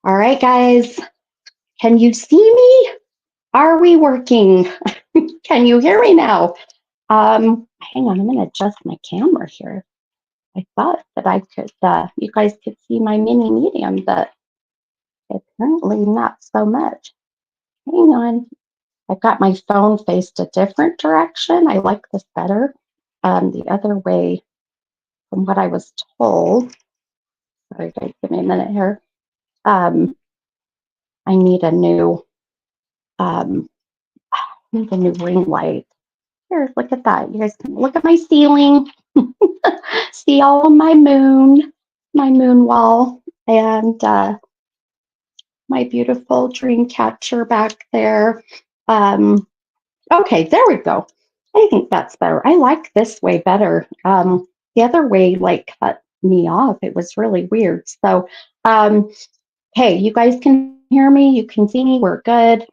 All right, guys, can you see me? Are we working? Can you hear me now? Hang on, I'm going to adjust my camera here. I thought that you guys could see my mini medium, but apparently not so much. Hang on. I've got my phone faced a different direction. I like this better. The other way from what I was told. Sorry, guys, give me a minute here. Um, I need a new, um, need a new ring light. Here, look at that. You guys can look at my ceiling, see all of my moon wall, and my beautiful dream catcher back there. Okay, there we go. I think that's better. I like this way better. The other way like cut me off. It was really weird. So, hey, you guys can hear me. You can see me. We're good.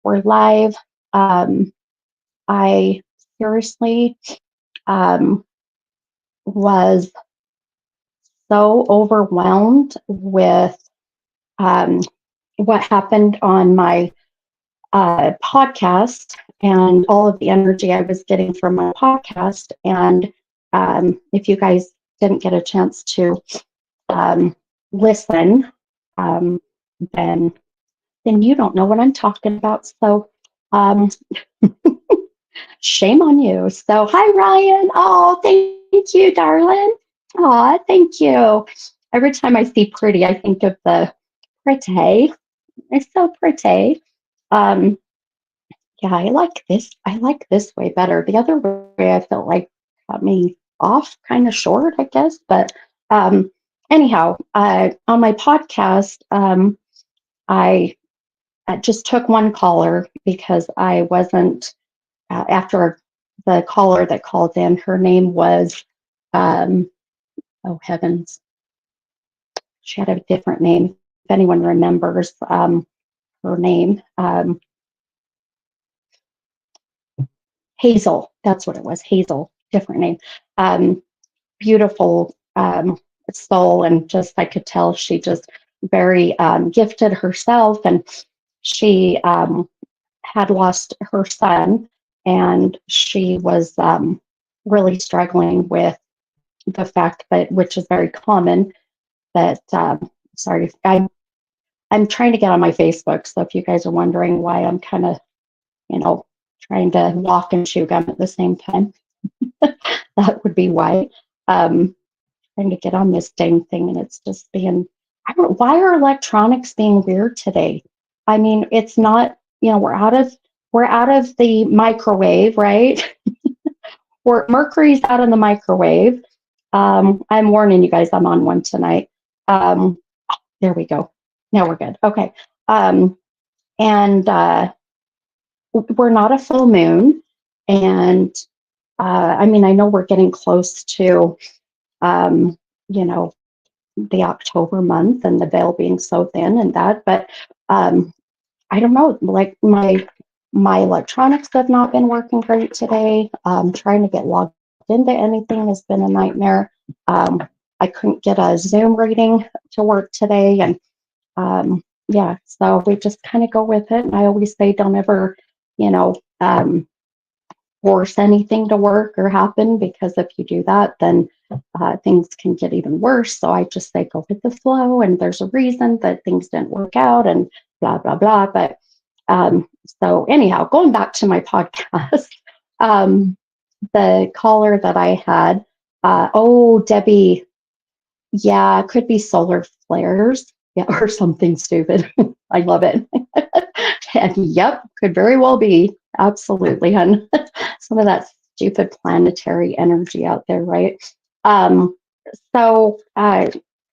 We're live. I seriously was so overwhelmed with um, what happened on my podcast and all of the energy I was getting from my podcast. And if you guys didn't get a chance to listen, um, then you don't know what I'm talking about. So um, shame on you. So hi Ryan. Oh, thank you, darling. Oh, thank you. Every time I see pretty, I think of the pretty. It's so pretty. Um, yeah, I like this. I like this way better. The other way I felt like cut me off kind of short, I guess. But anyhow, on my podcast, I just took one caller because I wasn't after the caller that called in. Her name was um, oh heavens, she had a different name. If anyone remembers her name, Hazel. That's what it was. Hazel, different name. Beautiful soul, and just I could tell she just very gifted herself, and she had lost her son, and she was really struggling with the fact that, which is very common, that sorry, I'm trying to get on my Facebook, so if you guys are wondering why I'm kind of, you know, trying to walk and chew gum at the same time, that would be why. Trying to get on this dang thing, and it's just being, I don't, why are electronics being weird today? I mean, it's not, we're out of the microwave, right? Mercury's out in the microwave. I'm warning you guys, I'm on one tonight. Um, there we go. Now we're good. Okay. And we're not a full moon. And I mean, I know we're getting close to, um, you know, the October month and the veil being so thin and that, but I don't know, like my electronics have not been working great today. Trying to get logged into anything has been a nightmare. I couldn't get a Zoom reading to work today, and yeah, so we just kind of go with it. And I always say, don't ever, you know, force anything to work or happen, because if you do that, then things can get even worse. So I just say, go with the flow, and there's a reason that things didn't work out, and blah, blah, blah. But so anyhow, going back to my podcast, the caller that I had, oh, Debbie, yeah, it could be solar flares. Yeah, or something stupid. I love it. And yep, could very well be. Absolutely. And some of that stupid planetary energy out there, right? Um, so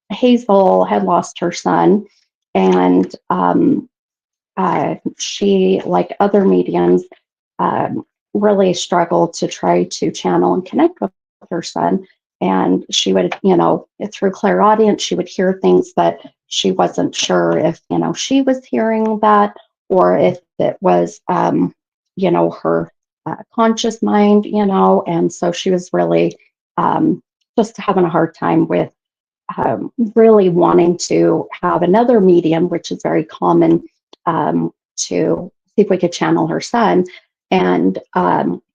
Hazel had lost her son, and she, like other mediums, really struggled to try to channel and connect with her son. And she would, through clairaudience, she would hear things that she wasn't sure if, she was hearing that, or if it was, her conscious mind, and so she was really just having a hard time with really wanting to have another medium, which is very common, to see if we could channel her son. And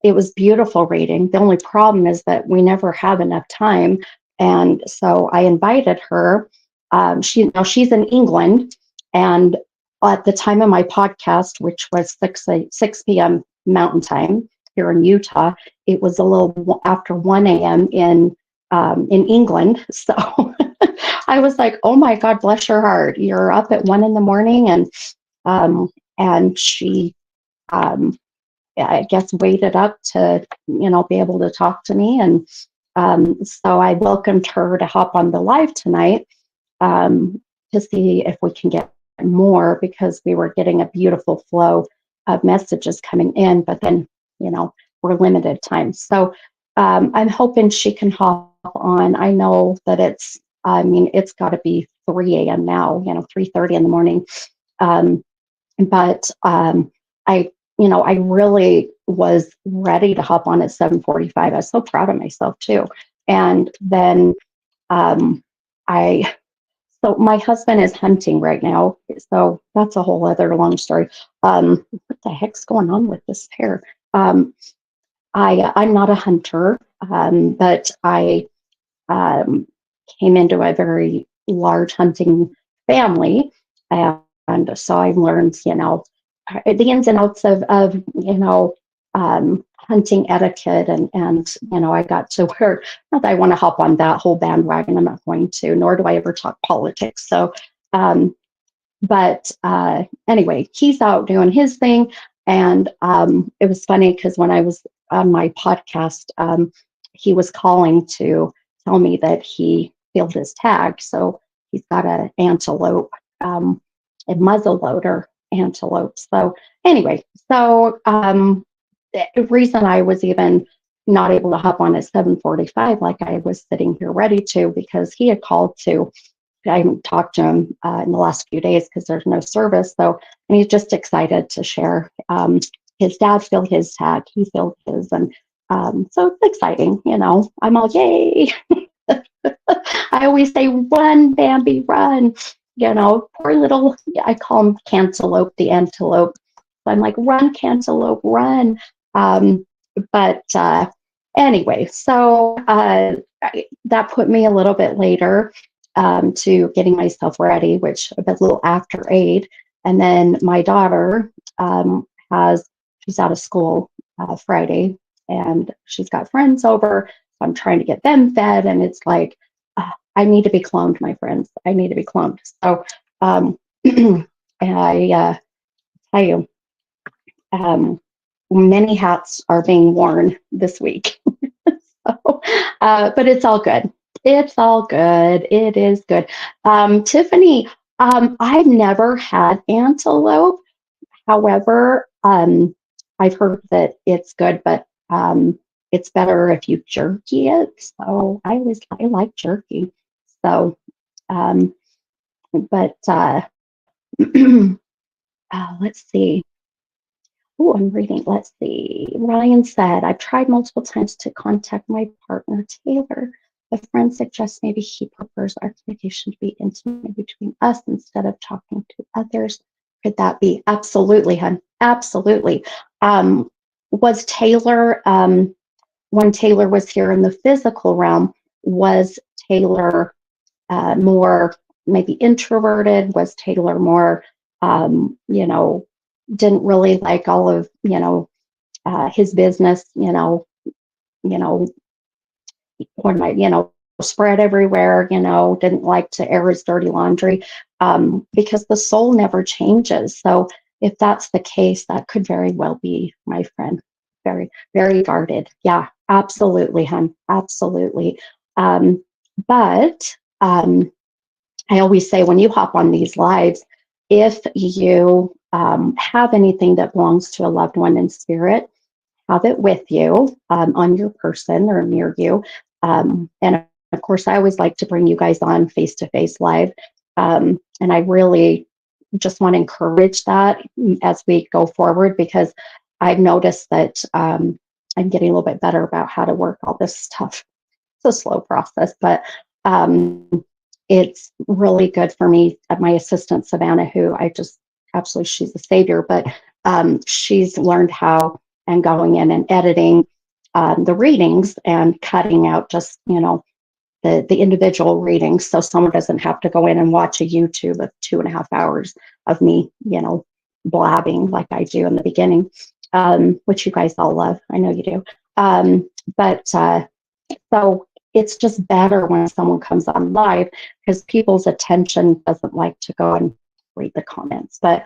it was beautiful reading. The only problem is that we never have enough time. And so I invited her. She's in England, and at the time of my podcast, which was 6 p.m. Mountain Time here in Utah, it was a little after 1 a.m. In England. So I was like, "Oh my God, bless your heart! You're up at 1 in the morning," and she, I guess, waited up to be able to talk to me, and so I welcomed her to hop on the live tonight, to see if we can get more, because we were getting a beautiful flow of messages coming in, but then we're limited time. So I'm hoping she can hop on. I know that it's got to be 3 a.m. now, 3:30 in the morning. But I really was ready to hop on at 7:45. I was so proud of myself too. And then I so my husband is hunting right now, so that's a whole other long story. What the heck's going on with this hair? I'm not a hunter, but I came into a very large hunting family, and so I learned, the ins and outs of hunting etiquette, and I got to where, not that I want to hop on that whole bandwagon. I'm not going to, nor do I ever talk politics. So, but anyway, he's out doing his thing, and it was funny because when I was on my podcast, he was calling to tell me that he filled his tag. So he's got an antelope, a muzzle loader antelope. So anyway, the reason I was even not able to hop on at 7:45, like I was sitting here ready to, because he had called to. I haven't talked to him in the last few days because there's no service. So, and he's just excited to share. His dad filled his tag, he filled his, and so it's exciting. I'm all yay. I always say, "Run, Bambi, run!" Poor little. I call him Cantaloupe, the antelope. So I'm like, "Run, Cantaloupe, run!" But anyway, so that put me a little bit later to getting myself ready, which a little after 8. And then my daughter she's out of school Friday, and she's got friends over. So I'm trying to get them fed, and it's like, I need to be cloned, my friends. I need to be cloned. So and I tell you, many hats are being worn this week. So, but it's all good. It's all good. It is good. Tiffany, I've never had antelope. However, I've heard that it's good, but it's better if you jerky it. So I like jerky. So, but let's see. Oh, I'm reading. Let's see. Ryan said, "I've tried multiple times to contact my partner, Taylor. A friend suggests maybe he prefers our communication to be intimate between us instead of talking to others. Could that be?" Absolutely, hun. Absolutely. Was Taylor, when Taylor was here in the physical realm, was Taylor more maybe introverted? Was Taylor more, didn't really like all of his business, you know what am I, spread everywhere, didn't like to air his dirty laundry, because the soul never changes. So if that's the case, that could very well be, my friend, very, very guarded. Yeah, absolutely, hun, absolutely. But I always say, when you hop on these lives, if you have anything that belongs to a loved one in spirit, have it with you, on your person or near you. And of course, I always like to bring you guys on face to face live. And I really just want to encourage that as we go forward, because I've noticed that I'm getting a little bit better about how to work all this stuff. It's a slow process, but it's really good for me. My assistant, Savannah, who I just absolutely, she's a savior, but she's learned how and going in and editing the readings and cutting out just, the individual readings. So someone doesn't have to go in and watch a YouTube of 2.5 hours of me, blabbing like I do in the beginning, which you guys all love. I know you do. But so it's just better when someone comes on live because people's attention doesn't like to go and read the comments. But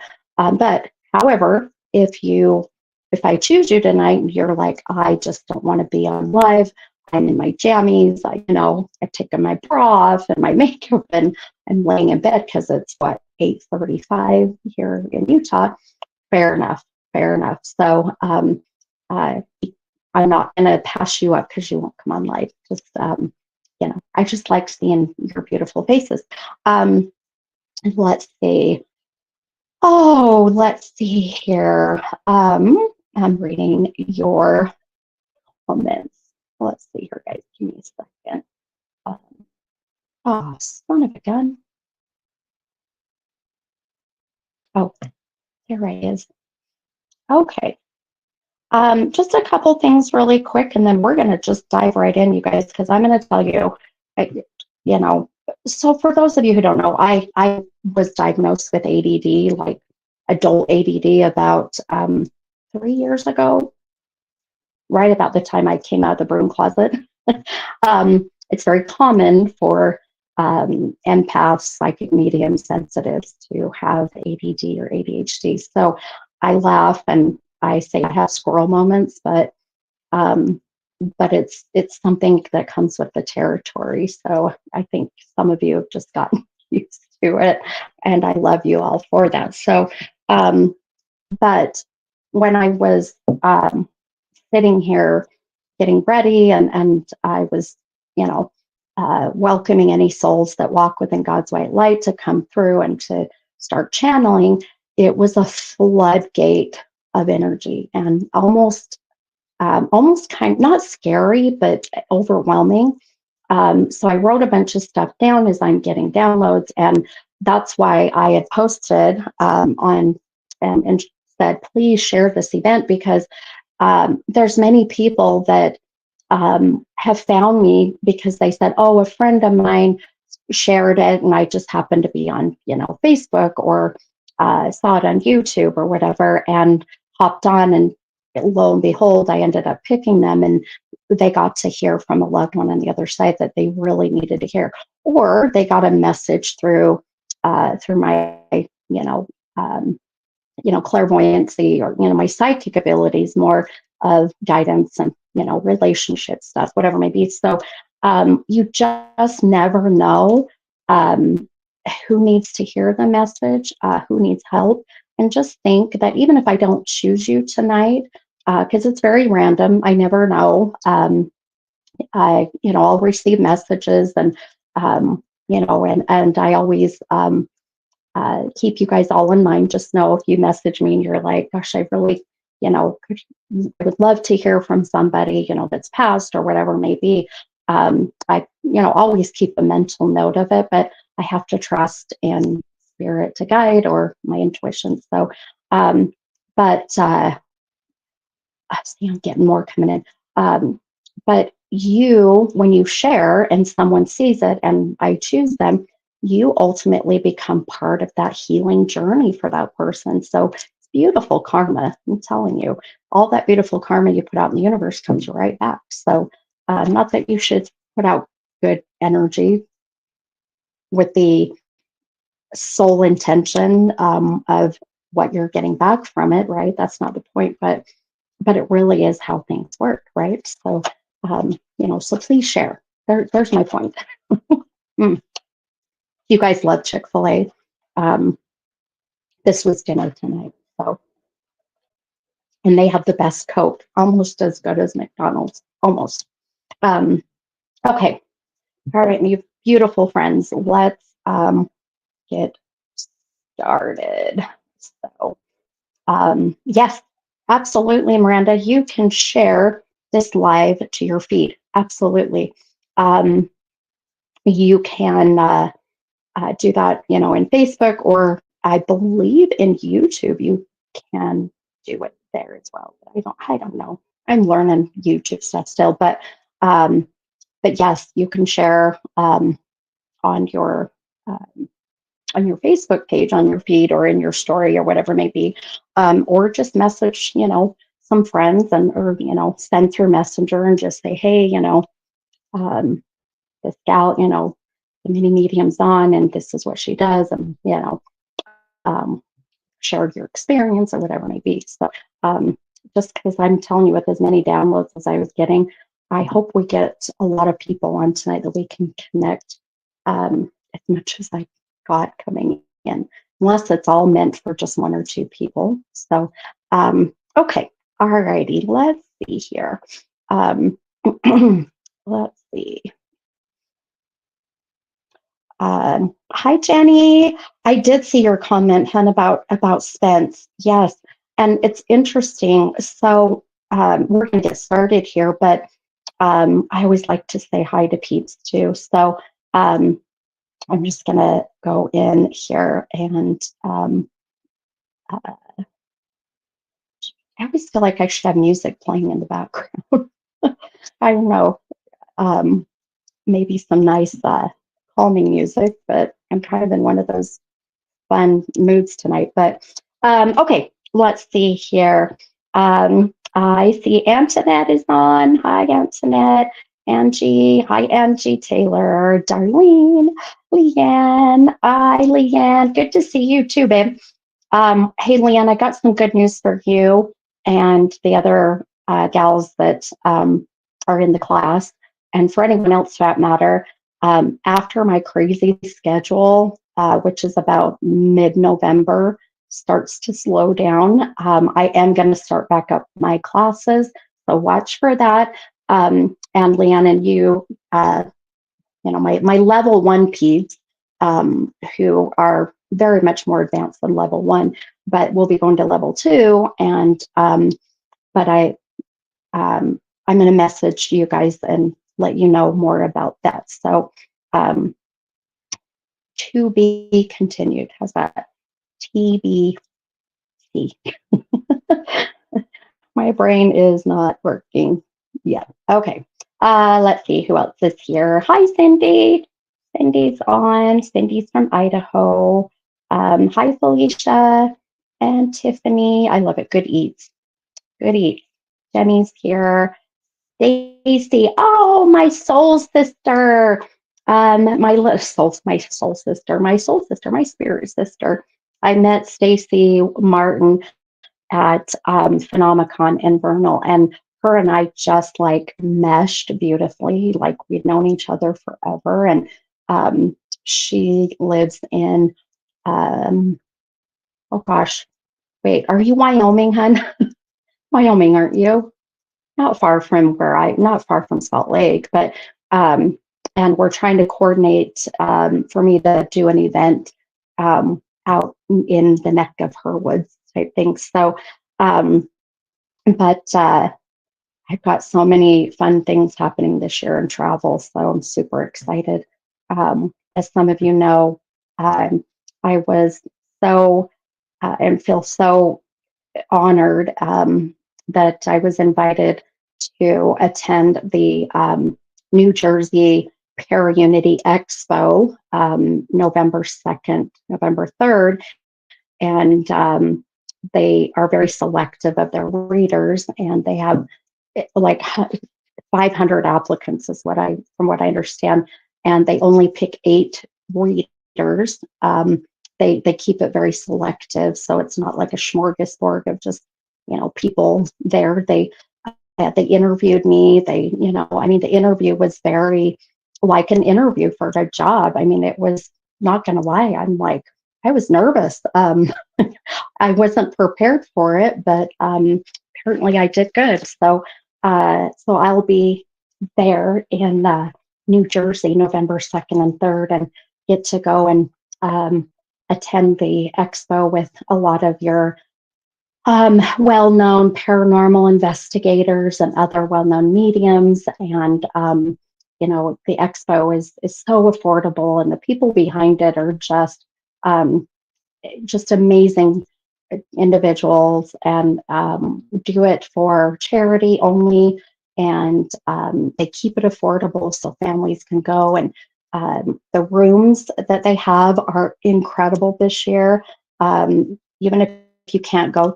however, if I choose you tonight and you're like, I just don't want to be on live, I'm in my jammies, I've taken my bra off and my makeup and I'm laying in bed because it's 8:35 here in Utah. Fair enough, fair enough. So uh, I'm not going to pass you up because you won't come on live. Just, I just like seeing your beautiful faces. Let's see. Oh, let's see here. I'm reading your comments. Let's see here, guys. Give me a second. Oh, son of a gun. Oh, there it is. Okay. Just a couple things really quick, and then we're going to just dive right in, you guys, because I'm going to tell you, you know, so for those of you who don't know, I was diagnosed with ADD, like adult ADD, about 3 years ago, right about the time I came out of the broom closet. It's very common for empaths, psychic medium sensitives to have ADD or ADHD. So I laugh and I say I have squirrel moments, um, but it's something that comes with the territory. So I think some of you have just gotten used to it, and I love you all for that. So, but when I was sitting here getting ready and I was, welcoming any souls that walk within God's white light to come through and to start channeling, it was a floodgate of energy and almost kind not scary, but overwhelming. So I wrote a bunch of stuff down as I'm getting downloads, and that's why I had posted on and said, please share this event because there's many people that have found me because they said, oh, a friend of mine shared it and I just happened to be on, Facebook or saw it on YouTube or whatever and hopped on, and lo and behold, I ended up picking them, and they got to hear from a loved one on the other side that they really needed to hear, or they got a message through my, um, clairvoyancy or, my psychic abilities, more of guidance and, relationship stuff, whatever it may be. So you just never know who needs to hear the message, who needs help. And just think that even if I don't choose you tonight, because it's very random, I never know. I'll receive messages and, and I always, keep you guys all in mind. Just know if you message me and you're like, gosh, I really, I would love to hear from somebody, that's passed or whatever it may be. I, always keep a mental note of it, but I have to trust in spirit to guide or my intuition. So, but I see I'm getting more coming in. But when you share and someone sees it and I choose them, you ultimately become part of that healing journey for that person. So it's beautiful karma. I'm telling you, all that beautiful karma you put out in the universe comes right back. So, not that you should put out good energy with the sole intention of what you're getting back from it, right? That's not the point, but it really is how things work, right? So, so please share. There's my point. Mm. You guys love Chick-fil-A. This was dinner tonight, so, and they have the best Coke, almost as good as McDonald's, almost. Okay, all right, you beautiful friends, let's get started. So, yes, absolutely, Miranda, you can share this live to your feed. Absolutely. You can. do that, in Facebook, or I believe in YouTube. You can do it there as well. I don't know. I'm learning YouTube stuff still, um, but yes, you can share on your um, on your Facebook page, on your feed, or in your story, or whatever it may be, or just message, some friends, and or send through Messenger and just say, hey, um, this gal, the mini medium's on, and this is what she does, and um, share your experience or whatever it may be. So just because I'm telling you, with as many downloads as I was getting, I hope we get a lot of people on tonight that we can connect as much as I got coming in, unless it's all meant for just one or two people. So, okay, all righty, let's see here. Let's see. Hi, Jenny. I did see your comment, hun, about Spence. Yes, and it's interesting. So we're going to get started here, but I always like to say hi to peeps too. So I'm just going to go in here, and I always feel like I should have music playing in the background. I don't know. Um, Maybe some nice calming music, but I'm kind of in one of those fun moods tonight. But okay, let's see here. I see Antoinette is on. Hi, Antoinette. Angie. Hi, Angie Taylor. Darlene. Leanne. Hi, Leanne. Good to see you too, babe. Hey, Leanne, I got some good news for you and the other gals that are in the class, and for anyone else for that matter. After my crazy schedule, which is about mid-November, starts to slow down, I am going to start back up my classes. So watch for that. And Leanne and you, my level one peds, who are very much more advanced than level one, but we'll be going to level two. And but I'm going to message you guys and let you know more about that. So to be continued. How's that? TBC. My brain is not working yet. Okay. Let's see who else is here. Hi, Cindy. Cindy's on. Cindy's from Idaho. Hi, Felicia and Tiffany. I love it. Good eats. Good eats. Jenny's here. Stacy. Oh, my soul sister. My soul sister, my spirit sister. I met Stacy Martin at Phenomicon in Vernal, and her and I just like meshed beautifully, like we'd known each other forever. And she lives in, oh gosh, wait, are you Wyoming, hun? Wyoming, aren't you? Not far from Salt Lake, but and we're trying to coordinate for me to do an event out in the neck of her woods type thing. So, but I've got so many fun things happening this year in travel, so I'm super excited. As some of you know, I was so and feel so honored that I was invited to attend the New Jersey Para-Unity Expo, November 2nd, November 3rd. And they are very selective of their readers, and they have like 500 applicants is from what I understand, and they only pick 8 readers. They keep it very selective, so it's not like a smorgasbord of just people there. They interviewed me. The interview was very like an interview for a job. I mean, it was, not gonna lie, I was nervous. I wasn't prepared for it, but apparently I did good. So I'll be there in New Jersey, November 2nd and 3rd, and get to go and attend the expo with a lot of your well-known paranormal investigators and other well-known mediums. And the expo is so affordable, and the people behind it are um, just amazing individuals, and do it for charity only. And they keep it affordable so families can go. And the rooms that they have are incredible this year. Even if you can't go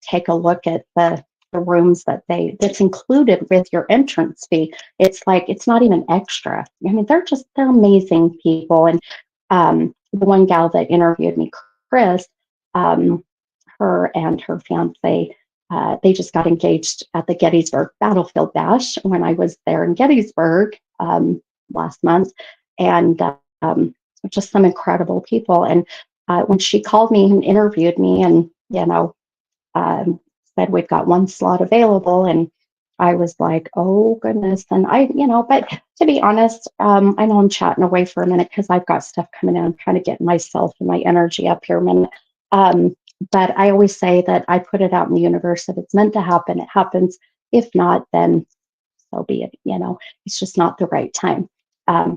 take a look at the rooms that's included with your entrance fee. It's like it's not even extra. I mean, they're amazing people. And the one gal that interviewed me, Chris, um, her and her fiance, they just got engaged at the Gettysburg Battlefield Bash when I was there in Gettysburg last month, and just some incredible people. And when she called me and interviewed me, and um, said we've got one slot available, and I was like, oh goodness. And but to be honest, I know I'm chatting away for a minute because I've got stuff coming in. I'm trying to get myself and my energy up here a minute. Um, but I always say that I put it out in the universe. If it's meant to happen, it happens. If not, then so be it. It's just not the right time.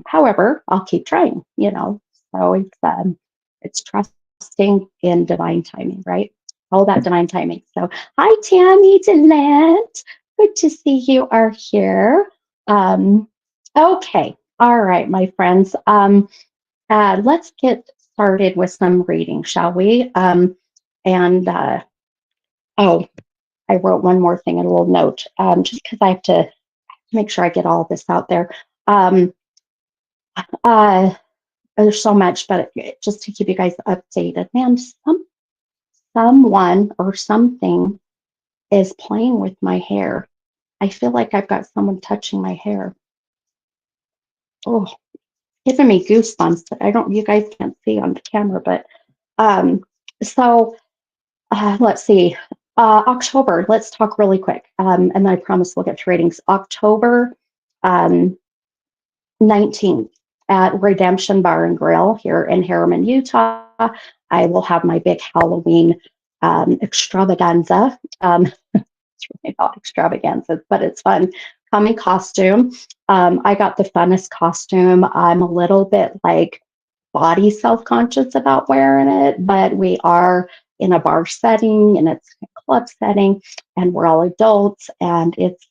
However, I'll keep trying. So it's trusting in divine timing, right? All that divine timing. So, hi, Tammy Delant. Good to see you are here. Okay. All right, my friends. Let's get started with some reading, shall we? And oh, I wrote one more thing in a little note, just because I have to make sure I get all this out there. Um, uh, there's so much, but just to keep you guys updated, man, someone or something is playing with my hair. I feel like I've got someone touching my hair. Oh, giving me goosebumps that you guys can't see on the camera, but um, so let's see. October, let's talk really quick. And then I promise we'll get to ratings. October um, 19th at Redemption Bar and Grill here in Harriman, Utah. I will have my big Halloween extravaganza. It's really not extravaganza, but it's fun. Coming costume. I got the funnest costume. I'm a little bit like body self-conscious about wearing it, but we are in a bar setting and it's a club setting, and we're all adults, and it's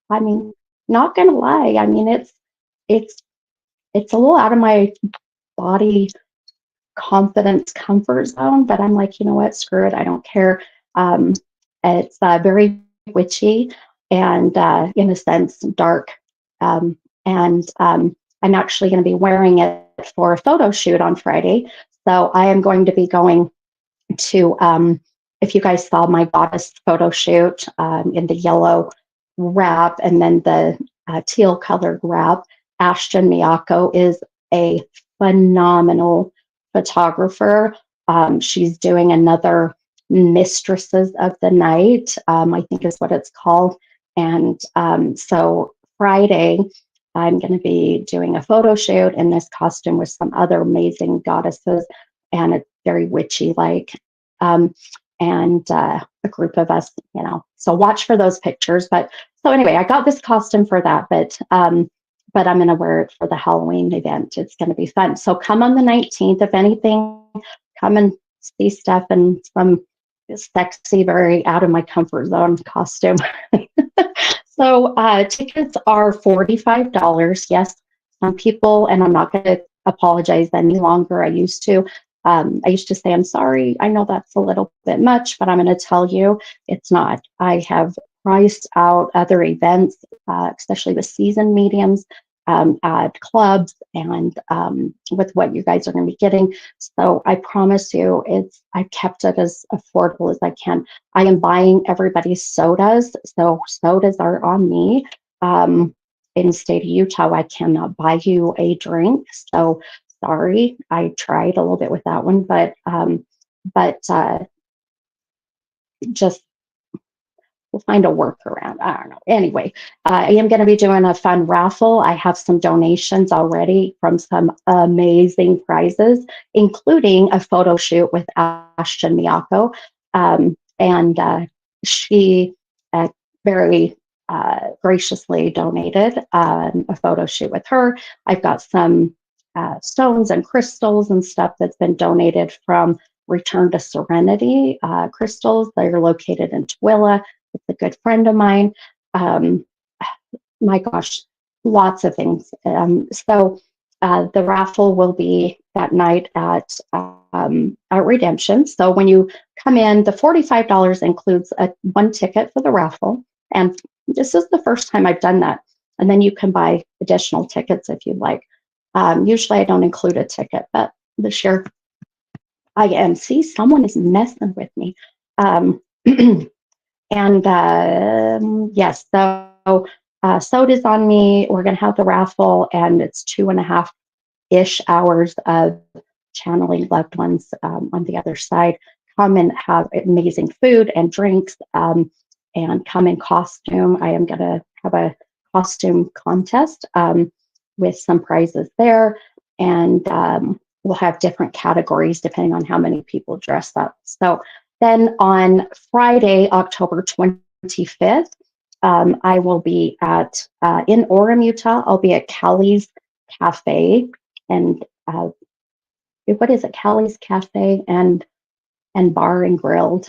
I mean, not gonna lie, I mean it's it's a little out of my body confidence comfort zone, but I'm like, you know what, screw it, I don't care. Um, it's very witchy and in a sense dark, and I'm actually going to be wearing it for a photo shoot on Friday. So I am going to be going to, if you guys saw my goddess photo shoot in the yellow wrap and then the teal colored wrap, Ashton Miyako is a phenomenal photographer. She's doing another Mistresses of the Night, I think is what it's called. And so Friday, I'm going to be doing a photo shoot in this costume with some other amazing goddesses, and it's very witchy like. Um, and a group of us, so watch for those pictures. But so anyway, I got this costume for that, but I'm going to wear it for the Halloween event. It's going to be fun. So come on the 19th, if anything, come and see Steph in some sexy, very out of my comfort zone costume. So tickets are $45. Yes, some people, and I'm not going to apologize any longer. I used to say, I'm sorry. I know that's a little bit much, but I'm going to tell you it's not. I have priced out other events, especially with season mediums, at clubs, and with what you guys are going to be getting. So I promise you, I've kept it as affordable as I can. I am buying everybody's sodas, so sodas are on me. In the state of Utah, I cannot buy you a drink, so sorry. I tried a little bit with that one, but just we'll find a workaround. I don't know. Anyway, I am going to be doing a fun raffle. I have some donations already from some amazing prizes, including a photo shoot with Ashton Miyako. And she very graciously donated a photo shoot with her. I've got some stones and crystals and stuff that's been donated from Return to Serenity crystals. They're located in Tooele. It's a good friend of mine. Um, my gosh, lots of things. So the raffle will be that night at Redemption. So when you come in, the $45 includes one ticket for the raffle. And this is the first time I've done that. And then you can buy additional tickets if you'd like. Usually I don't include a ticket, but this year I am. See, someone is messing with me. Um, and yes, so soda's on me. We're going to have the raffle, and it's 2.5-ish hours of channeling loved ones on the other side. Come and have amazing food and drinks, and come in costume. I am going to have a costume contest with some prizes there, and we'll have different categories depending on how many people dress up. So then on Friday, October 25th, I will be at in Orem, Utah. I'll be at Callie's Cafe, and what is it? Callie's Cafe and Bar and Grill.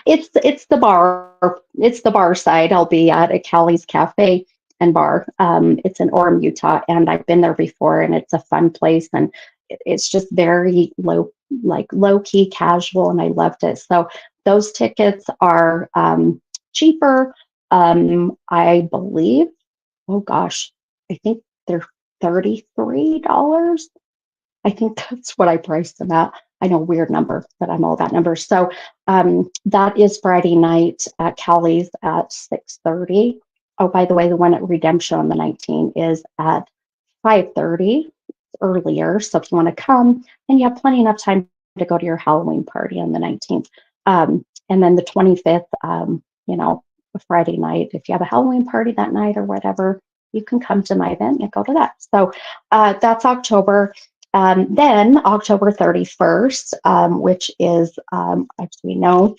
It's the bar. It's the bar side. I'll be at Callie's Cafe and Bar. It's in Orem, Utah, and I've been there before, and it's a fun place, and it's just very low key, casual, and I loved it. So those tickets are cheaper. I believe. Oh gosh, I think they're $33. I think that's what I priced them at. I know, weird number, but I'm all about numbers. So that is Friday night at Callie's at 6:30. Oh, by the way, the one at Redemption on the 19th is at 5:30, earlier. So if you want to come, and you have plenty enough time to go to your Halloween party on the 19th. And then the 25th, Friday night, if you have a Halloween party that night or whatever, you can come to my event and go to that. So that's October. Then October 31st, which is, as we know,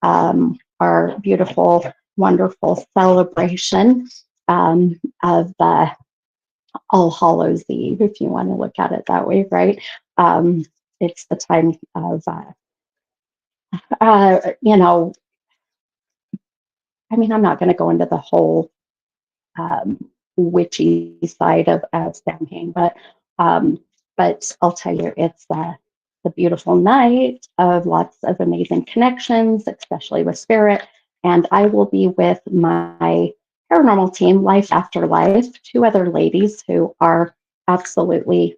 our beautiful, wonderful celebration of the All Hallows Eve, if you want to look at it that way, right? It's the time of, I'm not going to go into the whole witchy side of Samhain, but I'll tell you, it's the beautiful night of lots of amazing connections, especially with spirit. And I will be with my paranormal team, Life After Life, two other ladies who are absolutely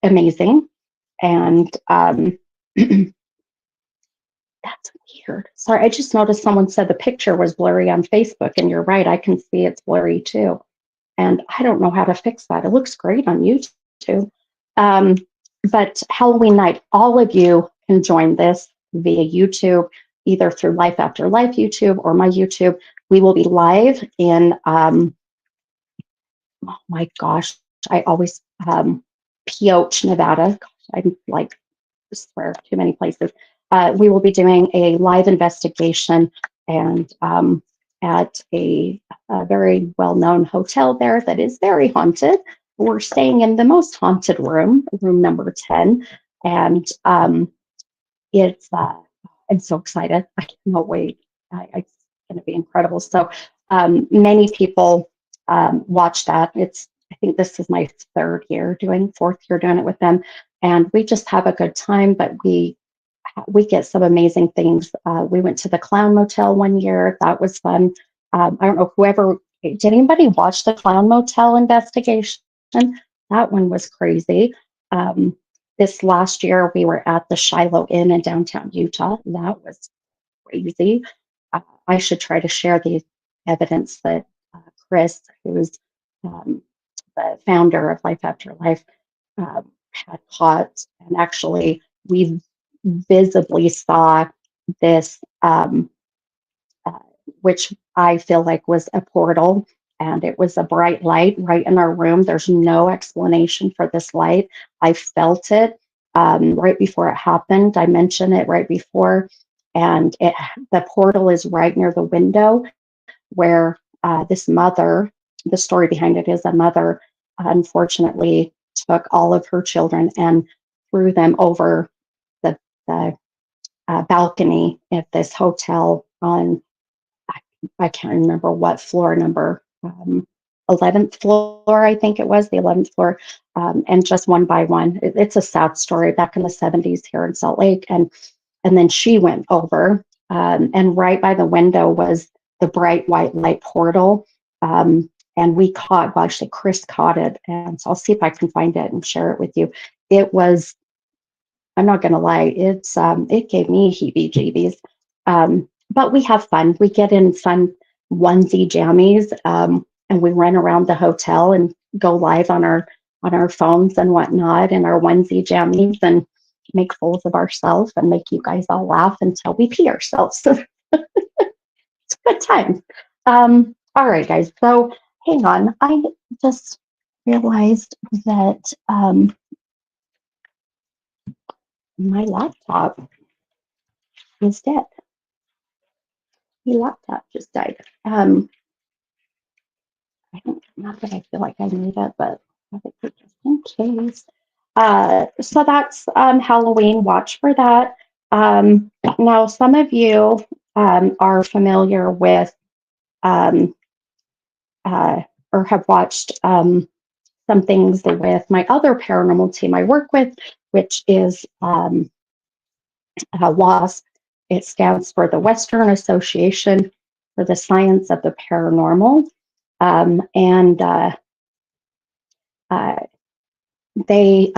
amazing. And that's weird. Sorry, I just noticed someone said the picture was blurry on Facebook, and you're right, I can see it's blurry too. And I don't know how to fix that. It looks great on YouTube. But Halloween night, all of you can join this via YouTube, either through Life After Life YouTube or my YouTube. We will be live in, oh my gosh, I always, Pioche, Nevada. I'm like, I swear, too many places. We will be doing a live investigation, and at a very well-known hotel there that is very haunted. We're staying in the most haunted room number 10, and it's I'm so excited. I cannot wait. It's going to be incredible. So many people watch that. I think this is my fourth year doing it with them, and we just have a good time. But we get some amazing things. We went to the Clown Motel one year. That was fun. I don't know, did anybody watch the Clown Motel investigation? That one was crazy. This last year, we were at the Shiloh Inn in downtown Utah. That was crazy. I should try to share the evidence that Chris, who's the founder of Life After Life, had caught. And actually, we visibly saw this, which I feel like was a portal, and it was a bright light right in our room. There's no explanation for this light. I felt it right before it happened. I mentioned it right before, and the portal is right near the window where this mother, the story behind it is a mother unfortunately took all of her children and threw them over the balcony at this hotel on, I can't remember what floor number, 11th floor, I think it was the 11th floor, and just one by one. It's a sad story back in the 70s here in Salt Lake. And then she went over, and right by the window was the bright white light portal. And we caught, well, actually, Chris caught it. And so I'll see if I can find it and share it with you. It was, I'm not going to lie, it gave me heebie-jeebies. But we have fun. We get in fun onesie jammies, and we run around the hotel and go live on our phones and whatnot in our onesie jammies and make fools of ourselves and make you guys all laugh until we pee ourselves. So it's a good time. All right, guys. So hang on. I just realized that my laptop is dead. The laptop just died. I don't, not that I feel like I need it, but I think just in case. So that's Halloween. Watch for that. Now, some of you are familiar with um, or have watched some things with my other paranormal team I work with, which is WASP. It stands for the Western Association for the Science of the Paranormal. And they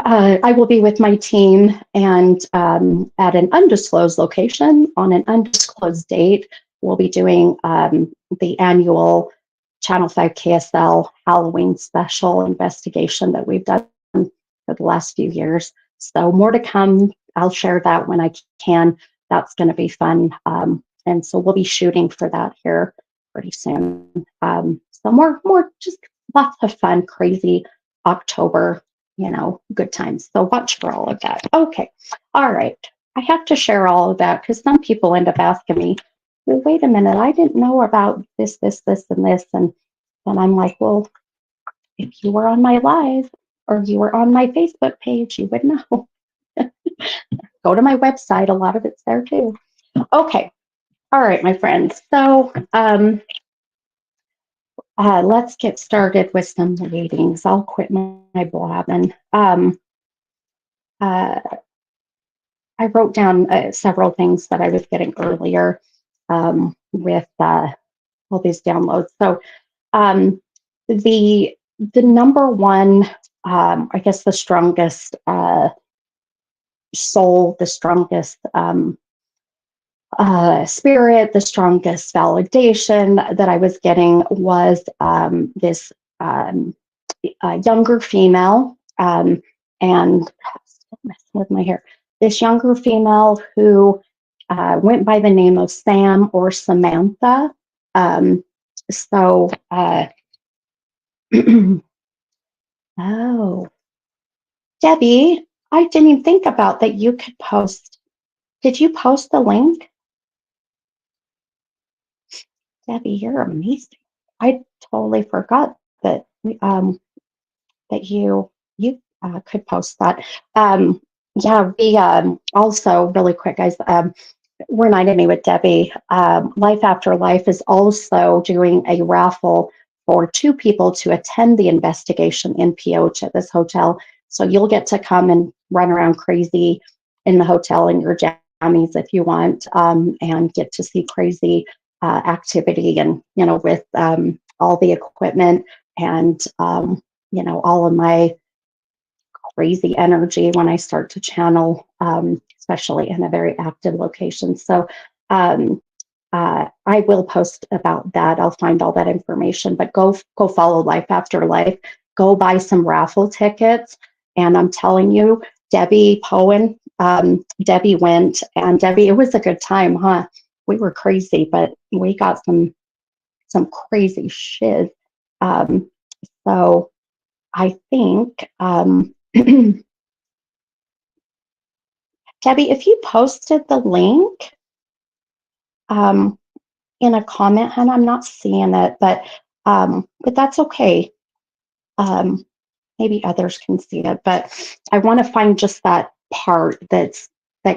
I will be with my team and at an undisclosed location on an undisclosed date. We'll be doing the annual Channel 5 KSL Halloween special investigation that we've done for the last few years. So more to come. I'll share that when I can. That's going to be fun. And so we'll be shooting for that here pretty soon. So more, just lots of fun, crazy October, good times. So watch for all of that. Okay. All right. I have to share all of that because some people end up asking me, well, wait a minute, I didn't know about this, and this. And I'm like, well, if you were on my live or you were on my Facebook page, you would know. Go to my website. A lot of it's there too. Okay. All right, my friends. So let's get started with some readings. I'll quit my blabbing. I wrote down several things that I was getting earlier with all these downloads. So the number one, I guess the strongest soul, the strongest spirit, the strongest validation that I was getting was this younger female, and messing with my hair. This younger female who went by the name of Sam or Samantha. So, oh, Debbie, I didn't even think about that. You could post. Did you post the link? Debbie, you're amazing. I totally forgot that that you could post that. Yeah, we also really quick, guys. Reminded me with Debbie. Life After Life is also doing a raffle for 2 people to attend the investigation in Pioche at this hotel. So you'll get to come and run around crazy in the hotel in your jammies if you want, and get to see crazy activity and with all the equipment and all of my crazy energy when I start to channel, especially in a very active location. So I will post about that. I'll find all that information, but go follow Life After Life. Go buy some raffle tickets. And I'm telling you, Debbie Poen, Debbie went, and Debbie, it was a good time, huh? We were crazy, but we got some crazy shit. So I think to Debbie, if you posted the link in a comment, and I'm not seeing it, but that's okay. Maybe others can see it, but I want to find just that part that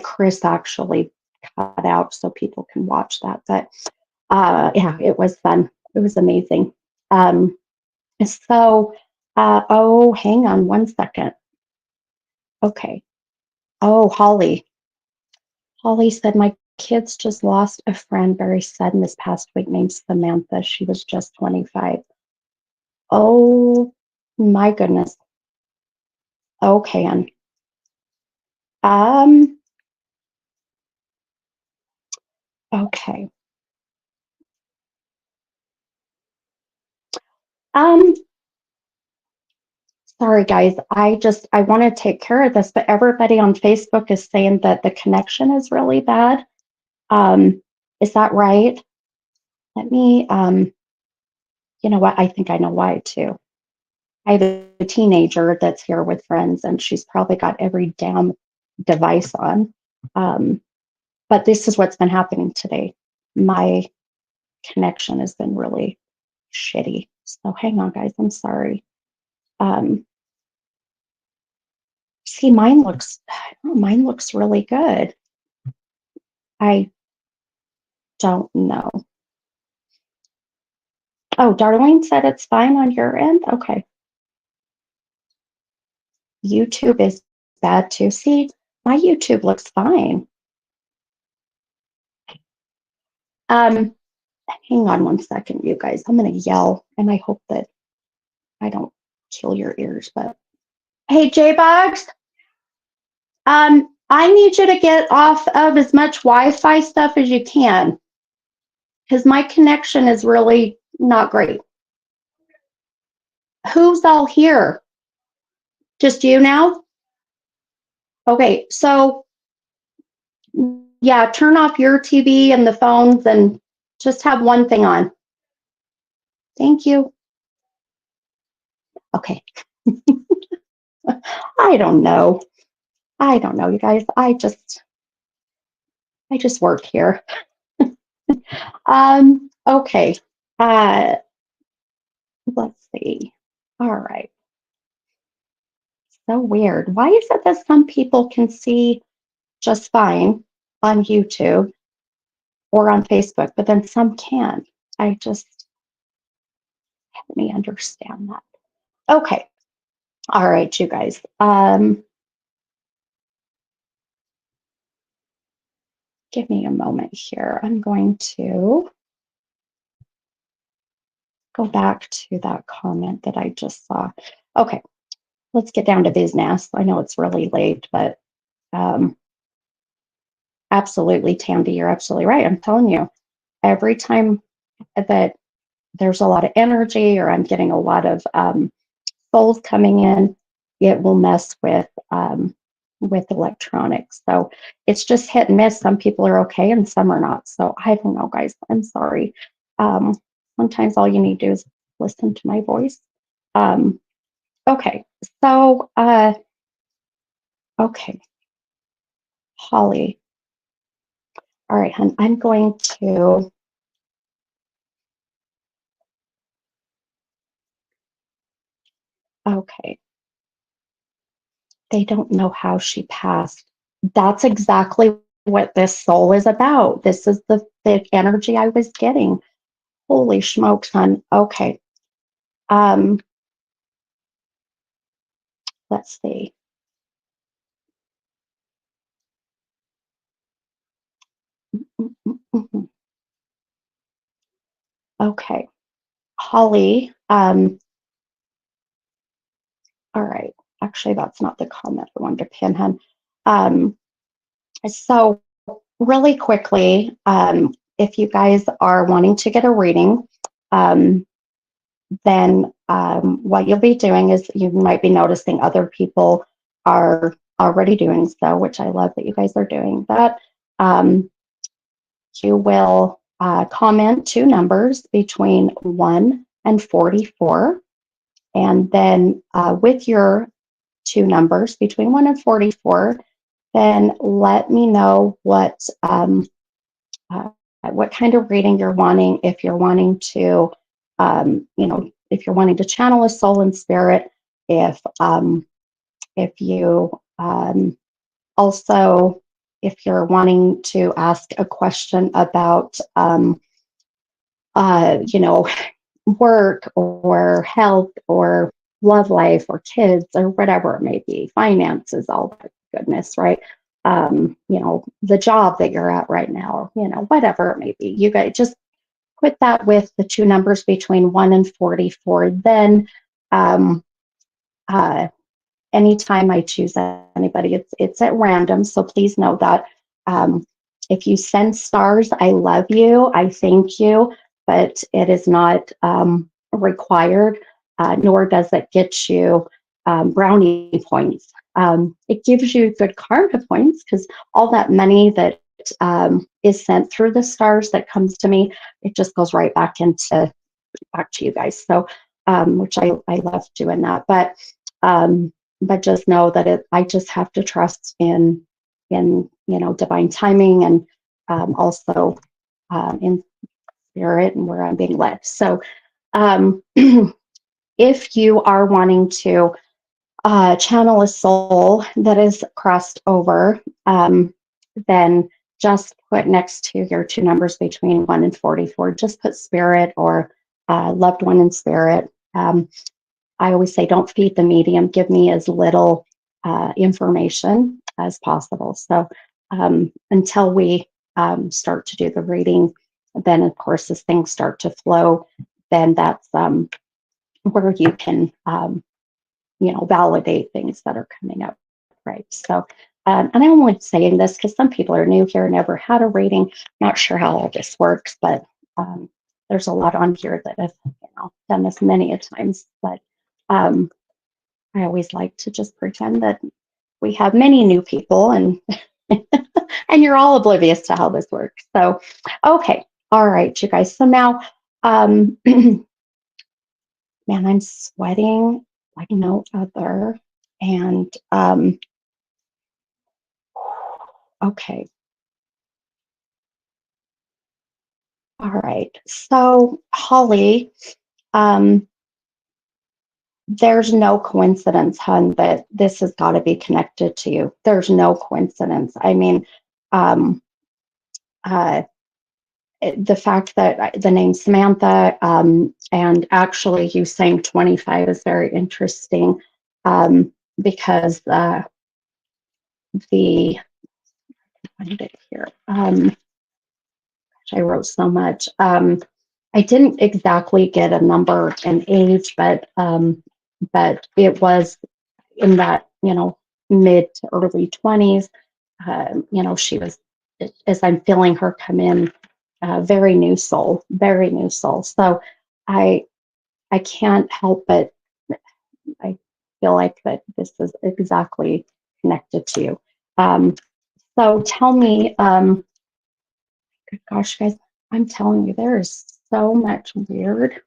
Chris actually cut out so people can watch that. But yeah, it was fun. It was amazing. So, oh, hang on one second. Okay. Oh, Holly. Holly said, my kids just lost a friend very sudden this past week named Samantha. She was just 25. Oh, my goodness. Okay. Um, okay. Um, Sorry guys, I want to take care of this, but everybody on Facebook is saying that the connection is really bad. Is that right? Let me, you know what? I think I know why too. I have a teenager that's here with friends, and she's probably got every damn device on. But this is what's been happening today. My connection has been really shitty. So hang on, guys. I'm sorry. Um, See, mine looks really good. I don't know. Oh, Darlene said it's fine on your end. Okay. YouTube is bad too. See, my YouTube looks fine. Um, Hang on one second, you guys. I'm gonna yell, and I hope that I don't kill your ears. But hey, J-Bugs, I need you to get off of as much Wi-Fi stuff as you can, because my connection is really not great. Who's all here? Just you now? Okay, so yeah, turn off your TV and the phones and just have one thing on. Thank you. Okay. I don't know. I don't know, you guys. I just work here. Okay. Uh, let's see. All right. So weird. Why is it that some people can see just fine on YouTube or on Facebook, but then some can't? I just Let me understand that. Okay. All right, you guys. Give me a moment here. I'm going to go back to that comment that I just saw. Okay, let's get down to business. I know it's really late, but absolutely, Tandy, you're absolutely right. I'm telling you, every time that there's a lot of energy or I'm getting a lot of souls coming in, it will mess with electronics. So it's just hit and miss. Some people are okay and some are not. So I don't know, guys. I'm sorry. Um, Sometimes all you need to do is listen to my voice. Okay, so okay, Holly. All right, hon, I'm going to. Okay, they don't know how she passed. That's exactly what this soul is about. This is the energy I was getting. Holy smokes, hon. Okay. Um, let's see. Okay. Holly, all right. Actually, that's not the comment I wanted to pin him. So really quickly, if you guys are wanting to get a reading, um, then what you'll be doing is you might be noticing other people are already doing so, which I love that you guys are doing that. You will comment two numbers between 1 and 44. And then with your two numbers between 1 and 44, then let me know uh, what kind of reading you're wanting. If you're wanting to, if you're wanting to channel a soul and spirit, if you also, if you're wanting to ask a question about, you know, work or health or love life or kids or whatever it may be, finances, all that goodness, right? You know, the job that you're at right now, you know, whatever it may be. You guys just put that with the two numbers between 1 and 44. Then um, uh, anytime I choose anybody, it's at random. So please know that um, if you send stars, I love you, I thank you, but it is not required, nor does it get you brownie points. It gives you good karma points because all that money that is sent through the stars that comes to me, it just goes right back to you guys. So, which I love doing that, um, but just know that I just have to trust in divine timing and also in spirit and where I'm being led. So, um, if you are wanting to channel a soul that is crossed over, then just put next to your two numbers between 1 and 44, just put spirit or loved one in spirit. I always say, don't feed the medium, give me as little information as possible. So until we start to do the reading, then of course, as things start to flow, then that's where you can validate things that are coming up, right? So, and I'm only saying this because some people are new here, never had a reading, not sure how all this works, but um, there's a lot on here that have done this many a times. But um, I always like to just pretend that we have many new people and and you're all oblivious to how this works. So, okay, all right, you guys. So now, man, I'm sweating like no other. And okay, all right. So, Holly, um, there's no coincidence, hun, that this has got to be connected to you. There's no coincidence. I mean, um, uh, the fact that the name Samantha and actually you saying 25 is very interesting because the find it here. I wrote so much. I didn't exactly get a number and age, but it was in that mid to early 20s. She was, as I'm feeling her come in, very new soul, very new soul. So I I can't help but I feel like that this is exactly connected to you. Um, so tell me, gosh, guys, I'm telling you, there is so much weird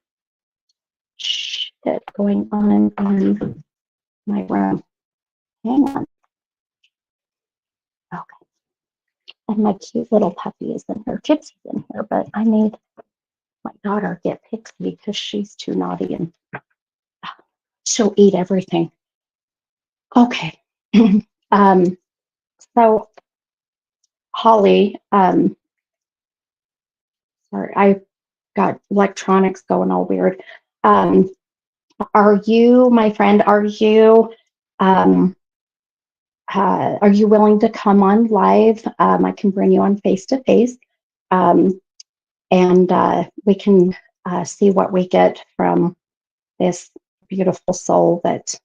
shit going on in my room. Hang on. Okay. And my cute little puppy is in here. Gypsy's in here, but I made my daughter get Pixie because she's too naughty and she'll eat everything. Okay. um, so Holly, sorry, I got electronics going all weird. Um, are you, my friend, um, are you willing to come on live? I can bring you on face to face, and we can see what we get from this beautiful soul that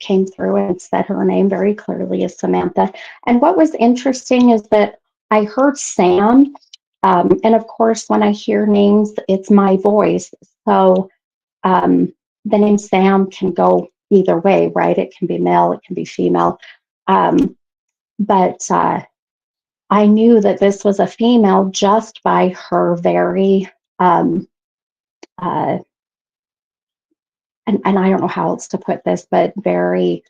came through and said her name very clearly as Samantha. And what was interesting is that I heard Sam, and of course, when I hear names, it's my voice. So the name Sam can go either way, right? It can be male, it can be female. But I knew that this was a female just by her very, uh, and I don't know how else to put this, but very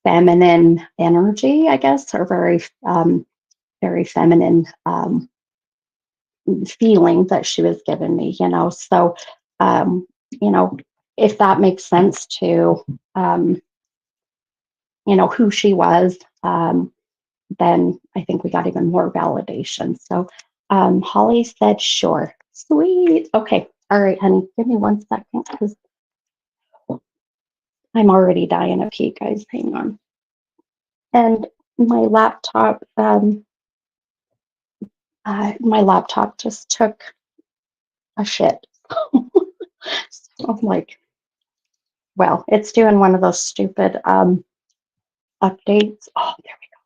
feminine energy, I guess, or very feminine feeling that she was giving me, So, um, you know, if that makes sense to, um, who she was, then I think we got even more validation. So, Holly said, sure. Sweet. Okay. All right, honey. Give me 1 second because I'm already dying of heat, guys. Hang on. And my laptop just took a shit. So I'm like, well, it's doing one of those stupid updates. Oh, there we go.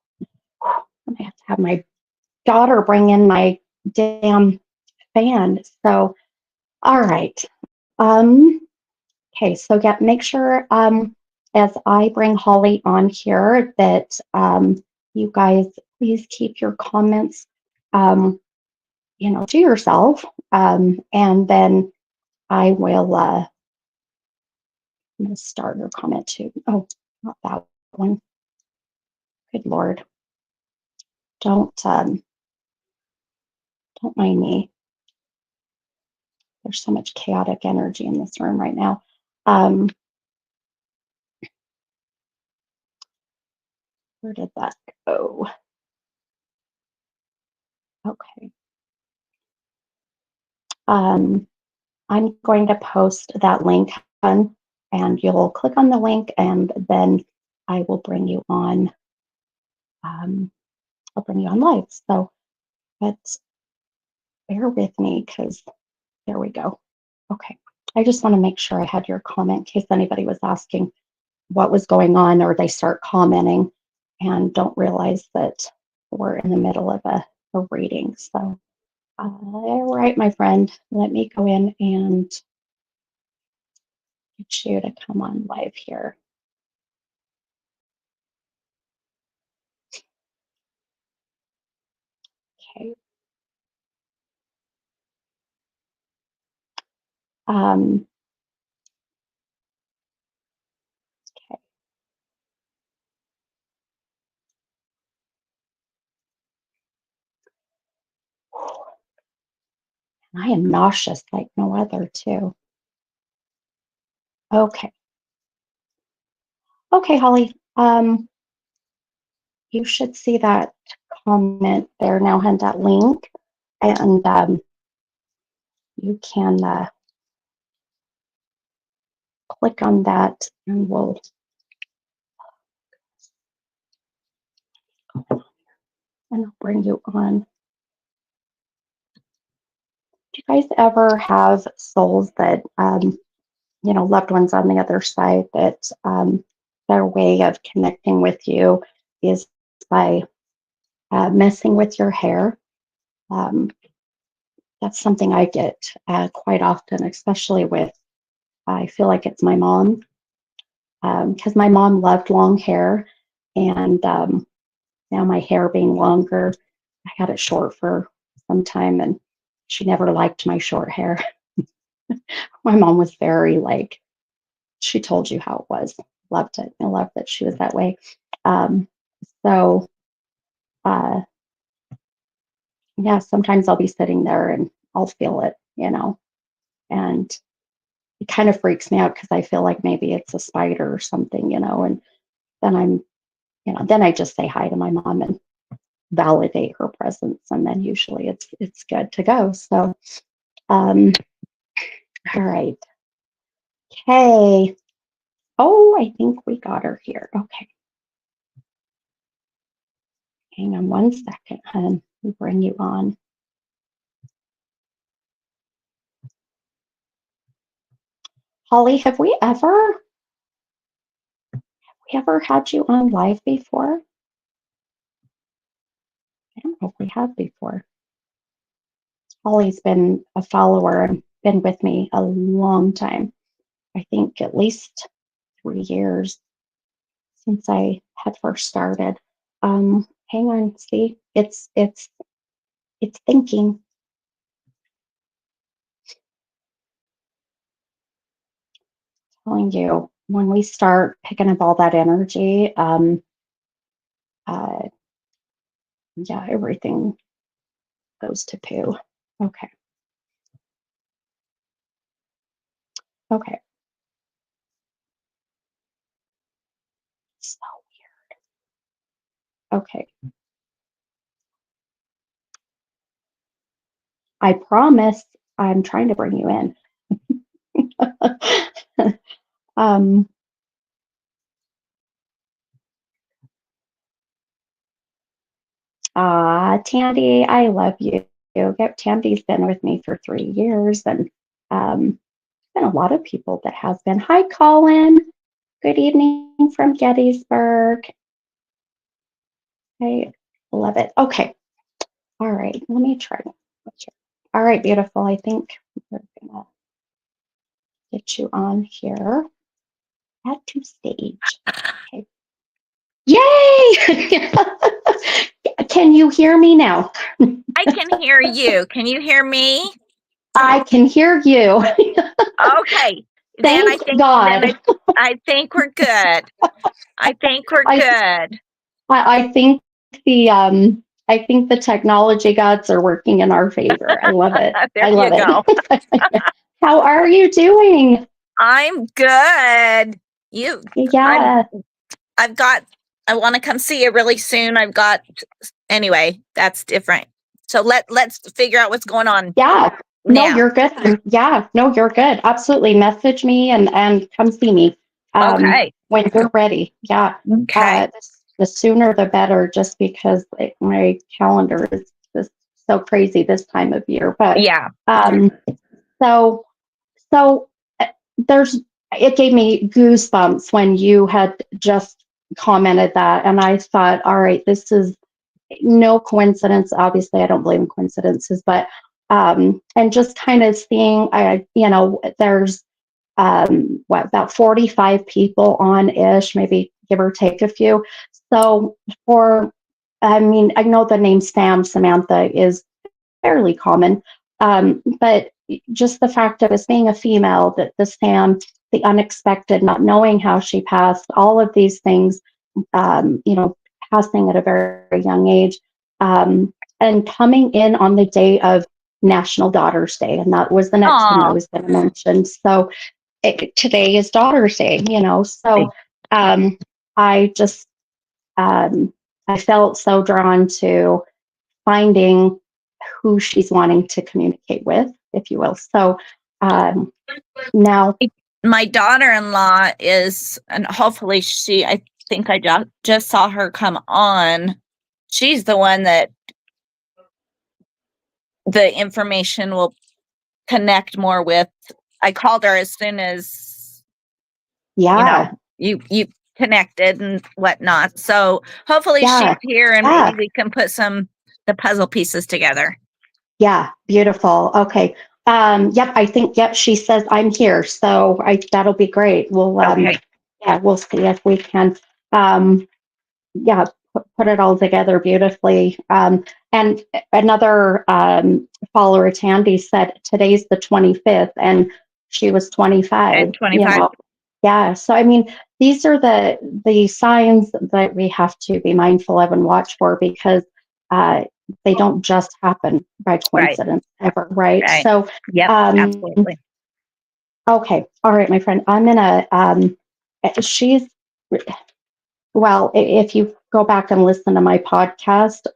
I'm gonna have to have my daughter bring in my damn fan. So, all right. Um, okay, so make sure as I bring Holly on here that you guys please keep your comments to yourself. And then I will I'm gonna start your comment too. Oh, not that one. Good Lord. Don't mind me. There's so much chaotic energy in this room right now. Um, where did that go? Okay. I'm going to post that link and you'll click on the link and then I will bring you on. I'll bring you on live. So, but bear with me because there we go. Okay. I just want to make sure I had your comment in case anybody was asking what was going on or they start commenting and don't realize that we're in the middle of a reading. So, all right, my friend, let me go in and get you to come on live here. Okay. Um, okay. I am nauseous like no other, too. Okay. Okay, Holly. You should see that comment there now, and that link, and you can click on that, and I'll bring you on. Do you guys ever have souls that loved ones on the other side that their way of connecting with you is by messing with your hair? Um, that's something I get quite often, especially with, I feel like it's my mom, because my mom loved long hair. And now my hair being longer, I had it short for some time and she never liked my short hair. My mom was very like, she told you how it was, loved it. I loved that she was that way. Um, so, uh, yeah, sometimes I'll be sitting there and I'll feel it, and it kind of freaks me out because I feel like maybe it's a spider or something, and then then I just say hi to my mom and validate her presence, and then usually it's good to go. So, all right. Okay. Oh, I think we got her here. Okay. Hang on 1 second, hun. We'll bring you on. Holly, have we ever had you on live before? I don't know if we have before. Holly's been a follower and been with me a long time. I think at least 3 years since I had first started. Hang on, see, it's thinking. Telling you, when we start picking up all that energy, uh, yeah, everything goes to poo. Okay. Okay. So okay. I promise I'm trying to bring you in. um, Tandy, I love you. Yep, Tandy's been with me for 3 years, and been a lot of people that has been. Hi, Colin. Good evening from Gettysburg. I love it. Okay. All right. Let me try. All right, beautiful. I think we're gonna get you on here. Add to stage. Okay. Yay! Can you hear me now? I can hear you. Can you hear me? I can hear you. Okay. Thank God. I think we're good. I think we're I good. I think I think the technology gods are working in our favor. I love it. There I you love go. it. How are you doing? I'm good. Yeah. I want to come see you really soon. Anyway, that's different. So let's figure out what's going on Yeah. No, now. you're good. Yeah. No, you're good. Absolutely. Message me and come see me Okay. when you're ready. Yeah. Okay. The sooner the better, just because my calendar is just so crazy this time of year. But Yeah. so so there's it gave me goosebumps when you had just commented that, and I thought, all right, this is no coincidence. Obviously, I don't believe in coincidences, but and just kind of seeing, there's about 45 people on ish, maybe give or take a few. So I mean, I know the name Samantha is fairly common, but just the fact of us being a female, that the Sam, the unexpected, not knowing how she passed, all of these things, passing at a very young age, and coming in on the day of National Daughters Day, and that was the next thing I Oh, was going to mention. So today is Daughters Day, so I just I felt so drawn to finding who she's wanting to communicate with, if you will. So now, my daughter-in-law is, and hopefully I think I just saw her come on. She's the one that the information will connect more with. I called her as soon as, yeah, you connected and whatnot. So hopefully she's yeah, here and yeah, maybe we can put the puzzle pieces together. yeah, beautiful. Okay. Yep, I think, yep, she says I'm here. So that'll be great. Okay. Yeah, we'll see if we can, um, yeah, put it all together beautifully. And another follower, Tandy, said today's the 25th and she was 25, And 25. Yeah. So, I mean, these are the signs that we have to be mindful of and watch for, because uh, they don't just happen by Right. coincidence ever, right? Right. So, Yep. Absolutely. okay. All right, my friend, I'm going she's, well, if you go back and listen to my podcast,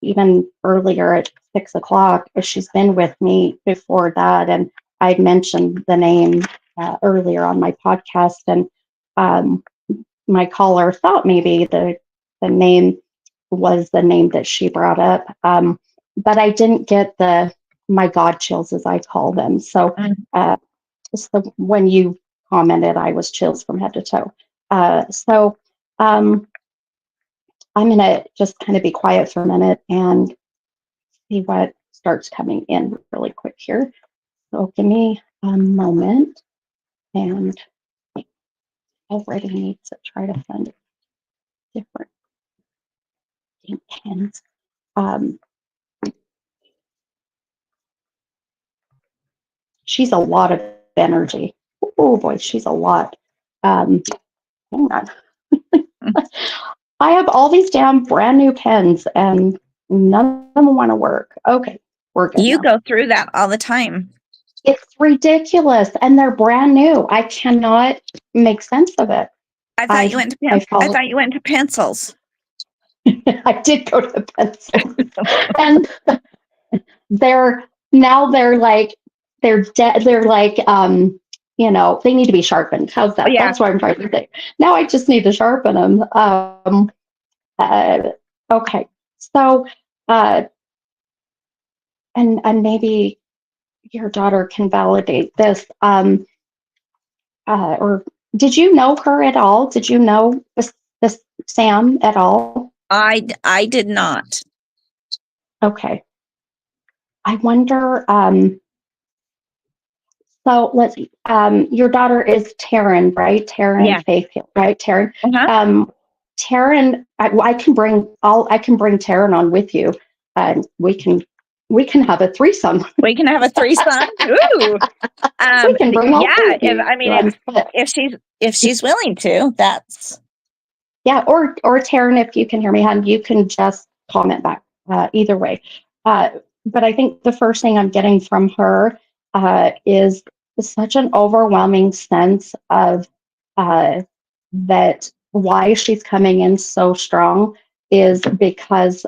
even earlier at 6 o'clock, she's been with me before that. And I mentioned the name earlier on my podcast, and um, my caller thought maybe the name was the name that she brought up. But I didn't get my God chills, as I call them. Uh, so when you commented, I was chills from head to toe. So um, I'm going to just kind of be quiet for a minute and see what starts coming in really quick here. So give me a moment, and I already need to try to find different ink pens. Um, she's a lot of energy. Oh boy, she's a lot. Hang on. I have all these damn brand new pens and none of them want to work. Okay, we're good You now. go through that all the time. It's ridiculous and they're brand new. I cannot make sense of it. I thought you went to I pencils. I did go to pencils. And they're like they're like they need to be sharpened. How's that? Yeah. That's what I'm trying to think. Now I just need to sharpen them. Okay. So and maybe your daughter can validate this. Or did you know her at all? Did you know this Sam at all? I did not. Okay. I wonder. So let's see. Your daughter is Taryn, right? Taryn Yeah. Faith, right? Taryn. Uh-huh. Taryn, I can bring Taryn on with you, and we can have a threesome. We can have a threesome. Ooh. We can bring all three of you. If she's willing to, that's yeah. Or Taryn, if you can hear me, hon, you can just comment back. Either way. But I think the first thing I'm getting from her is such an overwhelming sense of that why she's coming in so strong is because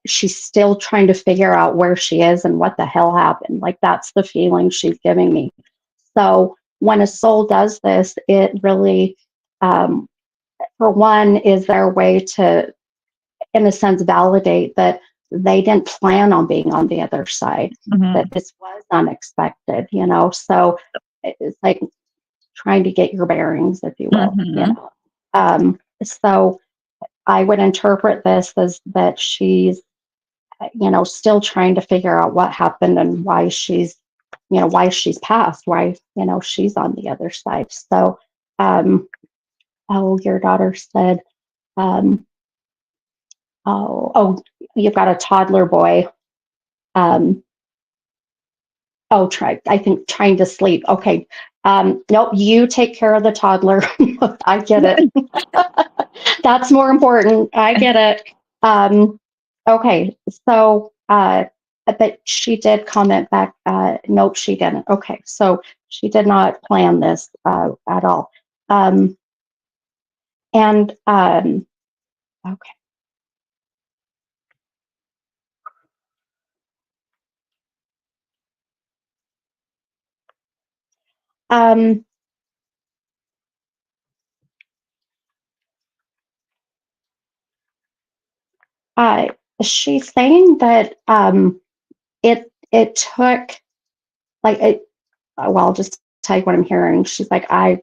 she's still trying to figure out where she is and what the hell happened. Like that's the feeling she's giving me. So when a soul does this, it really, for one, is their way to, in a sense, validate that they didn't plan on being on the other side, that this was unexpected, So it's like trying to get your bearings, if you will, So I would interpret this as that she's, still trying to figure out what happened and why she's passed, why, she's on the other side. So, your daughter said, you've got a toddler boy. I think trying to sleep. Okay. Nope, you take care of the toddler. I get it. That's more important. I get it. Okay. So, but she did comment back. Nope, she didn't. Okay. So she did not plan this at all. And, okay. Uh, she's saying that it took like it. Well, I'll just tell you what I'm hearing. She's like, I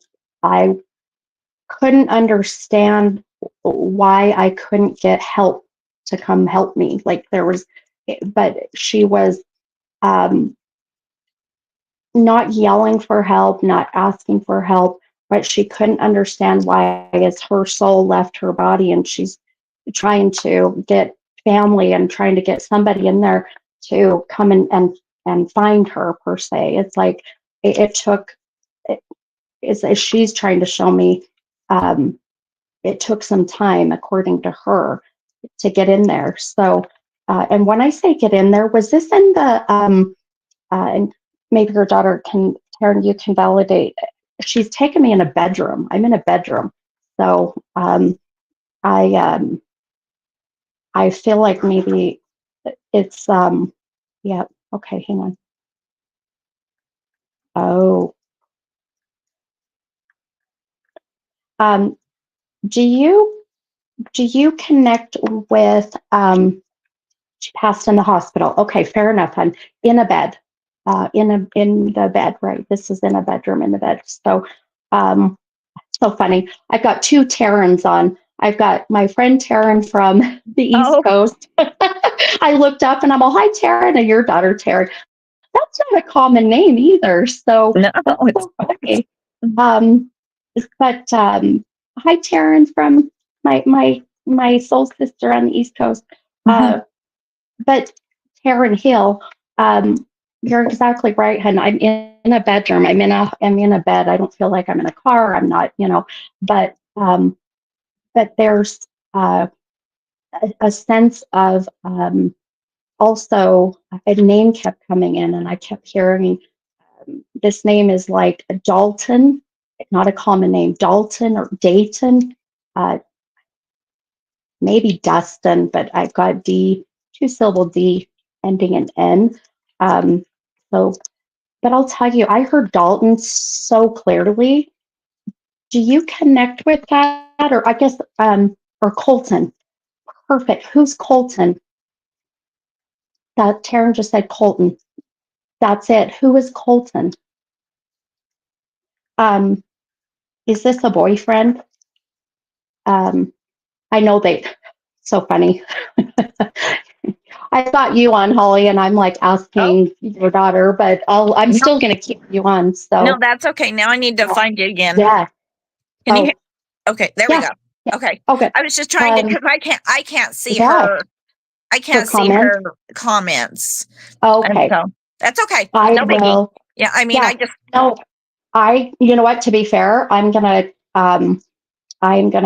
couldn't understand why I couldn't get help to come help me. Like there was, but she was not yelling for help, not asking for help, but she couldn't understand why as her soul left her body and she's trying to get family and trying to get somebody in there to come and find her per se. It's like it took it's as she's trying to show me it took some time according to her to get in there. So and when I say get in there, was this in the and maybe your daughter can, Taryn, you can validate. She's taken me in a bedroom. I'm in a bedroom. So I feel like maybe it's yeah, okay, hang on. Oh. Um do you connect with she passed in the hospital. Okay, fair enough. I'm in a bed. In the bed, right? This is in a bedroom in the bed. So so funny. I've got two Terrans on. I've got my friend Taryn from the East Coast. I looked up and I'm all, hi, Taryn, and your daughter, Taryn. That's not a common name either. So no, that's so funny. But hi, Taryn from my soul sister on the East Coast. But Taryn Hill, you're exactly right, and I'm in a bedroom. I'm in a bed. I don't feel like I'm in a car. I'm not, but but there's uh, a sense of also a name kept coming in, and I kept hearing this name is like Dalton, not a common name, Dalton or Dayton, uh, maybe Dustin, but I've got D, two-syllable D ending in N. Um, so, but I'll tell you, I heard Dalton so clearly. Do you connect with that? Or I guess, or Colton. Perfect. Who's Colton? That Taryn just said Colton. That's it. Who is Colton? Um, is this a boyfriend? Um, I know they, so funny. I got you on, Holly, and I'm like Oh, asking your daughter, but I'm no, still going to keep you on. no, So, that's okay. Now I need to yeah. find you again. Yeah. Can you hear? Oh, Okay, there we yeah. go. Yeah. Okay. Okay. I was just trying to, Um, because I can't see yeah. her. I Her can't see comment. her comments. And Okay. so that's okay. I No biggie. will. Yeah, I mean, Yeah. I just, No, you know what, to be fair, I'm gonna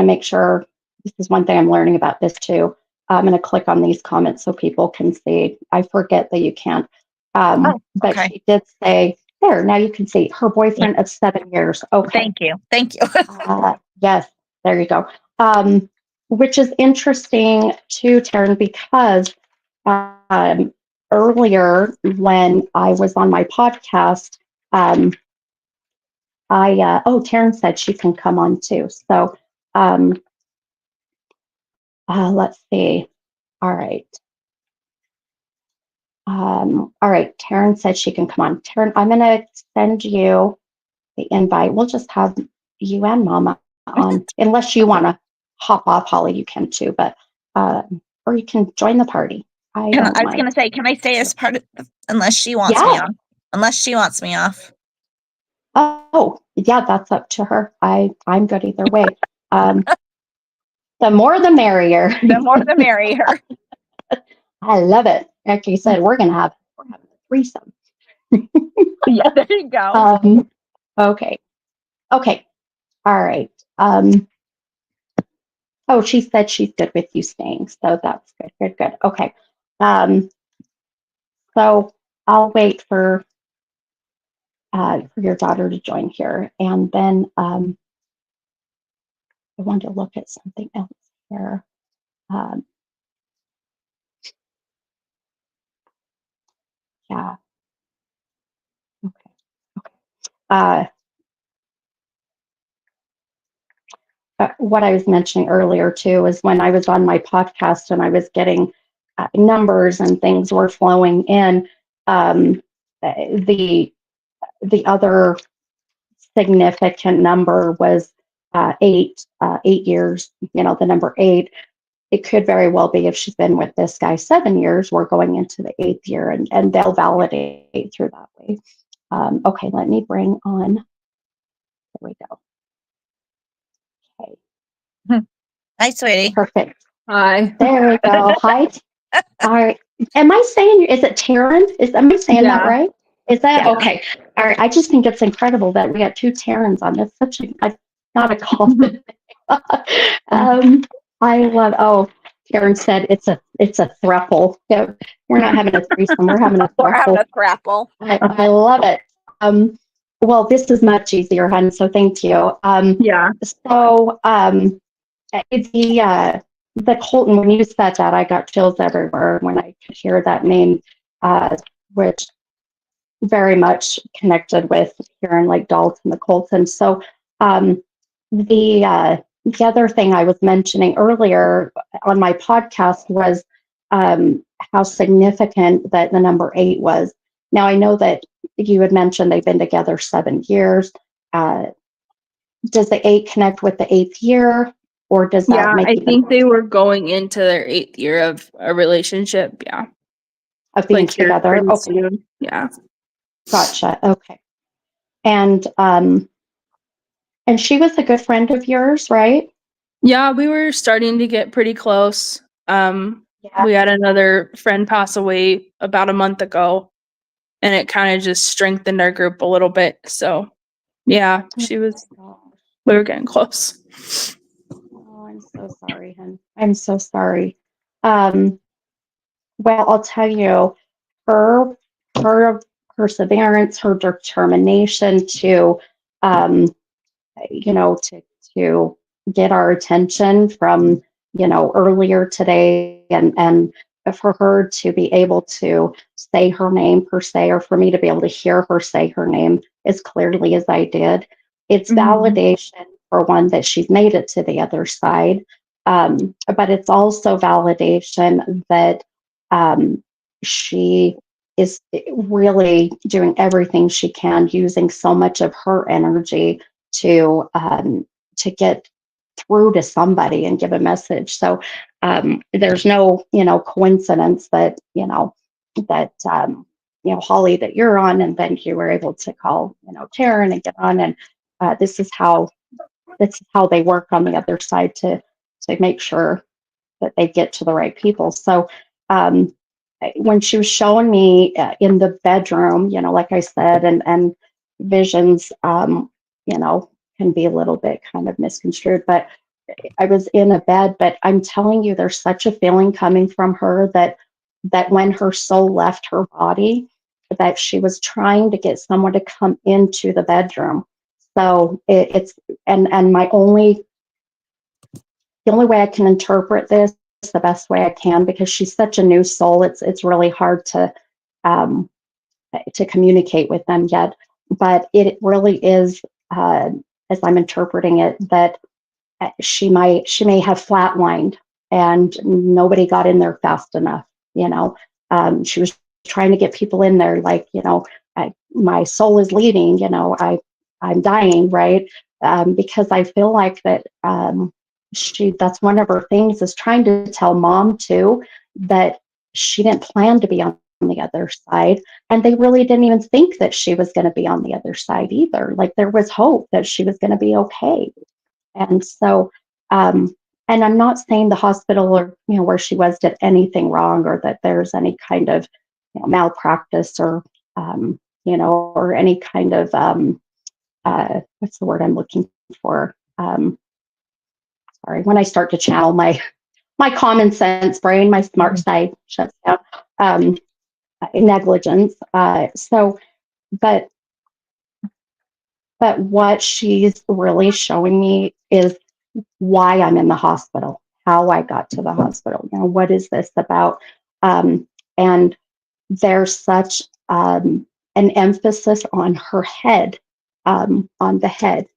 make sure this is one thing I'm learning about this too. I'm gonna click on these comments so people can see. I forget that you can't. oh, But okay. she did say there, now you can see her Yeah, boyfriend of 7 years. Okay. thank you. Thank you. Yes, there you go. Which is interesting too, Taryn, because um, earlier when I was on my podcast, um, Taryn said she can come on too. So um, let's see. All right. All right. Taryn said she can come on. Taryn, I'm going to send you the invite. We'll just have you and Mama on, unless you want to hop off, Holly, you can too, but, or you can join the party. I And don't I was going mind. to say, can I stay as part of, unless she wants me Yeah. off? Unless she wants me off. Oh, yeah, that's up to her. I'm good either way. Um, the more the merrier. The more the merrier. I love it. Like you said, we're having a threesome. Yeah, there you go. Okay. Okay. All right. Oh, she said she's good with you staying, so that's good. Good. Good. Okay. Um, so I'll wait for your daughter to join here, and then I want to look at something else here. Um, yeah. Okay. Okay. Uh, what I was mentioning earlier too is when I was on my podcast and I was getting numbers and things were flowing in. The the other significant number was 8 years. You know, the number 8. It could very well be if she's been with this guy 7 years, we're going into the 8th year, and they'll validate through that way. Okay, let me bring on. There we go. Okay. Hi, sweetie. Perfect. Hi. There we go. Hi. All right. Am I saying, is it Taryn? Am I saying that Yeah. right? Is that Yeah. okay? All right. I just think it's incredible that we got two Taryns on. That's such not a common. I love. Oh, Taryn said it's a thruple. Yeah, we're not having a threesome. We're having a We're having thruple. a grapple. I love it. Well, this is much easier, hon. So thank you. Yeah. So the Colton, when you said that, I got chills everywhere when I could hear that name, which very much connected with hearing like Dalton, the Colton. So um, the other thing I was mentioning earlier on my podcast was how significant that the number 8 was. Now I know that you had mentioned they've been together 7 years. Uh, does the 8 connect with the 8th year, or does that Yeah. make I even think they were going into their 8th year of a relationship. Yeah. of being Like here together? pretty Okay, soon. Yeah. gotcha. Okay, and she was a good friend of yours, right? Yeah. We were starting to get pretty close. Yeah. We had another friend pass away about a month ago. and it kind of just strengthened our group a little bit. So yeah, Oh my gosh. we were getting close. Oh, I'm so sorry, hon. I'm so sorry. Um, well, I'll tell you, her her perseverance, her determination to um, to get our attention from, earlier today, and for her to be able to say her name per se, or for me to be able to hear her say her name as clearly as I did, it's validation for one that she's made it to the other side. But it's also validation that she is really doing everything she can, using so much of her energy to get through to somebody and give a message. So there's no coincidence that Holly, that you're on, and then you were able to call Karen and get on, and this is how they work on the other side to make sure that they get to the right people. So um, when she was showing me in the bedroom, like I said, and visions, can be a little bit kind of misconstrued, but I was in a bed, but I'm telling you, there's such a feeling coming from her that when her soul left her body, that she was trying to get someone to come into the bedroom. So it's and the only way I can interpret this the best way I can, because she's such a new soul, it's really hard um, to communicate with them yet. But it really is, as I'm interpreting it, that she may have flatlined and nobody got in there fast enough. She was trying to get people in there, like, my soul is leaving. I'm dying, right? Because I feel like that that's one of her things, is trying to tell mom too that she didn't plan to be on the other side, and they really didn't even think that she was going to be on the other side either. Like, there was hope that she was going to be okay. And so, and I'm not saying the hospital, or where she was, did anything wrong, or that there's any kind of malpractice, or or any kind of what's the word I'm looking for? Sorry, when I start to channel my common sense brain, my smart side shuts down. Negligence. But what she's really showing me is why I'm in the hospital, how I got to the hospital. What is this about? And there's such an emphasis on her head, on the head.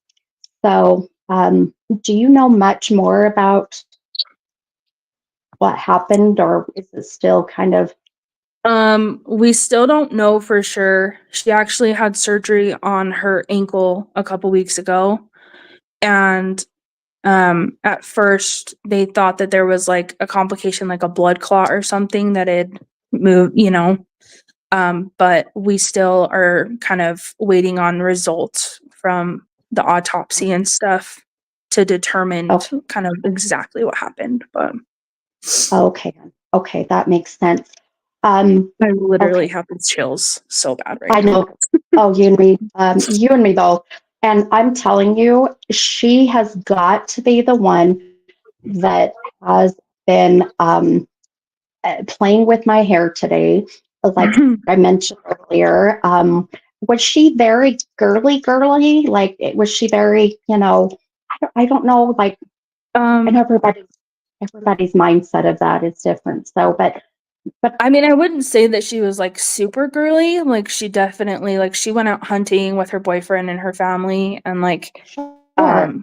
So, do you know much more about what happened, or is it still kind of? We still don't know for sure. She actually had surgery on her ankle a couple weeks ago, and at first they thought that there was like a complication, like a blood clot or something that had moved, but we still are kind of waiting on results from the autopsy and stuff to determine Okay. kind of exactly what happened. But Okay, that makes sense. I literally Okay, have the chills so bad right I now. know. Oh, you and me both. And I'm telling you, she has got to be the one that has been playing with my hair today. Like I mentioned earlier, was she very girly? Like, was she very, I don't know, like, I know everybody's mindset of that is different. So, but I mean, I wouldn't say that she was like super girly. Like, she definitely, like, she went out hunting with her boyfriend and her family, and like, sure.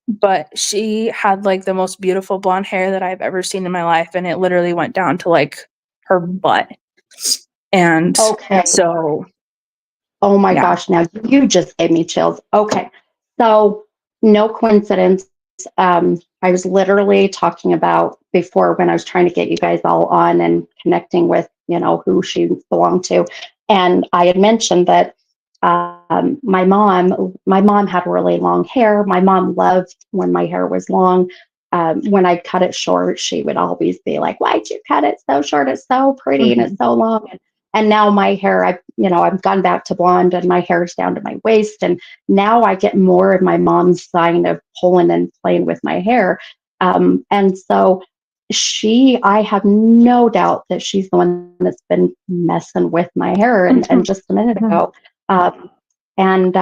but she had like the most beautiful blonde hair that I've ever seen in my life, and it literally went down to like her butt. And Okay. so, Oh my yeah. gosh, now you just gave me chills. Okay. So, no coincidence. I was literally talking about before, when I was trying to get you guys all on and connecting with, who she belonged to. And I had mentioned that my mom had really long hair. My mom loved when my hair was long. When I cut it short, she would always be like, "Why'd you cut it so short? It's so pretty and it's so long." And now my hair, I've gone back to blonde and my hair's down to my waist. And now I get more of my mom's sign of pulling and playing with my hair. And so I have no doubt that she's the one that's been messing with my hair. And just a minute ago, and,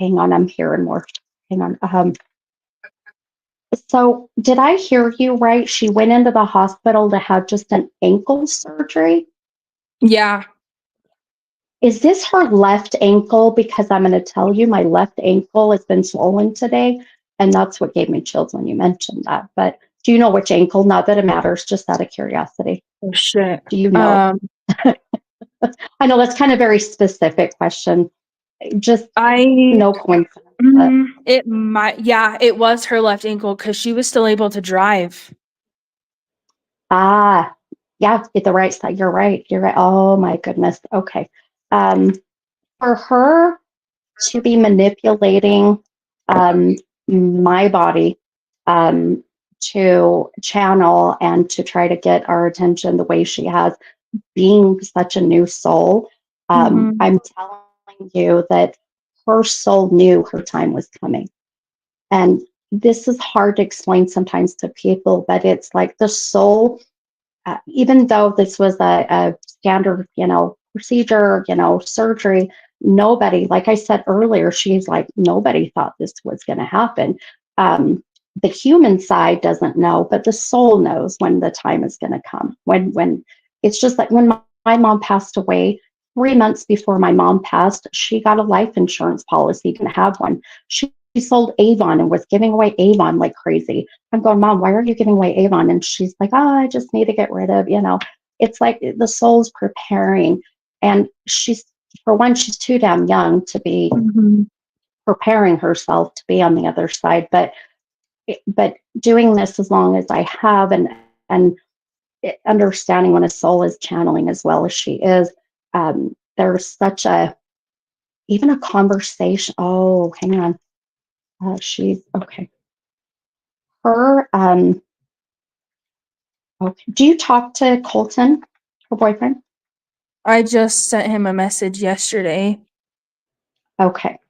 hang on, I'm hearing more. Hang on. So did I hear you right? She went into the hospital to have just an ankle surgery. Yeah. Is this her left ankle? Because I'm going to tell you, my left ankle has been swollen today. And that's what gave me chills when you mentioned that. But do you know which ankle? Not that it matters, just out of curiosity. Oh, shit. Do you know? I know that's kind of a very specific question. Just no coincidence. It might, yeah, it was her left ankle because she was still able to drive. Yeah, get the right side. You're right. You're right. Oh my goodness. Okay. For her to be manipulating my body to channel and to try to get our attention the way she has, being such a new soul, I'm telling you that her soul knew her time was coming. And this is hard to explain sometimes to people, but it's like the soul, even though this was a standard, procedure, surgery, nobody, like I said earlier, she's like, nobody thought this was going to happen. The human side doesn't know, but the soul knows when the time is going to come. When it's just like when my mom passed away, 3 months before my mom passed, she got a life insurance policy, didn't have one. She sold Avon and was giving away Avon like crazy. I'm going, Mom, why are you giving away Avon? And she's like, oh, I just need to get rid of, it's like the soul's preparing. And for one, she's too damn young to be preparing herself to be on the other side. But doing this as long as I have and understanding when a soul is channeling as well as she is, there's such even a conversation. Oh, hang on. She's okay. Her, okay. Do you talk to Colton, her boyfriend? I just sent him a message yesterday. Okay.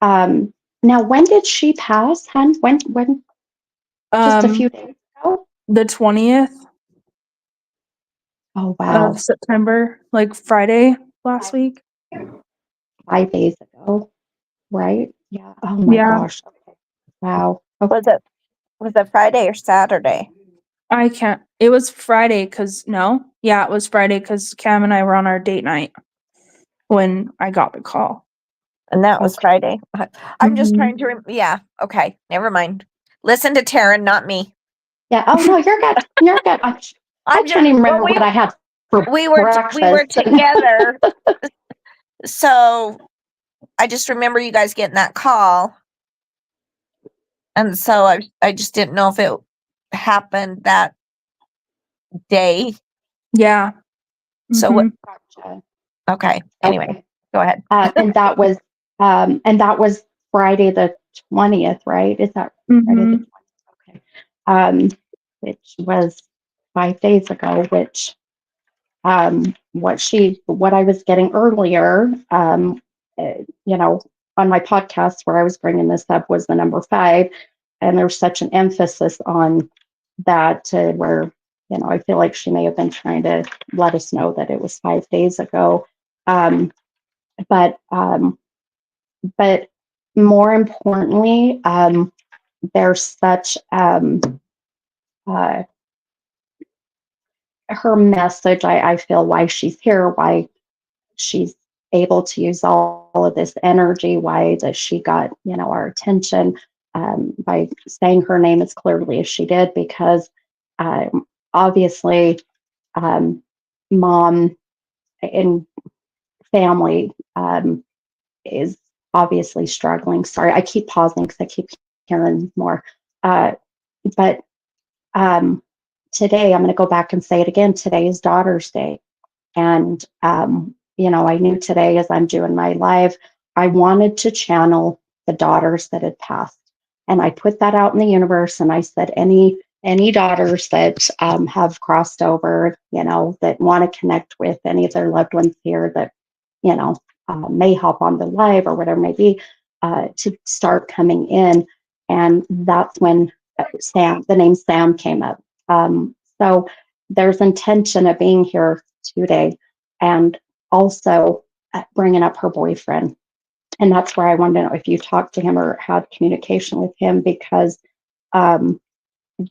Now, when did she pass, hon? When? Just a few days ago? The 20th Oh, wow. of September, like Friday last week. 5 days ago, right? Yeah. Oh my gosh. Okay. Wow. Okay. Was it Friday or Saturday? It was Friday it was Friday because Cam and I were on our date night when I got the call. And that was Friday. I'm just trying to yeah, okay. Never mind. Listen to Taryn, not me. Yeah. Oh no, you're good. You're good. I can't even remember what I had for breakfast. We were together. So I just remember you guys getting that call. And so I just didn't know if it happened that day. Yeah. So what? Okay. Anyway, Okay. go ahead. And that was Friday the 20th, right? Is that Friday the 20th? Okay. Which was 5 days ago, which what I was getting earlier, on my podcast where I was bringing this up was the number 5, and there's such an emphasis on that where I feel like she may have been trying to let us know that it was 5 days ago, but more importantly, there's such her message. I feel why she's here, why she's able to use all of this energy, why that she got our attention by saying her name as clearly as she did, because obviously mom and family is obviously struggling. Sorry, I keep pausing because I keep hearing more. But today, I'm going to go back and say it again. Today is Daughter's Day. And, I knew today as I'm doing my live, I wanted to channel the daughters that had passed. And I put that out in the universe and I said, any any daughters that have crossed over, that want to connect with any of their loved ones here that, may hop on the live or whatever it may be, to start coming in. And that's when the name Sam came up. So there's intention of being here today and also bringing up her boyfriend. And that's where I wanted to know if you talked to him or had communication with him, because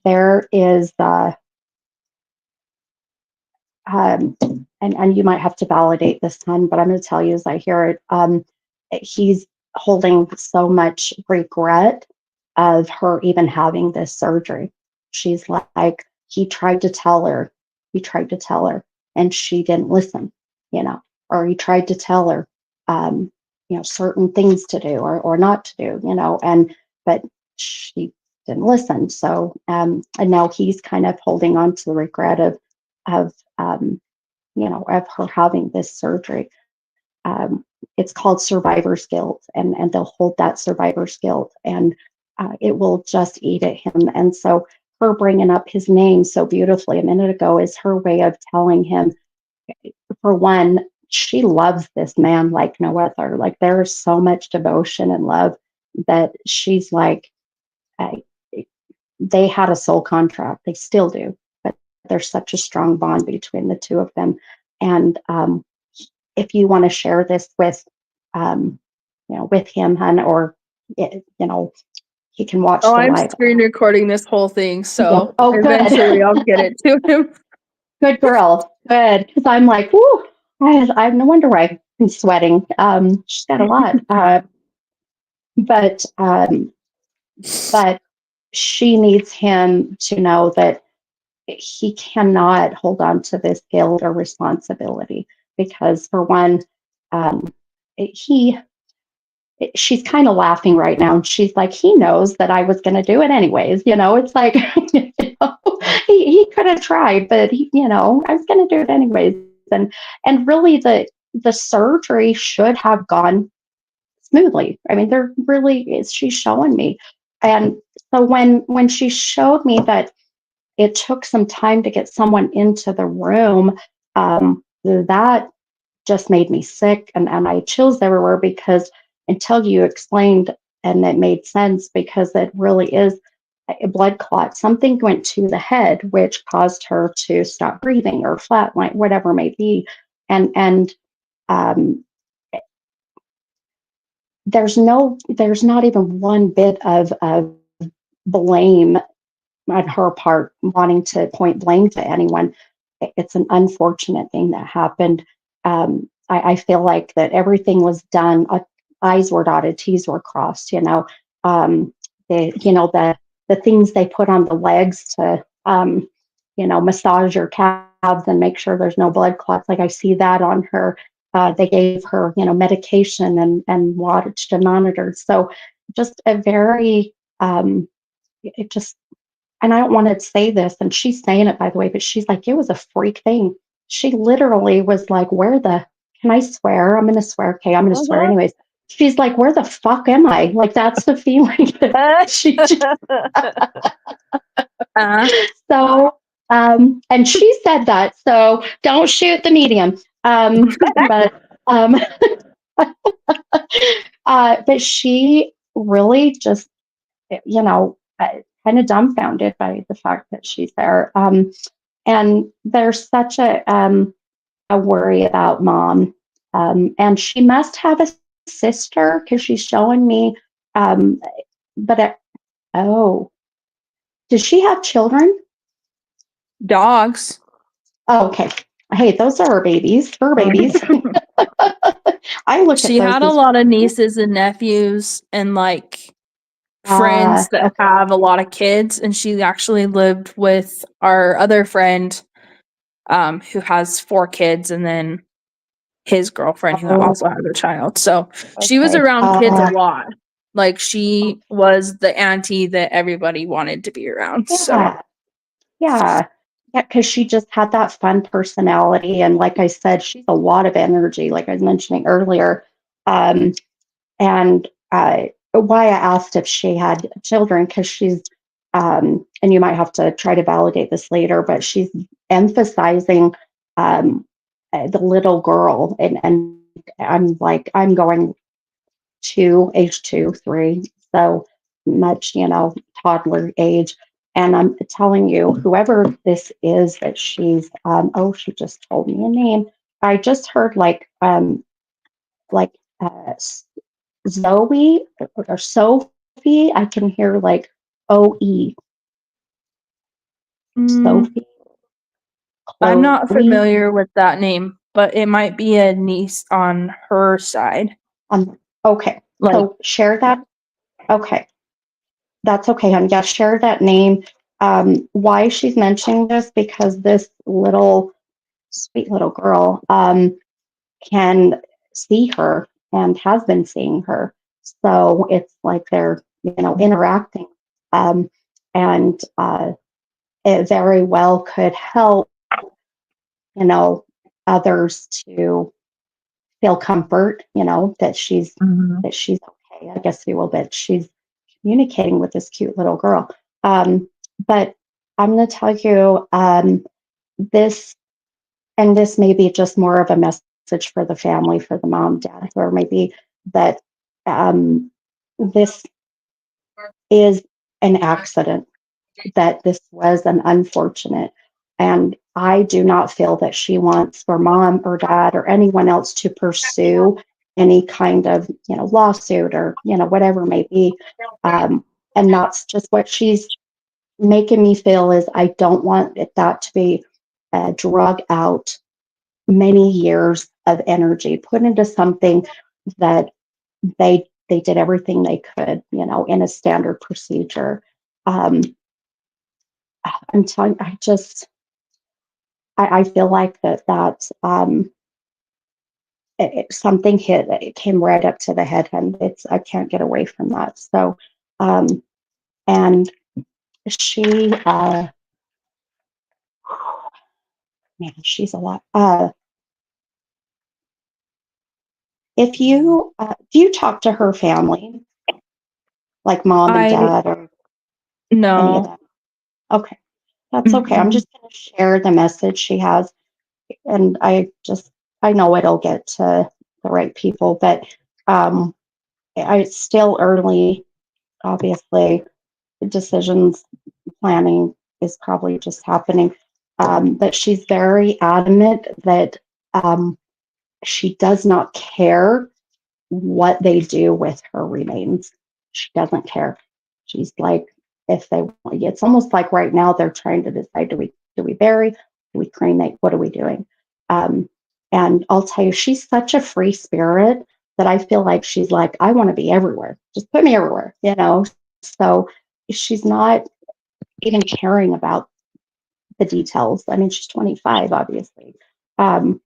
there is, and you might have to validate this, hon, but I'm going to tell you as I hear it, he's holding so much regret of her even having this surgery. She's like, he tried to tell her, and she didn't listen, or he tried to tell her, certain things to do or not to do, but she didn't listen. So, and now he's kind of holding on to the regret of of her having this surgery. It's called survivor's guilt, and they'll hold that survivor's guilt, and it will just eat at him. And so, her bringing up his name so beautifully a minute ago is her way of telling him, for one, she loves this man like no other. Like, there is so much devotion and love that she's like, they had a soul contract. They still do, but there's such a strong bond between the two of them. And if you want to share this with, with him, hun, or he can watch Oh, the I'm live. screen recording this whole thing, so Yeah. Oh, good. eventually I'll get it to him. Good girl. Good. Because I'm like, whoo, I no wonder why I'm sweating. She's got a lot. But she needs him to know that he cannot hold on to this guilt or responsibility, because for one, um, he she's kind of laughing right now, and she's like, he knows that I was going to do it anyways. It's like, he could have tried, but I was going to do it anyways. And really, the surgery should have gone smoothly. I mean, there really is. She's showing me, and so when she showed me that it took some time to get someone into the room, that just made me sick, and I had chills everywhere, because until you explained, and it made sense, because it really is a blood clot. Something went to the head, which caused her to stop breathing or flatline, whatever it may be. And um, there's not even one bit of blame on her part, wanting to point blame to anyone. It's an unfortunate thing that happened. I feel like that everything was done. I's were dotted, T's were crossed. The things they put on the legs to massage your calves and make sure there's no blood clots. Like, I see that on her. They gave her medication and watched and monitored. So just a very it just and I don't want to say this, and she's saying it, by the way, but she's like, it was a freak thing. She literally was like, can I swear? I'm going to swear. Okay, I'm going to swear anyways. She's like, where the fuck am I? Like, that's the feeling that she just, so, and she said that, so don't shoot the medium. But she really just, kind of dumbfounded by the fact that she's there. And there's such a worry about mom. And she must have a sister, because she's showing me. But oh, does she have children? Dogs. Oh, okay. Hey, those are her babies. Her babies. I look She at those had a lot of nieces and nephews and friends that have a lot of kids, and she actually lived with our other friend who has 4 kids, and then his girlfriend who also has a child. So she was around kids a lot. Like, she was the auntie that everybody wanted to be around. Yeah, because she just had that fun personality, and like I said, she's a lot of energy, like I was mentioning earlier. And why I asked if she had children, because she's and you might have to try to validate this later, but she's emphasizing the little girl, and I'm like, I'm going to age 2, 3, so much, toddler age. And I'm telling you, whoever this is that she's, oh, she just told me a name. I just heard like Zoe or Sophie. I can hear like OE, Mm, Sophie, I'm not Chloe. familiar with that name, but it might be a niece on her side. Okay, Like, so share that. Okay, that's okay, hon. Yeah, share that name. Why she's mentioning this? Because this little sweet little girl can see her and has been seeing her. So it's like they're, interacting. And it very well could help, others to feel comfort, Mhm. that she's okay, I guess, if you will, that she's communicating with this cute little girl. But I'm going to tell you this, and this may be just more of a message for the family, for the mom, dad, or maybe that this is an accident, that this was an unfortunate. And I do not feel that she wants for mom or dad or anyone else to pursue any kind of, lawsuit or, whatever it may be. And that's just what she's making me feel is I don't want that to be drug out many years of energy put into something that they did everything they could, in a standard procedure. Um, I'm telling, I feel like that something hit, it came right up to the head, and I can't get away from that. So, um, and she, man, she's a lot. If you do you talk to her family, like mom and I dad or any of no. them? Okay, that's okay. I'm Mm-mm. just going to share the message she has, and I know it'll get to the right people, but um, it's still early. Obviously, decisions planning is probably just happening. But she's very adamant that um, she does not care what they do with her remains. She doesn't care. She's like, if they, it's almost like right now they're trying to decide: do we bury, do we cremate, what are we doing? Um, and I'll tell you, she's such a free spirit that I feel like she's like, I want to be everywhere. Just put me everywhere, So she's not even caring about the details. I mean, she's 25, obviously. Um,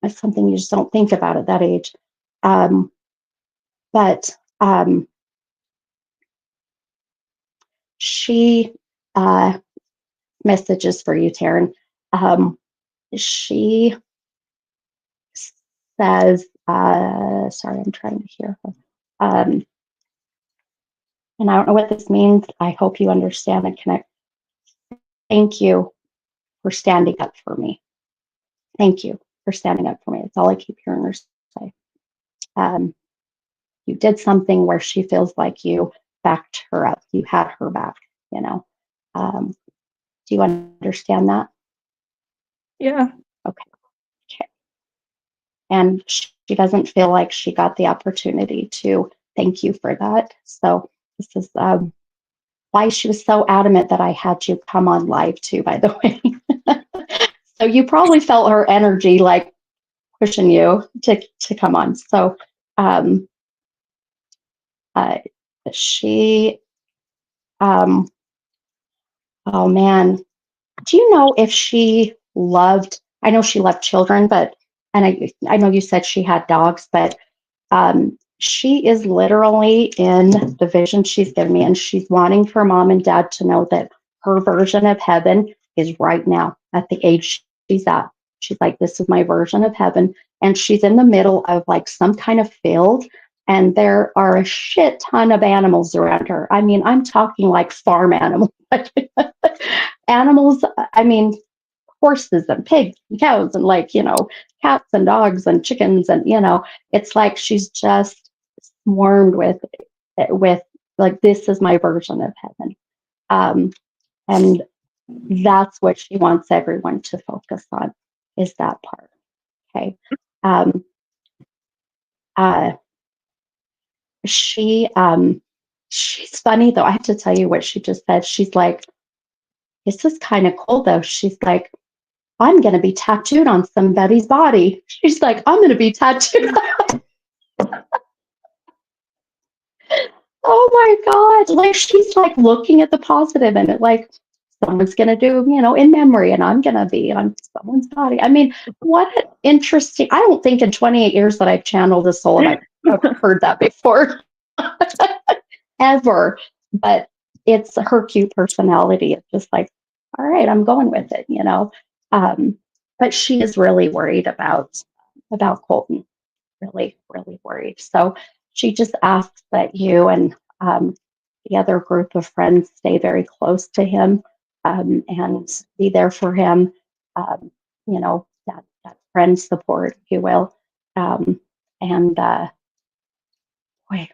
that's something you just don't think about at that age. Um, but she messages for you, Taryn. She says, sorry, I'm trying to hear her. And I don't know what this means. I hope you understand and connect. Thank you for standing up for me. Thank you for standing up for me. That's all I keep hearing her say. Um, you did something where she feels like you backed her up. You had her back, you know. Do you understand that? Yeah. Okay. Okay. And she doesn't feel like she got the opportunity to thank you for that. So this is why she was so adamant that I had you come on live too, by the way. So you probably felt her energy like pushing you to come on. So um, uh, she, um, oh man, do you know if she loved? I know she loved children, but and I know you said she had dogs, but she is literally in the vision she's given me, and she's wanting for mom and dad to know that her version of heaven is right now at the age she's at. She's like, this is my version of heaven. And she's in the middle of like some kind of field. and there are a shit ton of animals around her. I mean, I'm talking like farm animals. Animals, I mean, horses and pigs and cows and like, cats and dogs and chickens. And, it's like she's just swarmed with like, this is my version of heaven. And that's what she wants everyone to focus on, is that part. Okay. Uh, she, she's funny though. I have to tell you what she just said. She's like, this is kind of cool though. She's like, I'm going to be tattooed on somebody's body. She's like, I'm going to be tattooed. Oh my God. Like, she's like looking at the positive in it. Like, someone's going to do, in memory, and I'm going to be on someone's body. I mean, what an interesting, I don't think in 28 years that I've channeled a soul have I heard that before. Ever. But it's her cute personality. It's just like, all right, I'm going with it, but she is really worried about Colton, really, really worried. So she just asks that you and the other group of friends stay very close to him, and be there for him, that friend support, if you will. And boy,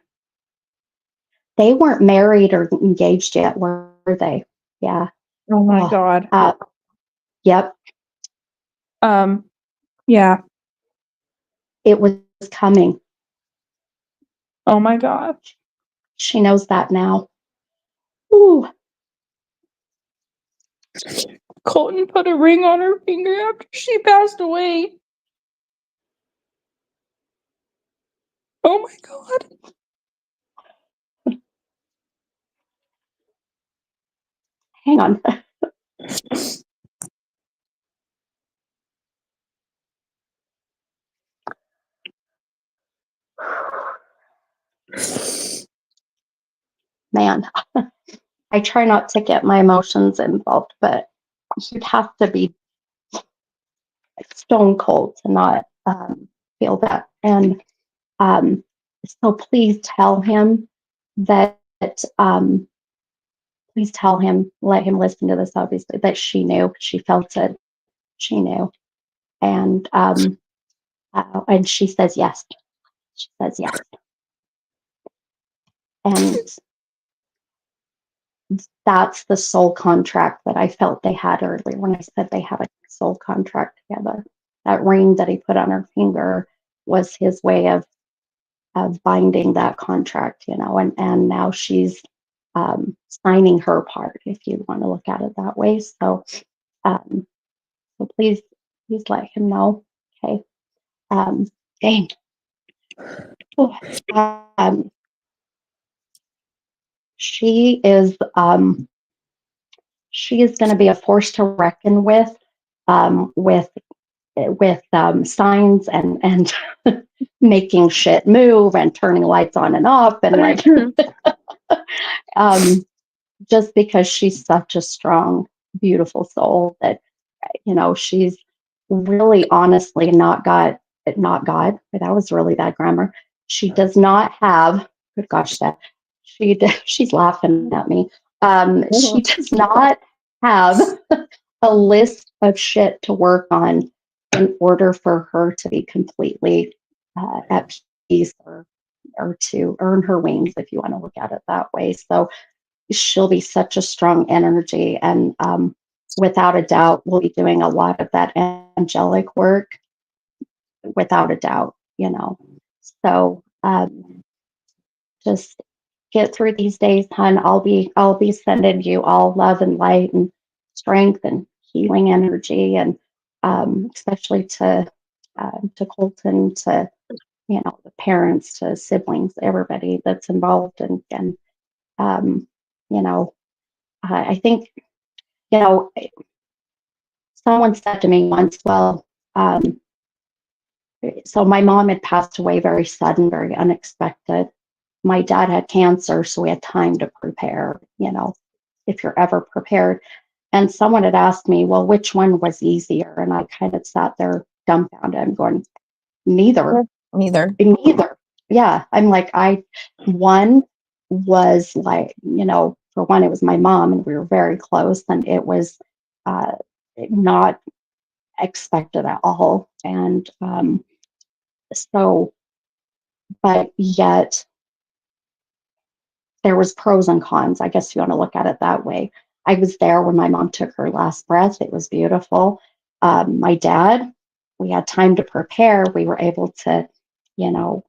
they weren't married or engaged yet, were they? Yeah. Oh my God. Yep. Yeah. It was coming. Oh my God. She knows that now. Ooh. Colton put a ring on her finger after she passed away. Oh my God. Hang on. Man, I try not to get my emotions involved, but you'd have to be stone cold to not feel that. And so please tell him that, please tell him, let him listen to this, obviously, that she knew, she felt it, she knew. And she says yes. She says yes. And that's the soul contract that I felt they had earlier when I said they had a soul contract together. That ring that he put on her finger was his way of binding that contract, and now she's signing her part, if you want to look at it that way. So, so please let him know. Okay. Dang. Oh, she is going to be a force to reckon with, signs and making shit move and turning lights on and off and like just because she's such a strong, beautiful soul that she's really honestly not God. That was really bad grammar. She does not have. Good gosh, that she's laughing at me. She does not have a list of shit to work on in order for her to be completely at peace, or to earn her wings, if you want to look at it that way. So she'll be such a strong energy, and without a doubt, we'll be doing a lot of that angelic work, without a doubt, So just get through these days, hon. I'll be sending you all love and light and strength and healing energy, and especially to Colton, to the parents, to siblings, everybody that's involved, and I think someone said to me once, well, so my mom had passed away very sudden, very unexpected. My dad had cancer, so we had time to prepare, if you're ever prepared. And someone had asked me, well, which one was easier? And I kind of sat there dumbfounded. I'm going, neither. Neither. Neither. yeah, I'm like, one was like, for one, it was my mom and we were very close and it was uh, not expected at all. And so, but yet there was pros and cons, I guess you want to look at it that way. I was there when my mom took her last breath. It was beautiful. My dad, we had time to prepare. We were able to,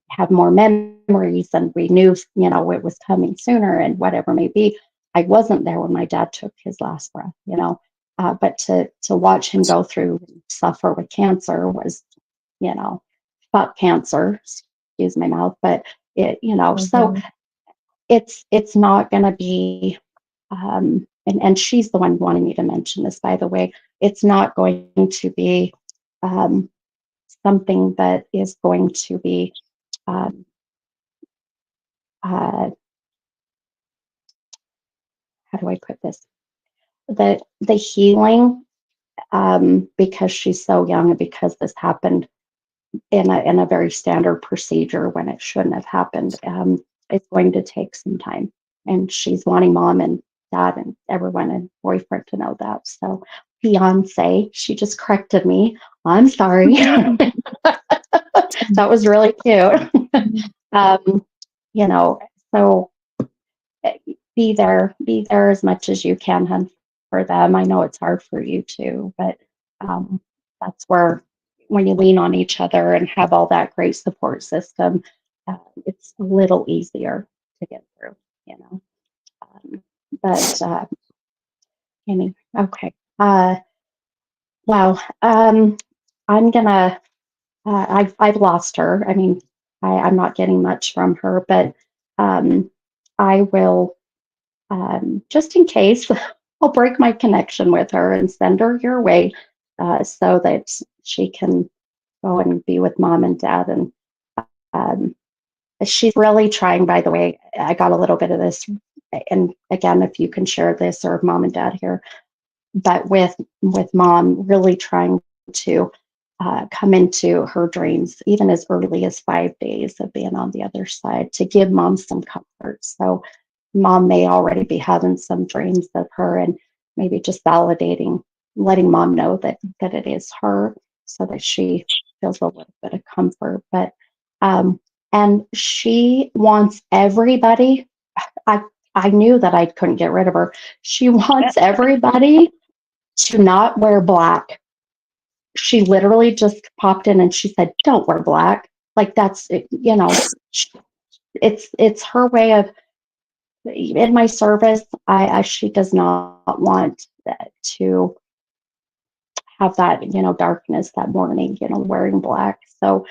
have more memories and we knew, it was coming sooner and whatever may be. I wasn't there when my dad took his last breath, but to watch him go through suffer with cancer was, fuck cancer, excuse my mouth, but so Mm-hmm. it's not going to be and she's the one wanting me to mention this, by the way. It's not going to be um, something that is going to be um, how do I put this, the healing, because she's so young and because this happened in a very standard procedure when it shouldn't have happened. It's going to take some time, and she's wanting mom and dad and everyone and boyfriend to know that. So, fiance, she just corrected me. I'm sorry. That was really cute. um, you know, so be there as much as you can, hun, for them. I know it's hard for you too, but that's where when you lean on each other and have all that great support system, it's a little easier to get through, you know. Um, but anyway, okay. Wow. I'm gonna. I've lost her. I mean, I'm not getting much from her, but I will. Just in case, I'll break my connection with her and send her your way so that she can go and be with mom and dad. And um, she's really trying, by the way, I got a little bit of this. And again, if you can share this or mom and dad here, but with mom really trying to come into her dreams, even as early as 5 days of being on the other side, to give mom some comfort. So mom may already be having some dreams of her and maybe just validating, letting mom know that it is her so that she feels a little bit of comfort. But and she wants everybody. I I knew that I couldn't get rid of her. She wants everybody to not wear black. She literally just popped in and she said, "Don't wear black." Like that's it's her way of in my service. I she does not want to have that darkness that morning, wearing black. So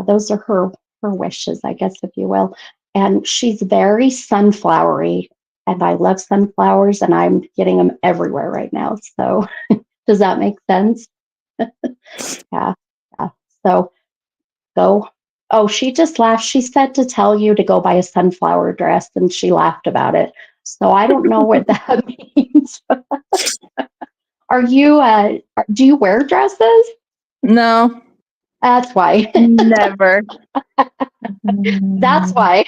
those are her wishes, I guess, if you will. And she's very sunflowery, and I love sunflowers, and I'm getting them everywhere right now. So does that make sense? Yeah, yeah. So go. Oh, she just laughed. She said to tell you to go buy a sunflower dress, and she laughed about it. So I don't know what that means. Are you? Do you wear dresses? No, That's why. never. That's why.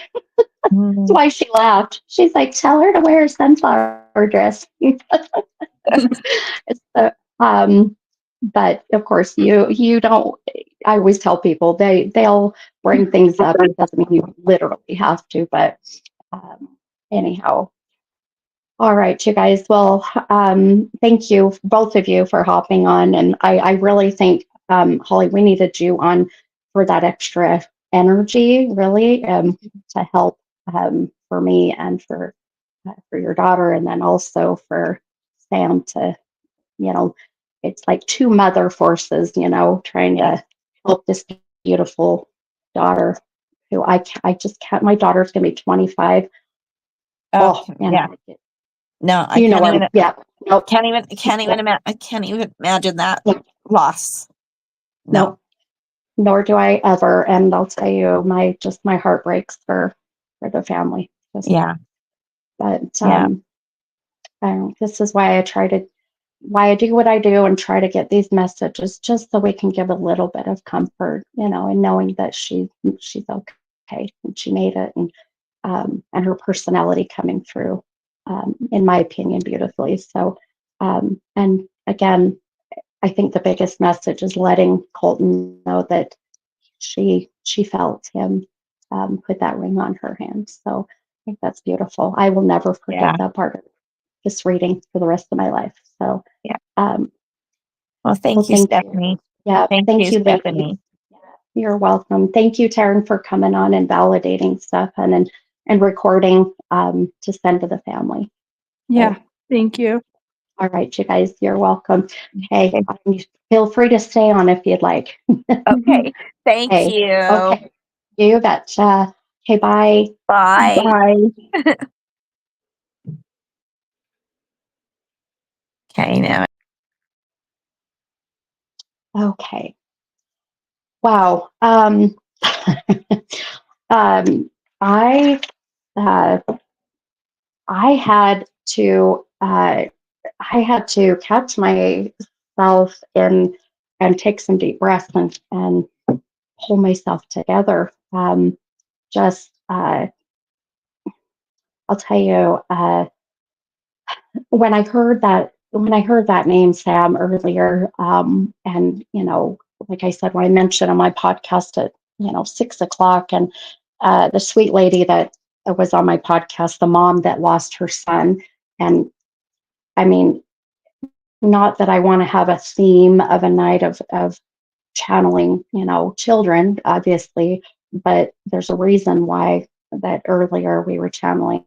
That's why she laughed. She's like, tell her to wear a sunflower dress. It's but of course, you don't. I always tell people they'll bring things up. It doesn't mean you literally have to, but anyhow. All right, you guys. Well, thank you, both of you, for hopping on. And I really think, Holly, we needed you on for that extra energy, really, to help for me and for your daughter, and then also for Sam to, you know, it's like two mother forces, trying to help this beautiful daughter who I just can't. My daughter's going to be 25. Oh, Oh, man, yeah. No, I you know can't what? even. Yeah. Nope. I can't even imagine that Nope. loss. No. Nope. Nor do I ever. And I'll tell you, my heart breaks for the family. Yeah. But Yeah. this is why I do what I do and try to get these messages just so we can give a little bit of comfort, and knowing that she's okay. okay, and she made it, and her personality coming through, in my opinion, beautifully. So, and again, I think the biggest message is letting Colton know that she felt him, put that ring on her hand. So I think that's beautiful. I will never Yeah. forget that part of this reading for the rest of my life. So, Yeah. um, Well, thank well, you, thank you. Stephanie. Yeah, Thank thank you, you, ladies. Stephanie. You're welcome. Thank you, Taryn, for coming on and validating stuff and recording, to send to the family. Yeah. So, Thank you. all right, you guys, you're welcome. Hey, Okay. feel free to stay on if you'd like. Okay. Thank Hey, you. okay, you betcha. Okay, bye. Bye. Bye. Okay, now. Okay. Wow. Um, I uh, I had to catch myself and take some deep breaths and pull myself together. Just I'll tell you, when I heard that name, Sam, earlier, and like I said, when I mentioned on my podcast at 6 o'clock, and the sweet lady that was on my podcast, the mom that lost her son, and I mean, not that I want to have a theme of a night of channeling, children, obviously, but there's a reason why that earlier we were channeling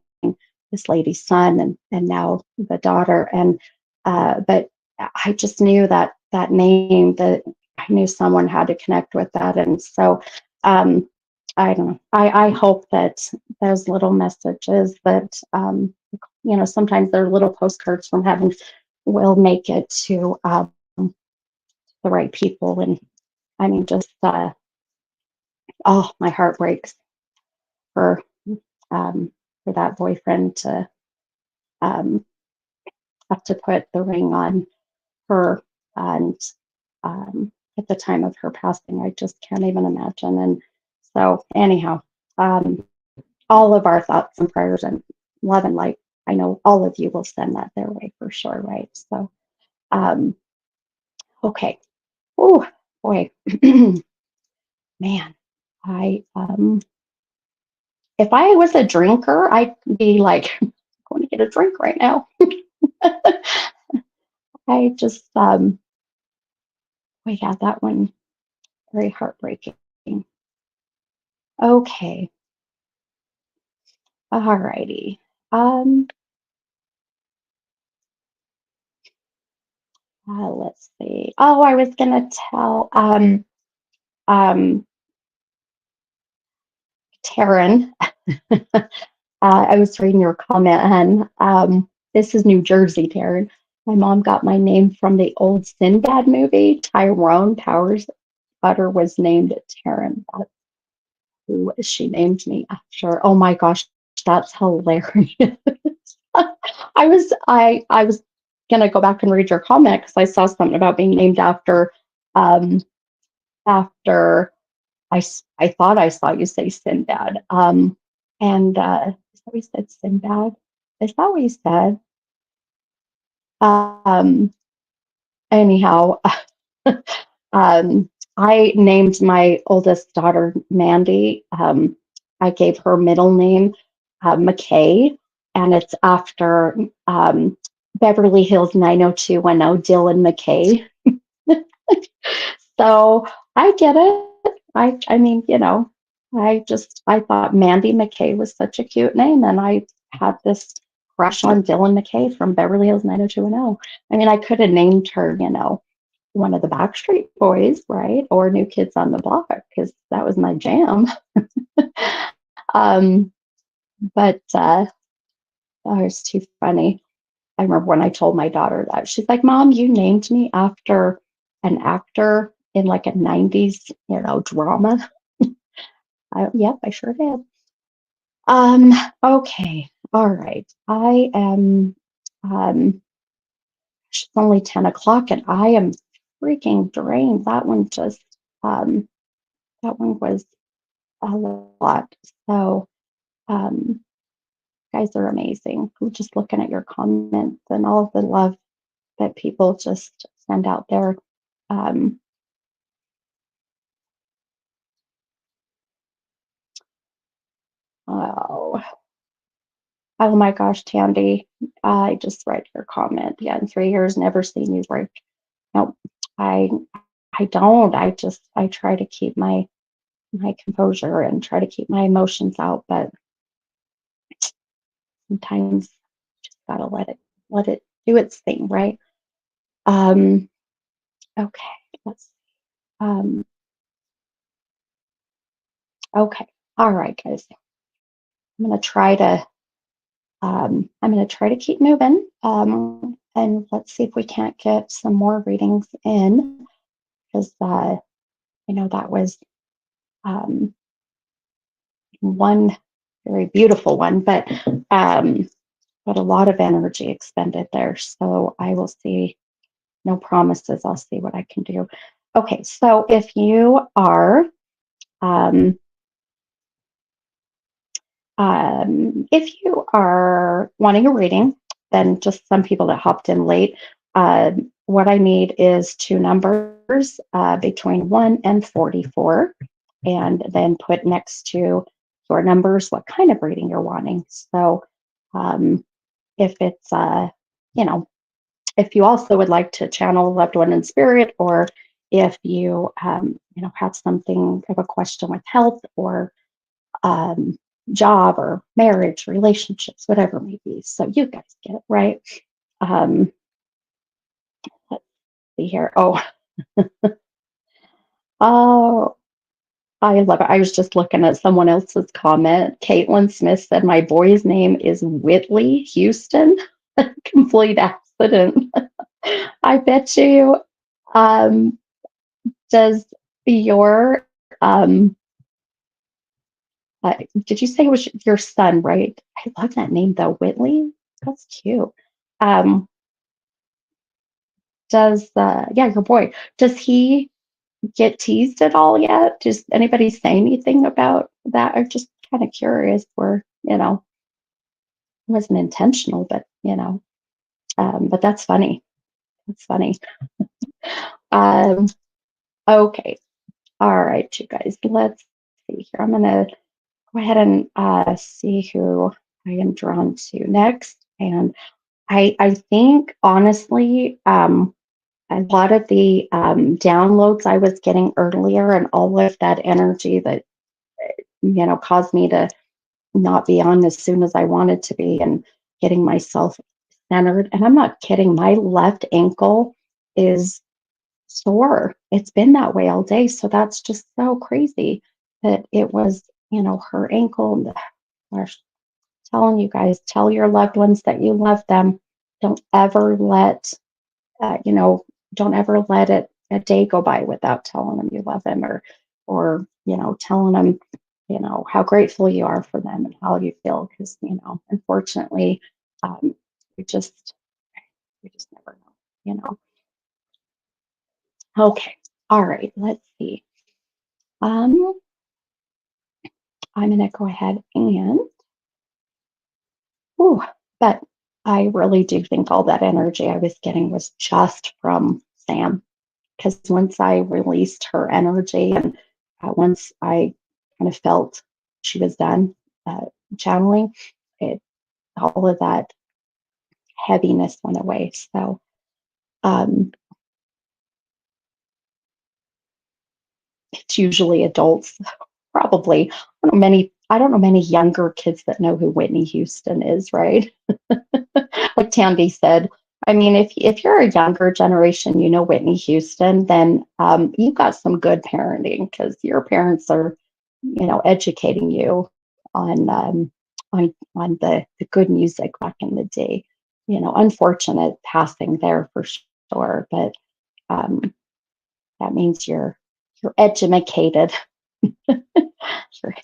this lady's son and now the daughter. And but I just knew that name, that I knew someone had to connect with that. And so um, I don't know. I hope that those little messages that sometimes they're little postcards from heaven will make it to the right people. And I mean, just my heart breaks for um, for that boyfriend to um, have to put the ring on her, and at the time of her passing, I just can't even imagine. And so, anyhow, um, all of our thoughts and prayers and love and light, I know all of you will send that their way for sure, right? So, um, okay. Oh boy, man, I if I was a drinker, I'd be like, going to get a drink right now. I just, we had that one very heartbreaking. Okay, all righty. Let's see. Oh, I was gonna tell um, Taryn. I was reading your comment, and this is New Jersey, Taryn. My mom got my name from the old Sinbad movie. Tyrone Towers Butter was named Taryn. That's who she named me after. Oh my gosh, that's hilarious. I was gonna go back and read your comment because I saw something about being named um after I thought I saw you say Sinbad. And is that what you said, Sinbad? Is that what you said? Um, anyhow, I named my oldest daughter Mandy. I gave her middle name McKay, and it's after Beverly Hills 90210 Dylan McKay. So I get it. I mean, I thought Mandy McKay was such a cute name, and I had this crush on Dylan McKay from Beverly Hills 90210. I mean, I could have named her, one of the Backstreet Boys, right? Or New Kids on the Block, because that was my jam. um, but oh, it's too funny. I remember when I told my daughter that, she's like, "Mom, you named me after an actor in like a 90s, drama." Yep, I sure did. Okay, all right. I am, it's only 10 o'clock and I am freaking drained. That one was a lot. So, you guys are amazing. I'm just looking at your comments and all of the love that people just send out there. Um, oh, oh my gosh, Tandy, I just read your comment. Yeah, in 3 years, never seen you break. No, I, I don't. I try to keep my composure and try to keep my emotions out, but sometimes just gotta let it do its thing, right? Um, okay, let's um, okay. All right, guys. I'm gonna try to keep moving. And let's see if we can't get some more readings in because I know that was um one very beautiful one, but a lot of energy expended there. So I will see, no promises. I'll see what I can do. Okay, so um, if you are wanting a reading, then just some people that hopped in late, what I need is two numbers between 1 and 44, and then put next to your numbers what kind of reading you're wanting. So um, if it's, you know, if you also would like to channel a loved one in spirit, or if you have something of a question with health or um, job or marriage, relationships, whatever it may be. So you guys get it, right? Um, let's see here. Oh, I love it. I was just looking at someone else's comment. Caitlin Smith said, my boy's name is Whitley Houston. Complete accident. I bet you. Um, does your did you say it was your son, right? I love that name though, Whitley. That's cute. Um, does yeah, your boy, does he get teased at all yet? Does anybody say anything about that? I'm just kind of curious where, it wasn't intentional, but but that's funny. That's funny. Um, okay. All right, you guys, let's see here. I'm gonna go ahead and see who I am drawn to next. And I think honestly, a lot of the downloads I was getting earlier and all of that energy that caused me to not be on as soon as I wanted to be and getting myself centered. And I'm not kidding, my left ankle is sore. It's been that way all day. So that's just so crazy that it was, her ankle. And gosh, telling you guys, tell your loved ones that you love them. Don't ever let uh, you know, don't ever let a day go by without telling them you love them, or telling them, how grateful you are for them and how you feel. Because unfortunately, um, we just we just never know. You know. Okay. All right. Let's see. Um, I'm gonna go ahead and. Ooh, but I really do think all that energy I was getting was just from Sam, because once I released her energy and once I kind of felt she was done channeling, it all of that heaviness went away. So um, it's usually adults, probably. I don't know many younger kids that know who Whitney Houston is, right? Like Tandy said, I mean, if you're a younger generation, you know Whitney Houston, then you got some good parenting because your parents are, educating you on the good music back in the day. Unfortunate passing there for sure, but um, that means you're educated. Sure,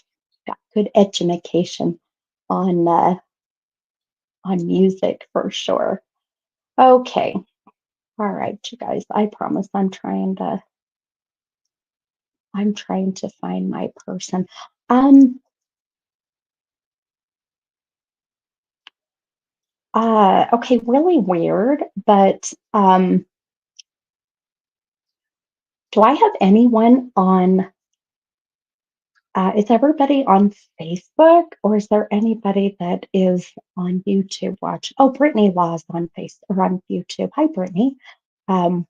got good education on music for sure. Okay. All right, you guys. I promise I'm trying to find my person. Um, okay, really weird, but do I have anyone on, is everybody on Facebook or is there anybody that is on YouTube watch? Oh, Brittany Law's on or on YouTube. Hi, Brittany. Um,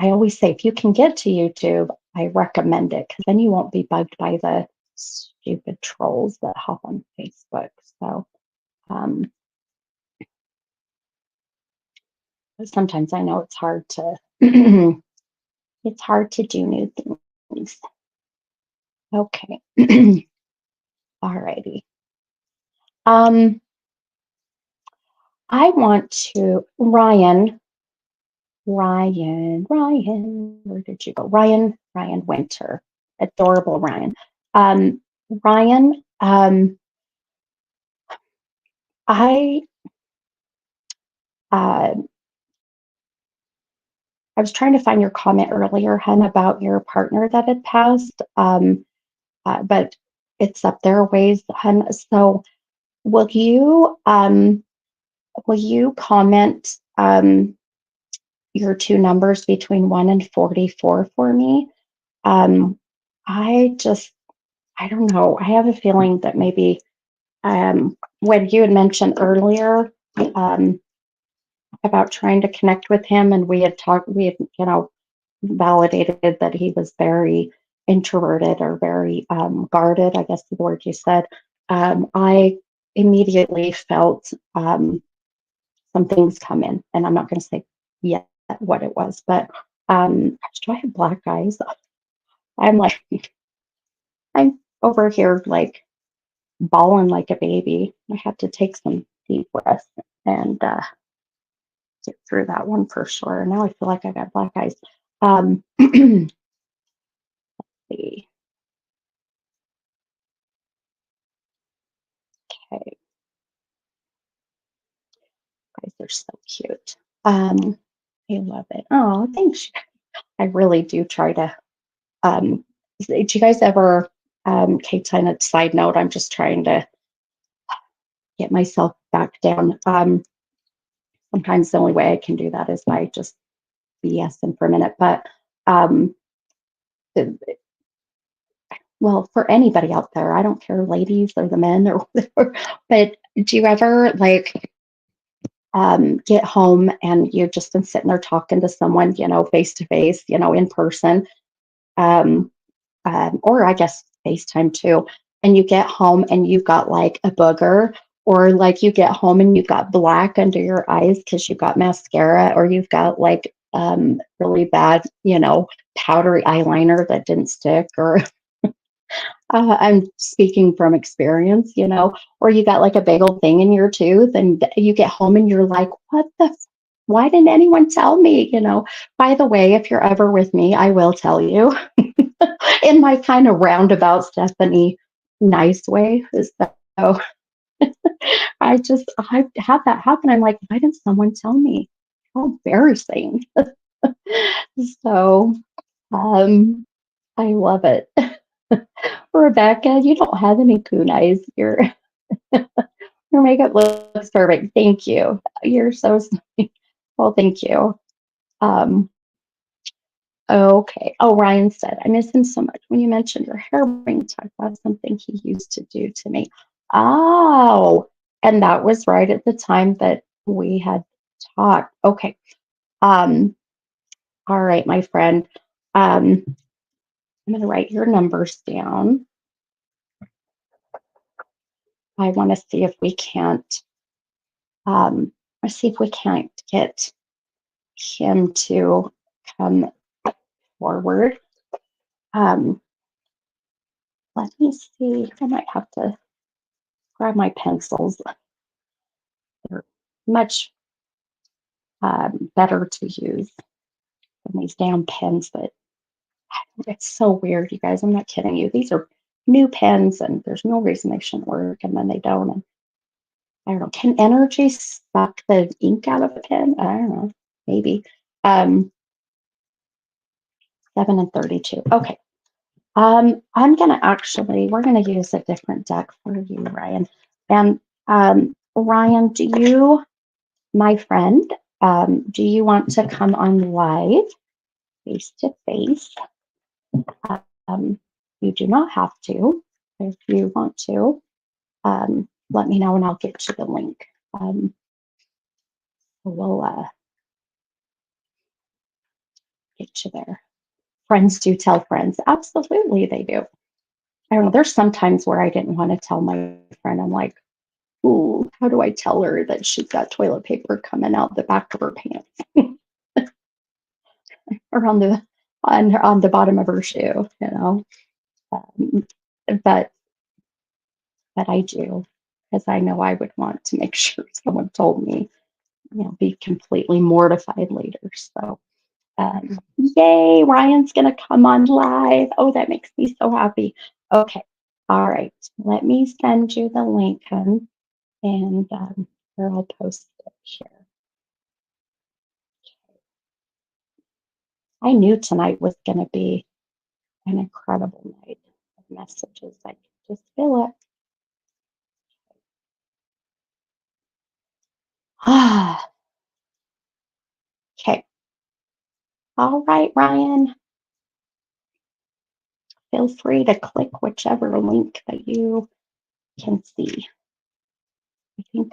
I always say if you can get to YouTube, I recommend it because then you won't be bugged by the stupid trolls that hop on Facebook. So um, sometimes I know it's hard to it's hard to do new things. Okay. Alrighty. I want to Ryan, where did you go? Ryan Winter, adorable Ryan. Ryan, I uh, I was trying to find your comment earlier, Hun, about your partner that had passed, but it's up there a ways, Hun. So will you comment your two numbers between 1 and 44 for me? Um, I just I don't know. I have a feeling that maybe when you had mentioned earlier um, about trying to connect with him, and we had, validated that he was very introverted or very guarded, I guess is the word you said. I immediately felt some things come in, and I'm not going to say yet what it was, but do I have black eyes? I'm like, I'm over here like bawling like a baby. I had to take some deep breaths and get through that one for sure. Now I feel like I got black eyes. Let's see. Okay, guys, they're so cute. I love it. Oh, thanks. I really do try to. Do you guys ever? Kate, on a side note, I'm just trying to get myself back down. Sometimes the only way I can do that is by just BSing for a minute. But um, well, for anybody out there, I don't care, ladies or the men or whatever, but do you ever like get home and you've just been sitting there talking to someone, face to face, in person, um, or I guess FaceTime too, and you get home and you've got like a booger, or like you get home and you've got black under your eyes because you've got mascara, or you've got like really bad, powdery eyeliner that didn't stick, or I'm speaking from experience, or you got like a big old thing in your tooth and you get home and you're like, why didn't anyone tell me? By the way, if you're ever with me, I will tell you in my kind of roundabout Stephanie nice way. So I had that happen. I'm like, why didn't someone tell me? How embarrassing. So, I love it. Rebecca, you don't have any coon eyes. Your makeup looks perfect. Thank you. You're so sweet. Well, thank you. Um, okay. Oh, Ryan said, I miss him so much. When you mentioned your hair being tucked, that's something he used to do to me. Oh, and that was right at the time that we had talked. Okay. Um, all right, my friend. I'm going to write your numbers down. I want to see if we can't, let's see if we can't get him to come forward. Um, let me see. I might have to grab my pencils. They're much better to use than these damn pens. But it's so weird, you guys. I'm not kidding you. These are new pens, and there's no reason they shouldn't work, and then they don't. And I don't know. Can energy suck the ink out of a pen? I don't know. Maybe. 7:32. Okay. We're gonna use a different deck for you, Ryan. And Ryan, my friend, do you want to come on live face to face? You do not have to. If you want to, let me know and I'll get you the link. We'll get you there. Friends do tell friends. Absolutely, they do. I don't know. There's some times where I didn't want to tell my friend. I'm like, ooh, how do I tell her that she's got toilet paper coming out the back of her pants or on the bottom of her shoe, you know? Um, but I do, because I know I would want to make sure someone told me, be completely mortified later. So, yay, Ryan's gonna come on live. Oh, that makes me so happy. Okay, all right. Let me send you the link, hun, and here I'll post it here. I knew tonight was going to be an incredible night of messages. I could just feel it. Ah, okay. All right, Ryan. Feel free to click whichever link that you can see. I think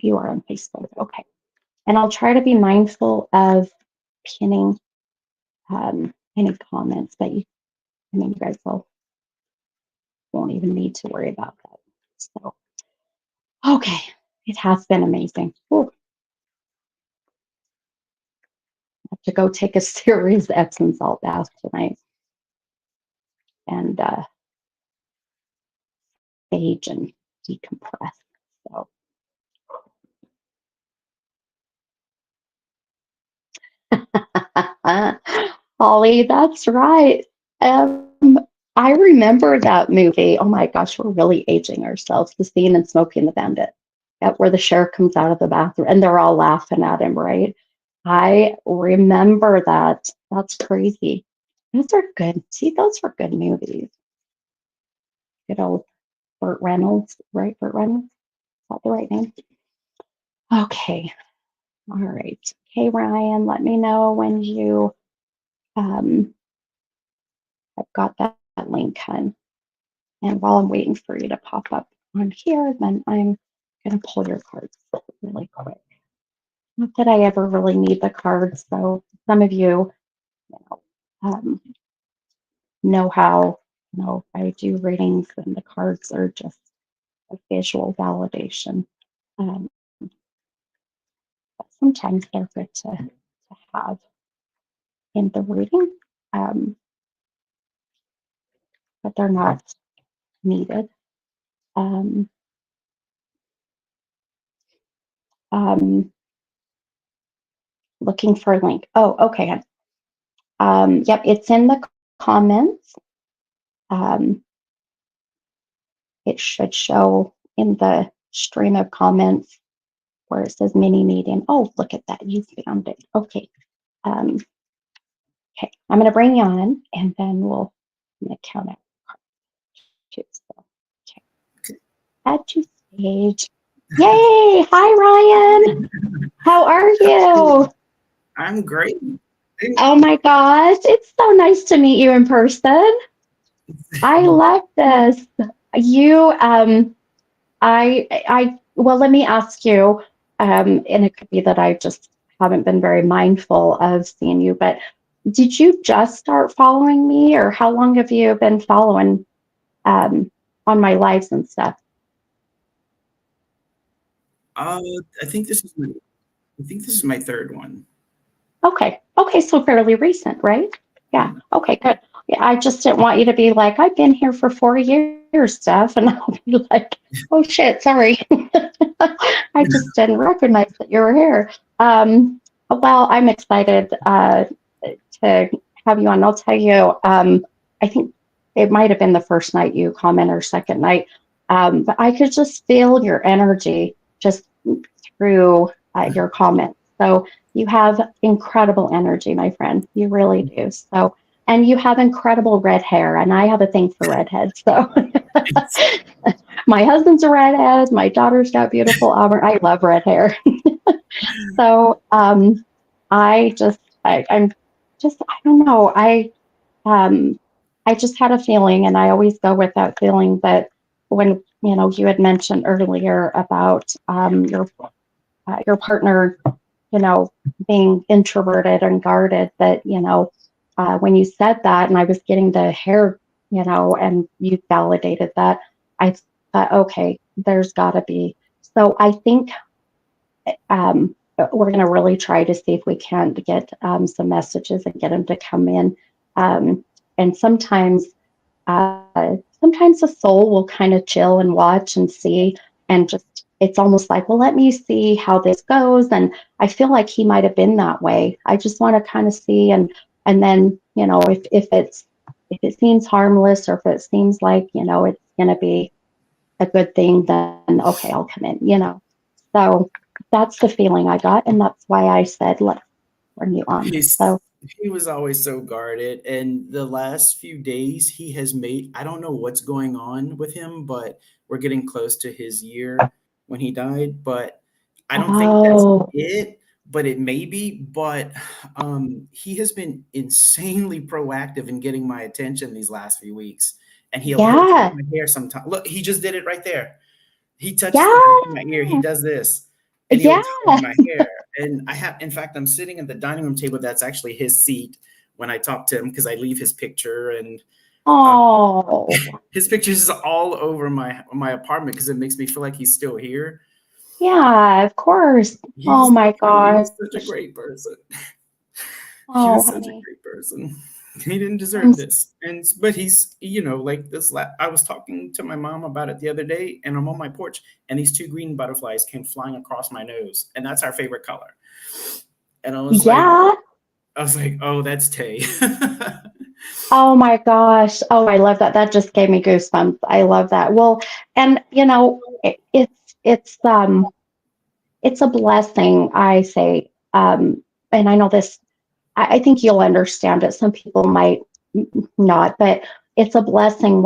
you are on Facebook. Okay. And I'll try to be mindful of pinning any comments, but you guys won't even need to worry about that. So, okay. It has been amazing. Ooh. I have to go take a serious Epsom salt bath tonight and age and decompress. So, Holly, that's right. I remember that movie. Oh my gosh, we're really aging ourselves. The scene in Smokey and the Bandit, where the sheriff comes out of the bathroom and they're all laughing at him, right? I remember that. That's crazy. Those are good. See, those were good movies. Good old Burt Reynolds, right? Burt Reynolds? Is that the right name? Okay. All right. Okay, Ryan, let me know when you have got that link, hun. And while I'm waiting for you to pop up on here, then I'm going to pull your cards really quick. Not that I ever really need the cards, so some of you, know how, I do readings and the cards are just a visual validation. But sometimes they're good to have in the reading, but they're not needed. Um, looking for a link. Oh, okay. Yep, it's in the comments. It should show in the stream of comments where it says mini meeting. Oh, look at that. You found it. Okay. Okay. I'm going to bring you on and then we'll count out. So, okay. Add to stage. Yay! Hi, Ryan. How are you? I'm great. Oh my gosh, it's so nice to meet you in person. I love this. You, well, let me ask you, and it could be that I just haven't been very mindful of seeing you, but did you just start following me, or how long have you been following on my lives and stuff? I think this is my third one. Okay, so fairly recent, right? Yeah. Okay, good. Yeah, I just didn't want you to be like, I've been here for 4 years, Steph, and I'll be like, oh shit, sorry. I just didn't recognize that you were here. Well, I'm excited to have you on. I'll tell you, I think it might have been the first night you commented or second night, but I could just feel your energy just through your comments. So you have incredible energy, my friend. You really do. So And you have incredible red hair, and I have a thing for redheads. So my husband's a redhead. My daughter's got beautiful auburn. I love red hair. So I'm just, I don't know. Um, I just had a feeling, and I always go with that feeling that when, you had mentioned earlier about your partner, being introverted and guarded, that, when you said that and I was getting the hair, and you validated that, I thought, okay, there's got to be. So I think we're going to really try to see if we can get some messages and get them to come in. And sometimes the soul will kind of chill and watch and see, and just, it's almost like, well, let me see how this goes. And I feel like he might have been that way. I just want to kind of see, and then, if it seems harmless, or if it seems like, it's going to be a good thing, then okay, I'll come in. So that's the feeling I got, and that's why I said, let's bring you on. So He was always so guarded, and the last few days he has made, I don't know what's going on with him, but we're getting close to his year when he died, but I don't think that's oh it, but it may be. But he has been insanely proactive in getting my attention these last few weeks, and he'll touch yeah, my hair sometime. Look, he just did it right there. He touches the back of yeah, my ear. He does this, and he'll yeah. tug my hair. And in fact, I'm sitting at the dining room table. That's actually his seat when I talk to him, because I leave his picture, and uh, Oh, his pictures is all over my apartment because it makes me feel like he's still here. yeah, of course. Oh my He gosh. was such a great person. He Oh, was such a honey. great person. He didn't I'm deserve this. But he's, like this. I was talking to my mom about it the other day, and I'm on my porch, and these two green butterflies came flying across my nose, and that's our favorite color. And yeah. I was like, oh, that's Tay. Oh my gosh. Oh, I love that. That just gave me goosebumps. I love that. Well, and it's a blessing, I say. And I know this, I think you'll understand it. Some people might not, but it's a blessing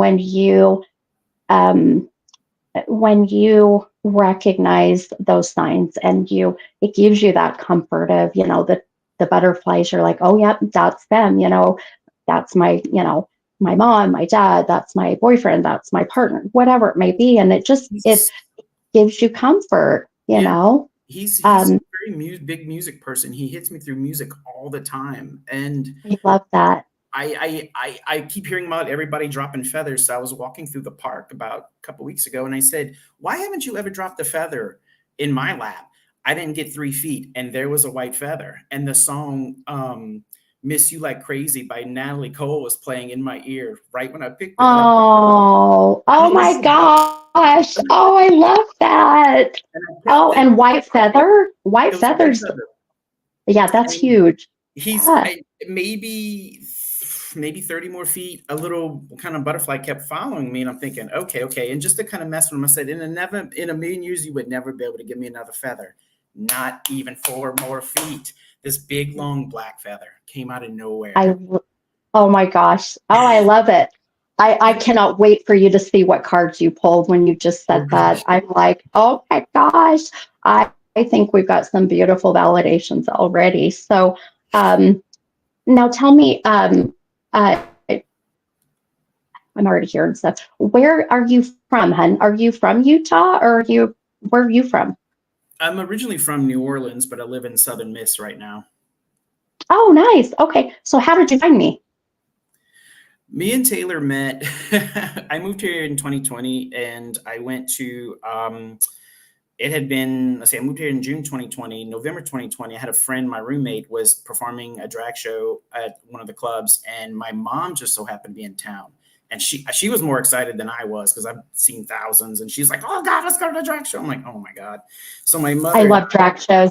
um, when you recognize those signs, and it gives you that comfort of, the butterflies. You're like, oh, yep, that's them. That's my mom, my dad, that's my boyfriend, that's my partner, whatever it may be. And it He's gives you comfort, Yeah, he's Um, a very big music person. He hits me through music all the time, and I love that. I keep hearing about everybody dropping feathers. So I was walking through the park about a couple weeks ago, and I said, "Why haven't you ever dropped a feather in my lap?" I didn't get 3 feet, and there was a white feather, and the song "Miss You Like Crazy" by Natalie Cole was playing in my ear right when I picked it up. And Oh my gosh. Oh, I love that. I Oh, kept it. and white feather. White It was a white feathers. feather. Yeah, that's And huge. he's Yeah. maybe 30 more feet. A little kind of butterfly kept following me, and I'm thinking, okay. And just to kind of mess with him, I said, in a million years, you would never be able to give me another feather. Not even 4 more feet. This big long black feather came out of nowhere. I Oh my gosh. Oh, I love it. I cannot wait for you to see what cards you pulled when you just Oh said that. gosh. I'm like, oh my gosh. I think we've got some beautiful validations already. So now tell me, I'm already hearing stuff. Where are you from, hun? Are you from Utah, or where are you from? I'm originally from New Orleans, but I live in Southern Miss right now. Oh, nice. Okay. So how did you find me? Me and Taylor met. I moved here in 2020, and I went to it had been, let's see, I moved here in June 2020. November 2020, I had a friend, my roommate was performing a drag show at one of the clubs, and my mom just so happened to be in town. And she was more excited than I was, because I've seen thousands, and she's like, oh God, let's go to the drag show. I'm like, oh my God. So my I mother love drag shows.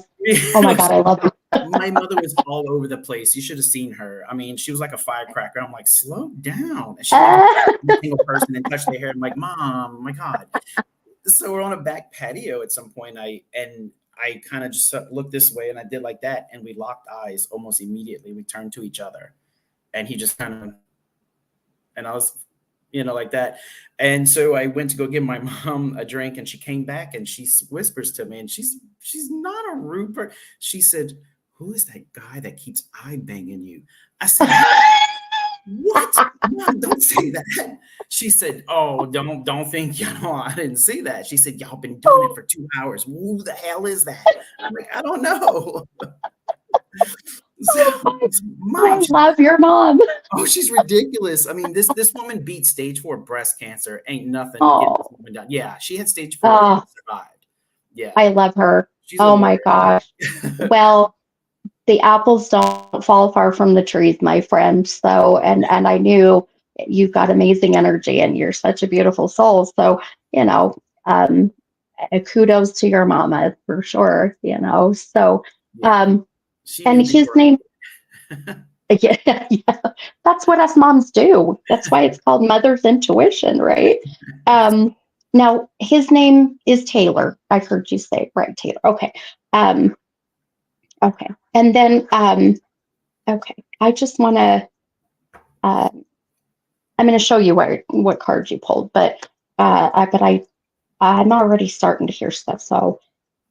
Oh my God, I love them. my mother was all over the place. You should have seen her. I mean, she was like a firecracker. I'm like, slow down. And she wanted to touch every single person and touch their hair. I'm like, Mom, my God. So we're on a back patio at some point. I kind of just looked this way, and I did like that, and we locked eyes almost immediately. We turned to each other, And he just kind of, and I was, like that. And so I went to go give my mom a drink, and she came back and she whispers to me, and she's not a rude person. She said, "Who is that guy that keeps eye banging you?" I said, "What? Mom, don't say that." She said, "Oh, don't think, I didn't say that." She said, "Y'all been doing it for 2 hours. Who the hell is that?" I'm like, "I don't know." So, I Mom, love your mom. oh, she's ridiculous. I mean, this woman beat stage 4 breast cancer. Ain't nothing to get this Oh, woman done. Yeah, she had stage 4 and survived. Yeah, I love her. she's a Oh my warrior. gosh. Well, the apples don't fall far from the trees, my friend. So, and I knew you've got amazing energy and you're such a beautiful soul. So, um, kudos to your mama for sure. So, Yeah, um, she and knew his before. name, yeah, yeah, that's what us moms do. That's why it's called mother's intuition, right? Um, Now his name is Taylor. I heard you say it right, Taylor. Okay. Um, okay. And then, okay, I just want to, I'm going to show you what cards you pulled, but I'm already starting to hear stuff, so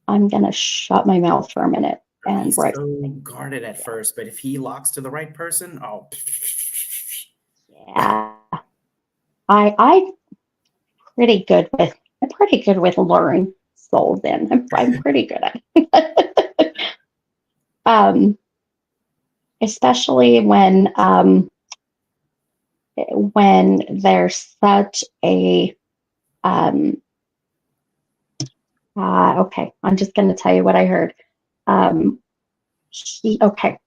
I'm going to shut my mouth for a minute and He's write. so guarded at first, but if he locks to the right person, oh, Yeah, I I'm pretty good with luring souls in. I'm pretty good at it. Especially when there's such a okay, I'm just going to tell you what I heard. Um, okay.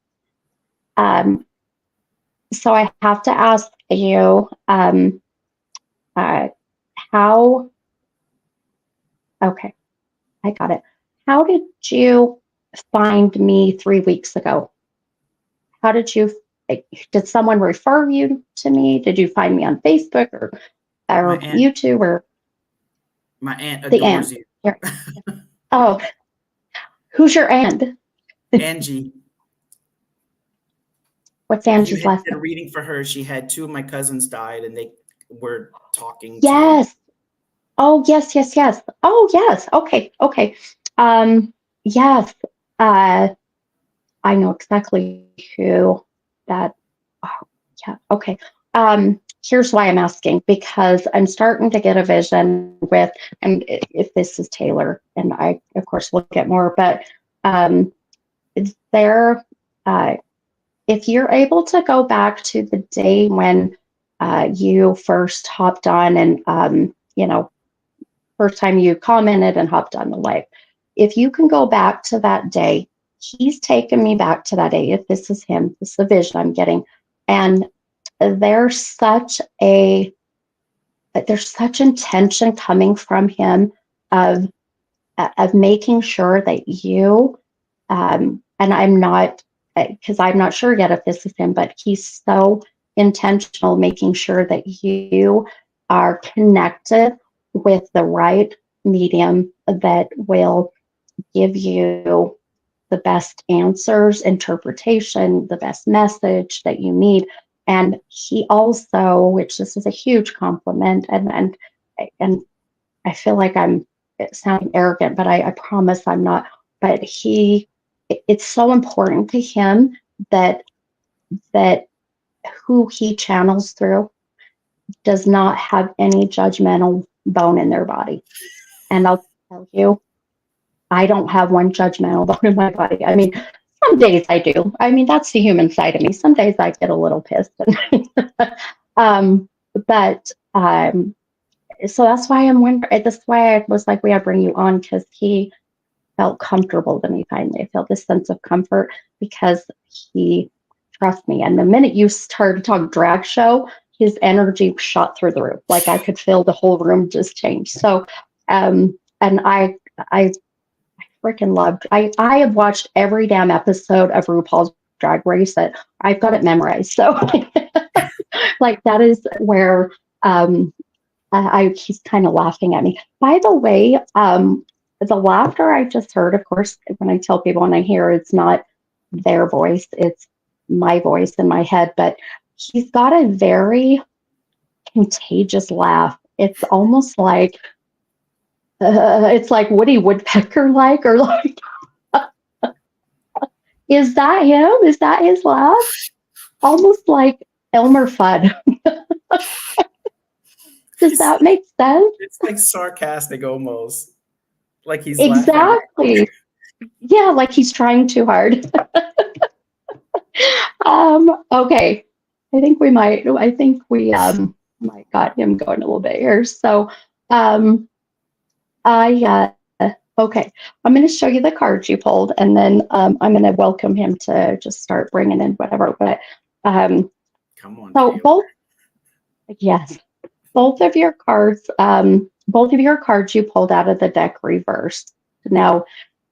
Um, so I have to ask you, uh, how, okay, I got it. How did you find me 3 weeks ago? How did someone refer you to me? Did you find me on Facebook or my aunt, YouTube or my aunt the aunt? adores you. Here. Oh, who's your aunt? Angie, What's you Angie's had last did a name? reading for her. She had 2 of my cousins died, and they were talking to you. Yes. Oh, yes, yes, yes. Oh, yes. Okay, okay. Yes. Uh, I know exactly who that. Oh, yeah. Okay. Here's why I'm asking because I'm starting to get a vision with, and if this is Taylor, and I of course will get more, but um, there. Uh, if you're able to go back to the day when you first hopped on and first time you commented and hopped on the live. If you can go back to that day, he's taken me back to that day. If this is him, this is the vision I'm getting. And there's such a there's such intention coming from him of making sure that you and I'm not because I'm not sure yet if this is him, but he's so intentional making sure that you are connected with the right medium that will give you the best answers, interpretation, the best message that you need. And he also, which this is a huge compliment, and I feel like I'm sounding arrogant, but I promise I'm not. But it's so important to him that that who he channels through does not have any judgmental bone in their body. And I'll tell you, I don't have one judgmental bone in my body. I mean, some days I do. I mean, that's the human side of me. Some days I get a little pissed. um, but so that's why I'm wondering. That's why I was like, we gotta bring you on because he felt comfortable to me finally. I felt this sense of comfort because he trusts me. And the minute you started talking drag show, his energy shot through the roof. Like I could feel the whole room just change. So, and I freaking loved. I have watched every damn episode of RuPaul's Drag Race. That I've got it memorized. So, like that is where he's kind of laughing at me. By the way, the laughter I just heard, of course, when I tell people when I hear it's not their voice, it's my voice in my head. But he's got a very contagious laugh. It's almost like it's like Woody Woodpecker like, or like, is that him? Is that his laugh? Almost like Elmer Fudd. Does that make sense? It's like sarcastic almost. Like he's laughing. Exactly. Yeah, like he's trying too hard. Okay. I think we might got him going a little bit here. So okay, I'm going to show you the cards you pulled, and then I'm going to welcome him to just start bringing in whatever. But Come on, so Taylor. both of your cards, you pulled out of the deck reversed. Now,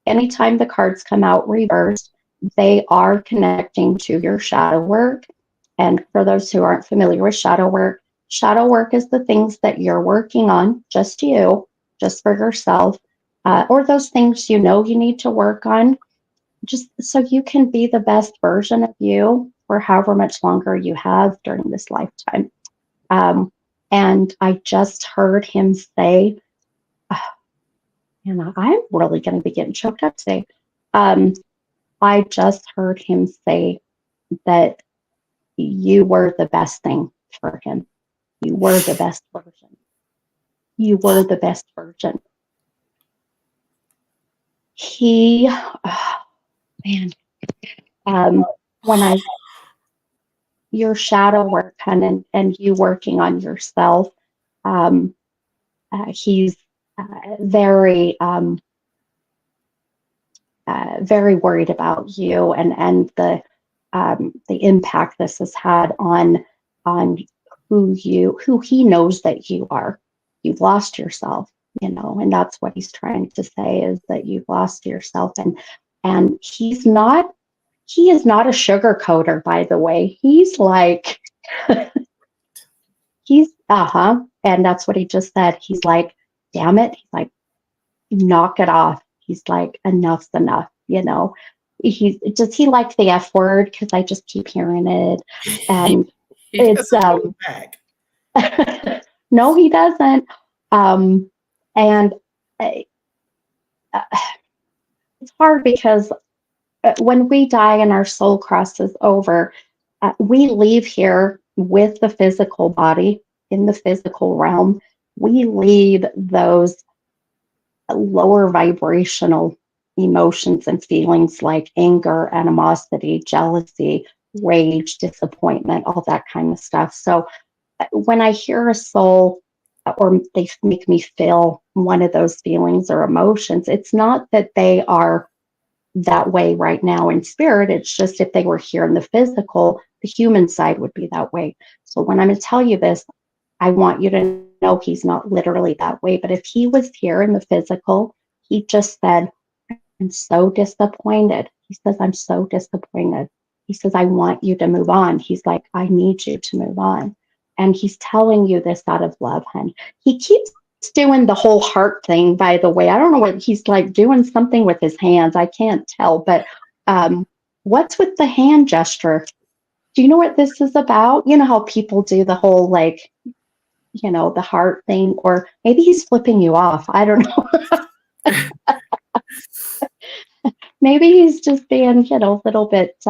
anytime the cards come out reversed, they are connecting to your shadow work. And for those who aren't familiar with shadow work is the things that you're working on, just you, just for yourself, or those things you know you need to work on, just so you can be the best version of you for however much longer you have during this lifetime. And I just heard him say, I'm really going to be getting choked up today. I just heard him say that you were the best thing for him. You were the best version. You were the best version. He, oh, man, when your shadow work and you working on yourself, he's very, very worried about you and the impact this has had on who he knows that you are. You've lost yourself, and that's what he's trying to say, is that you've lost yourself. And he is not a sugarcoater, by the way. He's like, and that's what he just said. He's like, damn it. He's like, knock it off. He's like, enough's enough, Does he like the F word? Because I just keep hearing it. And it's back. no, he doesn't. And it's hard because when we die and our soul crosses over, we leave here with the physical body in the physical realm. We leave those lower vibrational emotions and feelings like anger, animosity, jealousy, rage, disappointment, all that kind of stuff. So when I hear a soul or they make me feel one of those feelings or emotions, it's not that they are that way right now in spirit. It's just if they were here in the physical, the human side would be that way. So when I'm going to tell you this, I want you to know he's not literally that way. But if he was here in the physical, he just said, I'm so disappointed. He says, I'm so disappointed. He says, I want you to move on. He's like, I need you to move on. And he's telling you this out of love, honey. He keeps doing the whole heart thing, by the way. I don't know what he's like, doing something with his hands. I can't tell. But what's with the hand gesture? Do you know what this is about? You know how people do the whole, like, the heart thing, or maybe he's flipping you off. I don't know. Maybe he's just being, a little bit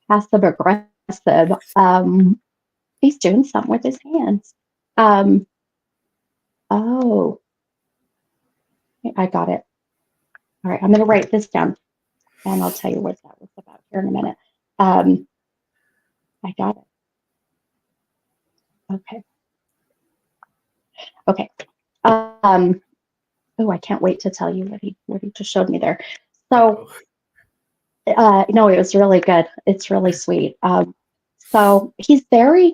passive aggressive. He's doing something with his hands. Oh, I got it. All right, I'm going to write this down, and I'll tell you what that was about here in a minute. I got it. Okay. Oh, I can't wait to tell you what he just showed me there. So, no, it was really good. It's really sweet. So he's very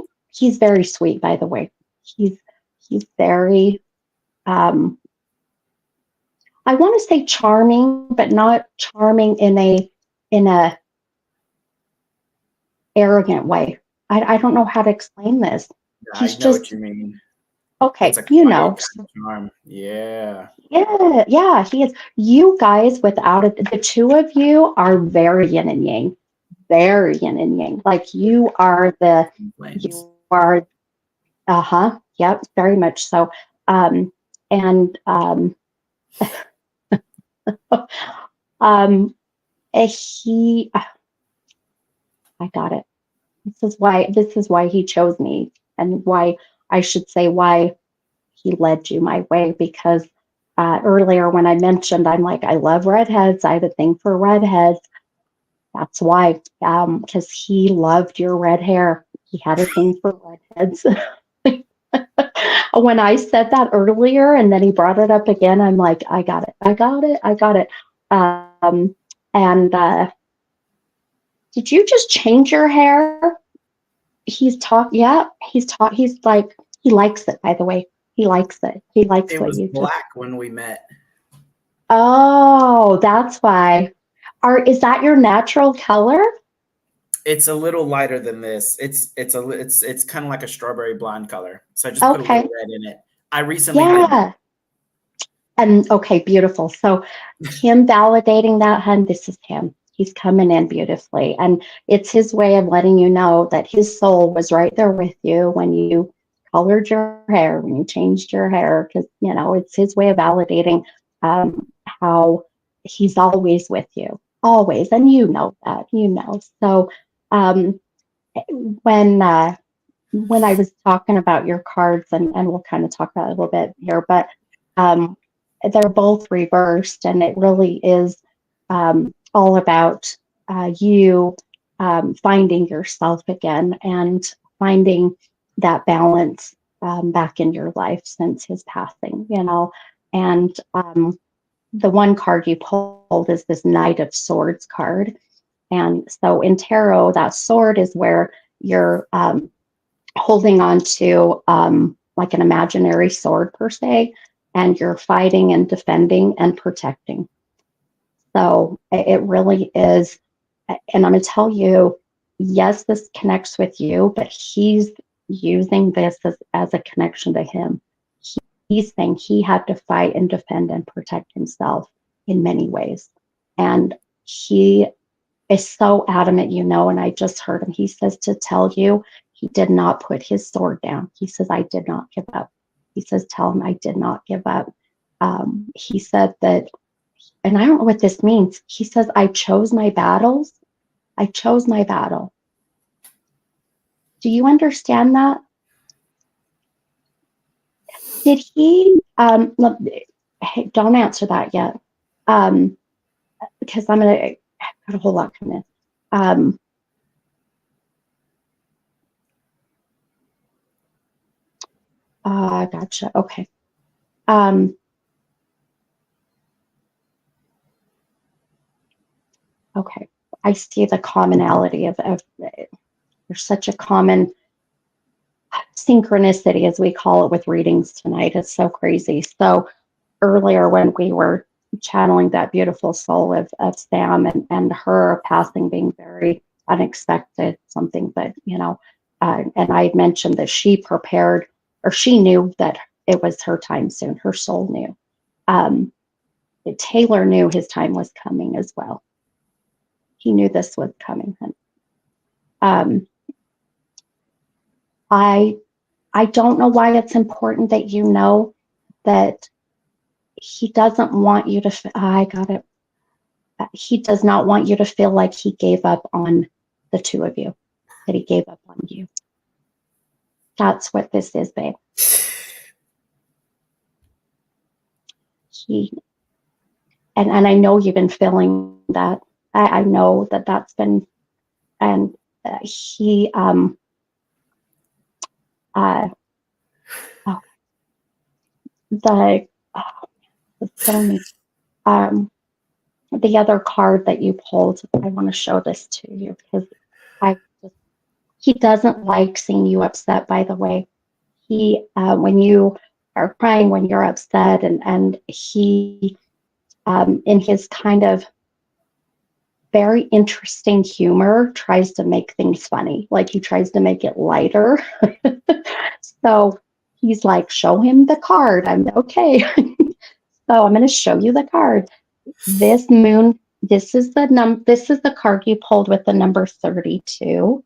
sweet, by the way. He's very, I want to say charming, but not charming in a arrogant way. I don't know how to explain this. I know what you mean. Okay, it's a quiet charm. Yeah, he is. You guys, without it, the two of you are very yin and yang, very yin and yang. Like you are Flames. you are, yep, very much so. And he, I got it. This is why he chose me, and why I should say why he led you my way, because earlier when I mentioned, I'm like, I love redheads. I have a thing for redheads. That's why, because he loved your red hair. He had a thing for redheads. When I said that earlier and then he brought it up again, I'm like, I got it. I got it. I got it. And did you just change your hair? Yeah, he's like, he likes it, by the way. He likes it. He likes It what was you just. black when we met. Oh, that's why. Is that your natural color? It's a little lighter than this. It's kind of like a strawberry blonde color. So I just put a Okay. little red in it. I recently did it. Yeah. And okay, beautiful. So him validating that, hun, this is him. He's coming in beautifully. And it's his way of letting you know that his soul was right there with you when you colored your hair, when you changed your hair, because, you know, it's his way of validating how he's always with you, always. And you know that, you know. So um, when I was talking about your cards, and we'll kind of talk about it a little bit here, but um, they're both reversed, and it really is all about you finding yourself again and finding that balance back in your life since his passing, you know. And the one card you pulled is this Knight of Swords card. And so in tarot, that sword is where you're holding on to like an imaginary sword per se, and you're fighting and defending and protecting. So it really is. And I'm going to tell you, yes, this connects with you, but he's using this as a connection to him. He's saying he had to fight and defend and protect himself in many ways. And he is so adamant, you know, and I just heard him. He says to tell you he did not put his sword down. He says, I did not give up. He says, tell him I did not give up. He said that, and I don't know what this means. He says, I chose my battles. I chose my battle. Do you understand that? Did he, hey, don't answer that yet. Because I'm going to, got a whole lot coming in. Gotcha. Okay. Okay. I see the commonality of there's such a common synchronicity, as we call it, with readings tonight. It's so crazy. So earlier when we were channeling that beautiful soul of Sam, and her passing being very unexpected, something that, you know, and I had mentioned that she prepared, or she knew that it was her time soon. Her soul knew. Taylor knew his time was coming as well. He knew this was coming. I don't know why it's important that you know that he doesn't want you to. I got it. He does not want you to feel like he gave up on the two of you. That he gave up on you. That's what this is, babe. And I know you've been feeling that. I know that that's been, and he oh, the it's killing me. The other card that you pulled, I want to show this to you because he doesn't like seeing you upset, by the way. He when you are crying, when you're upset, and he in his kind of very interesting humor tries to make things funny. Like he tries to make it lighter. So he's like, show him the card. I'm okay. So I'm going to show you the card. This moon This is the card you pulled with the number 32.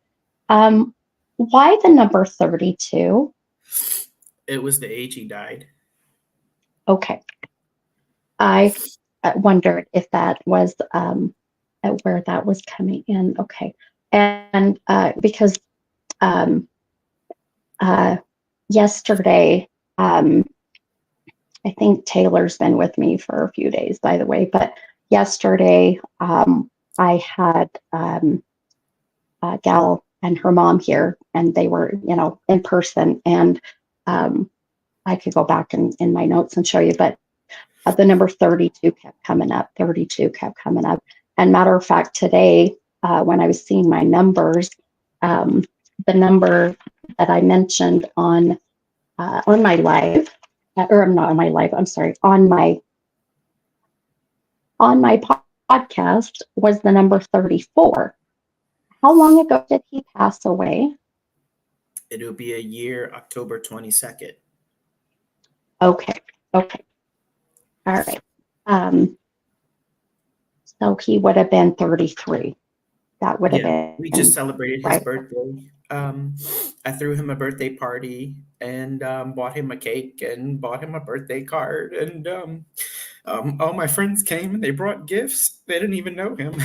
Why the number 32? It was the age he died. Okay. I wondered if that was where that was coming in. Okay. And because yesterday, I think Taylor's been with me for a few days, by the way, but yesterday I had a gal and her mom here, and they were, in person, and I could go back in my notes and show you, but the number 32 kept coming up. 32 kept coming up. And matter of fact, today, when I was seeing my numbers, the number that I mentioned on my live, or I'm not on my live, I'm sorry, on my podcast was the number 34. How long ago did he pass away? It'll be a year, October 22nd. Okay. All right. So he would have been 33. That would have been. We just celebrated his right. birthday. I threw him a birthday party and bought him a cake and bought him a birthday card. And all my friends came and they brought gifts. They didn't even know him.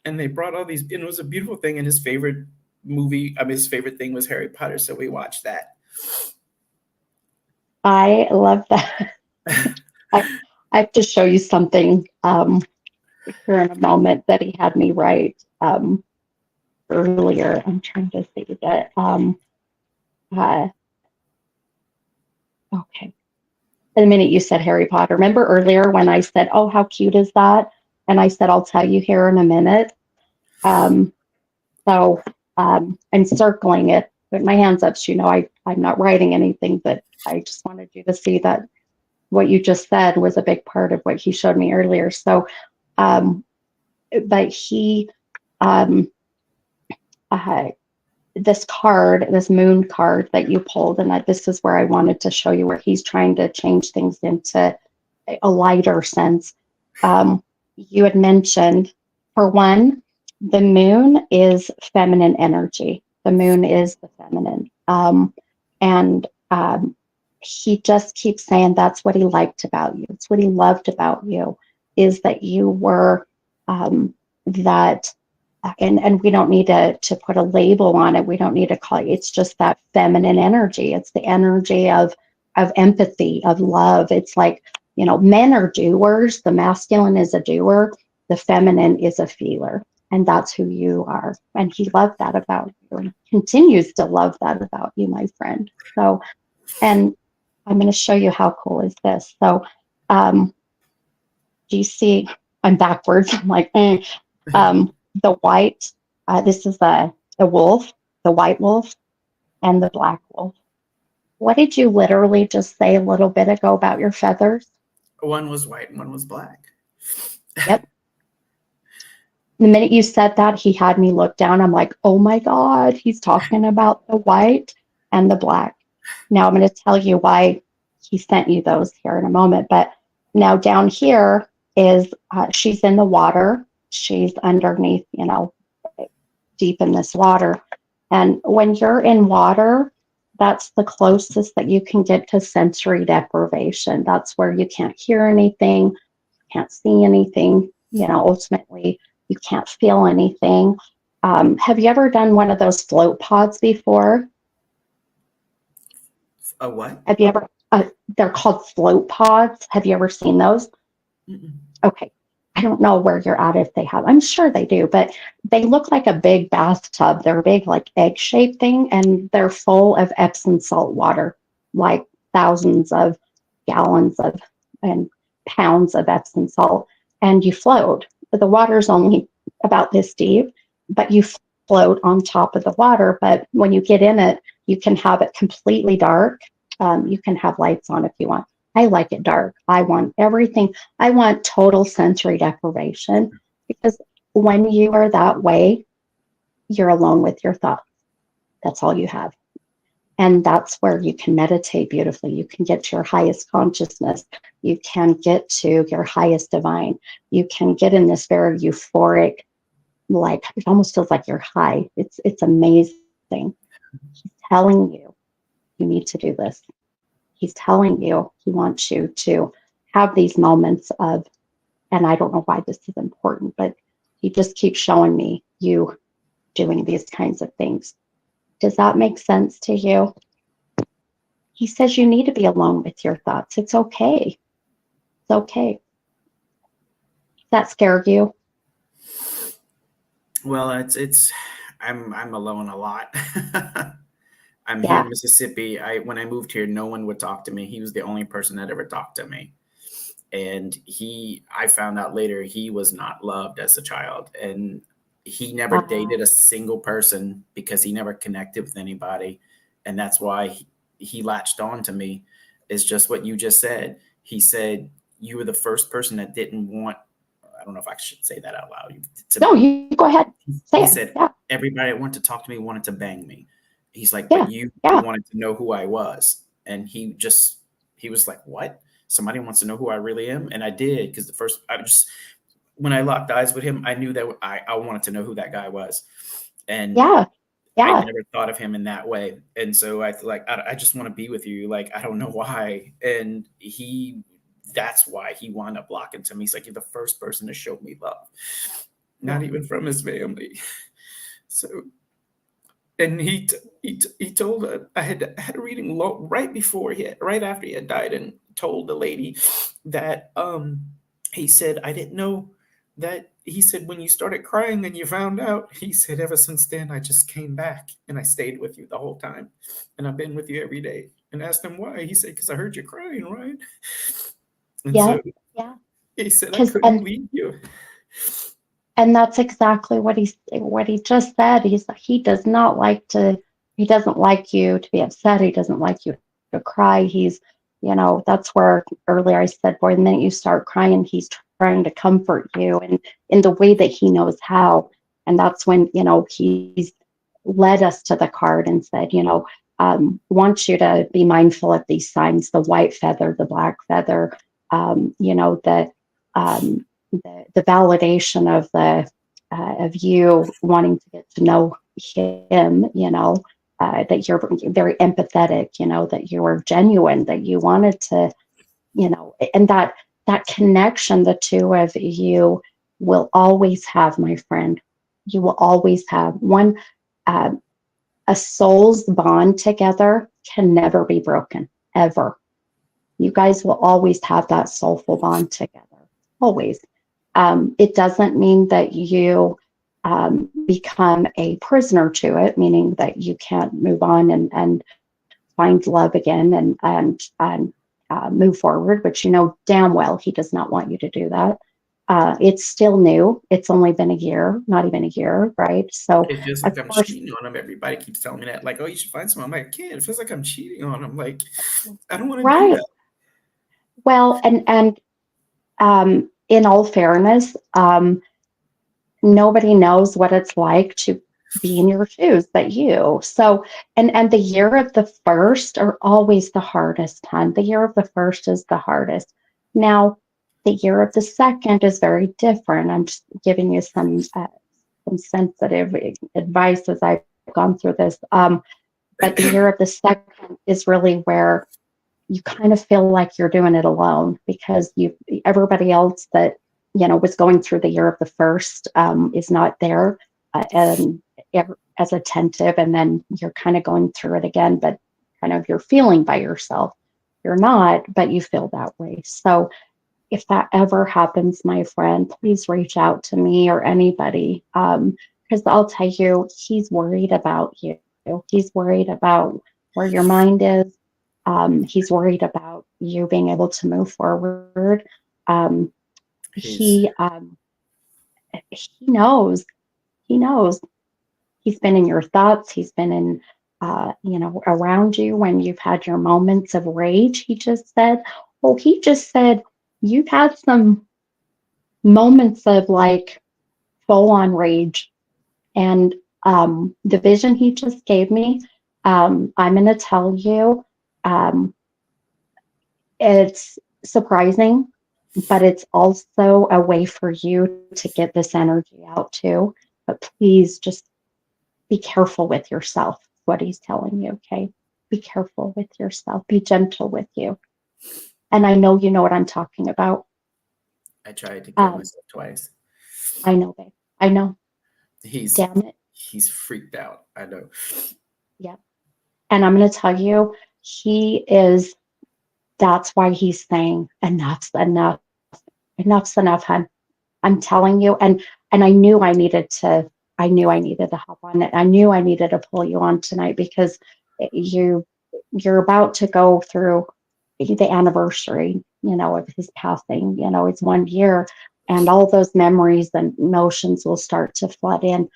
And they brought all these, and it was a beautiful thing. And his favorite his favorite thing was Harry Potter. So we watched that. I love that. I have to show you something here in a moment that he had me write earlier. I'm trying to see that. Okay. The minute you said Harry Potter, remember earlier when I said, "Oh, how cute is that?" And I said, "I'll tell you here in a minute." So I'm circling it with my hands up. So, I'm not writing anything, but I just wanted you to see that what you just said was a big part of what he showed me earlier. So, but he, this moon card that you pulled, and this is where I wanted to show you where he's trying to change things into a lighter sense. You had mentioned, for one, the moon is feminine energy. The moon is the feminine. And he just keeps saying that's what he liked about you. It's what he loved about you, is that you were that, and we don't need to put a label on it. We don't need to call it. It's just that feminine energy. It's the energy of empathy, of love. It's like, men are doers. The masculine is a doer. The feminine is a feeler. And that's who you are. And he loved that about you and continues to love that about you, my friend. So, and I'm going to show you how cool is this. So, do you see, I'm backwards. I'm like, the white, this is a wolf, the white wolf and the black wolf. What did you literally just say a little bit ago about your feathers? One was white and one was black. Yep. The minute you said that, he had me look down. I'm like, oh my God, he's talking about the white and the black. Now I'm going to tell you why he sent you those here in a moment. But now down here is, she's in the water. She's underneath, deep in this water. And when you're in water, that's the closest that you can get to sensory deprivation. That's where you can't hear anything, can't see anything, ultimately you can't feel anything. Have you ever done one of those float pods before? A what? Have you ever, they're called float pods. Have you ever seen those? Mm-mm. Okay. I don't know where you're at if they have. I'm sure they do, but they look like a big bathtub. They're big, like egg-shaped thing, and they're full of Epsom salt water, like thousands of gallons of and pounds of Epsom salt, and you float. The water's only about this deep, but you float on top of the water. But when you get in it, you can have it completely dark. You can have lights on if you want. I like it dark. I want everything. I want total sensory deprivation, because when you are that way, you're alone with your thoughts. That's all you have. And that's where you can meditate beautifully. You can get to your highest consciousness. You can get to your highest divine. You can get in this very euphoric, like it almost feels like you're high. It's amazing. He's telling you you need to do this. He's telling you he wants you to have these moments of, and I don't know why this is important, but he just keeps showing me you doing these kinds of things. Does that make sense to you? He says you need to be alone with your thoughts. It's okay. It's okay. Does that scare you? Well, I'm alone a lot. I'm here Yeah. in Mississippi. When I moved here, no one would talk to me. He was the only person that ever talked to me. And I found out later he was not loved as a child. And he never dated a single person because he never connected with anybody. And that's why he latched on to me. Is just what you just said. He said, you were the first person that didn't want, I don't know if I should say that out loud. No, you go ahead. Say He it. said, Yeah. everybody that wanted to talk to me wanted to bang me. He's like, Yeah. but you Yeah. wanted to know who I was. And he was like, what? Somebody wants to know who I really am? And I did, because when I locked eyes with him, I knew that I wanted to know who that guy was. And Yeah. I Yeah. never thought of him in that way. And so I just want to be with you. Like, I don't know why. And that's why he wound up locking to me. He's like, you're the first person to show me love, not even from his family. So, and he told I had a reading right after he had died, and told the lady that he said, I didn't know that. He said, when you started crying and you found out, he said, ever since then I just came back and I stayed with you the whole time, and I've been with you every day. And asked him why. He said, because I heard you crying, right? And Yeah. so Yeah. he said, I couldn't leave you. And that's exactly what he just said. He doesn't like you to be upset. He doesn't like you to cry. That's where earlier I said, boy, the minute you start crying, he's trying to comfort you and in the way that he knows how. And that's when, he's led us to the card and said, want you to be mindful of these signs, the white feather, the black feather, the validation of you wanting to get to know him, that you're very empathetic, that you were genuine, that you wanted to, and that connection the two of you will always have, my friend. You will always have one. Uh, a soul's bond together can never be broken, ever. You guys will always have that soulful bond together, always. It doesn't mean that you become a prisoner to it, meaning that you can't move on and find love again and move forward, which you know damn well he does not want you to do that. It's still new. It's only been a year, not even a year, right? So it feels like I'm cheating on him. Everybody keeps telling me that, like, oh, you should find someone. I'm like, I can't. It feels like I'm cheating on him. Like, I don't want to do right. that. Well, and in all fairness, nobody knows what it's like to be in your shoes but you. So, and the year of the first are always the hardest time. The year of the first is the hardest. Now, the year of the second is very different. I'm just giving you some sensitive advice as I've gone through this. But the year of the second is really where you kind of feel like you're doing it alone, because everybody else that was going through the year of the first is not there and as attentive, and then you're kind of going through it again, but kind of you're feeling by yourself. You're not, but you feel that way. So if that ever happens, my friend, please reach out to me or anybody, because I'll tell you, he's worried about you. He's worried about where your mind is. He's worried about you being able to move forward. He knows. He knows. He's been in your thoughts. He's been in, around you when you've had your moments of rage. He just said, you've had some moments of like full on rage. And the vision he just gave me, I'm going to tell you, um, it's surprising, but it's also a way for you to get this energy out too. But please just be careful with yourself, is what he's telling you, okay? Be careful with yourself. Be gentle with you. And I know you know what I'm talking about. I tried to kill Um, myself twice. I know, babe. I know. He's Damn it. he's freaked out. I know. Yep. And I'm going to tell you, he is, that's why he's saying, enough's enough. Enough's enough, hun. I'm telling you. And I knew I needed to hop on it. I knew I needed to pull you on tonight because you're about to go through the anniversary, of his passing. It's 1 year, and all those memories and emotions will start to flood in.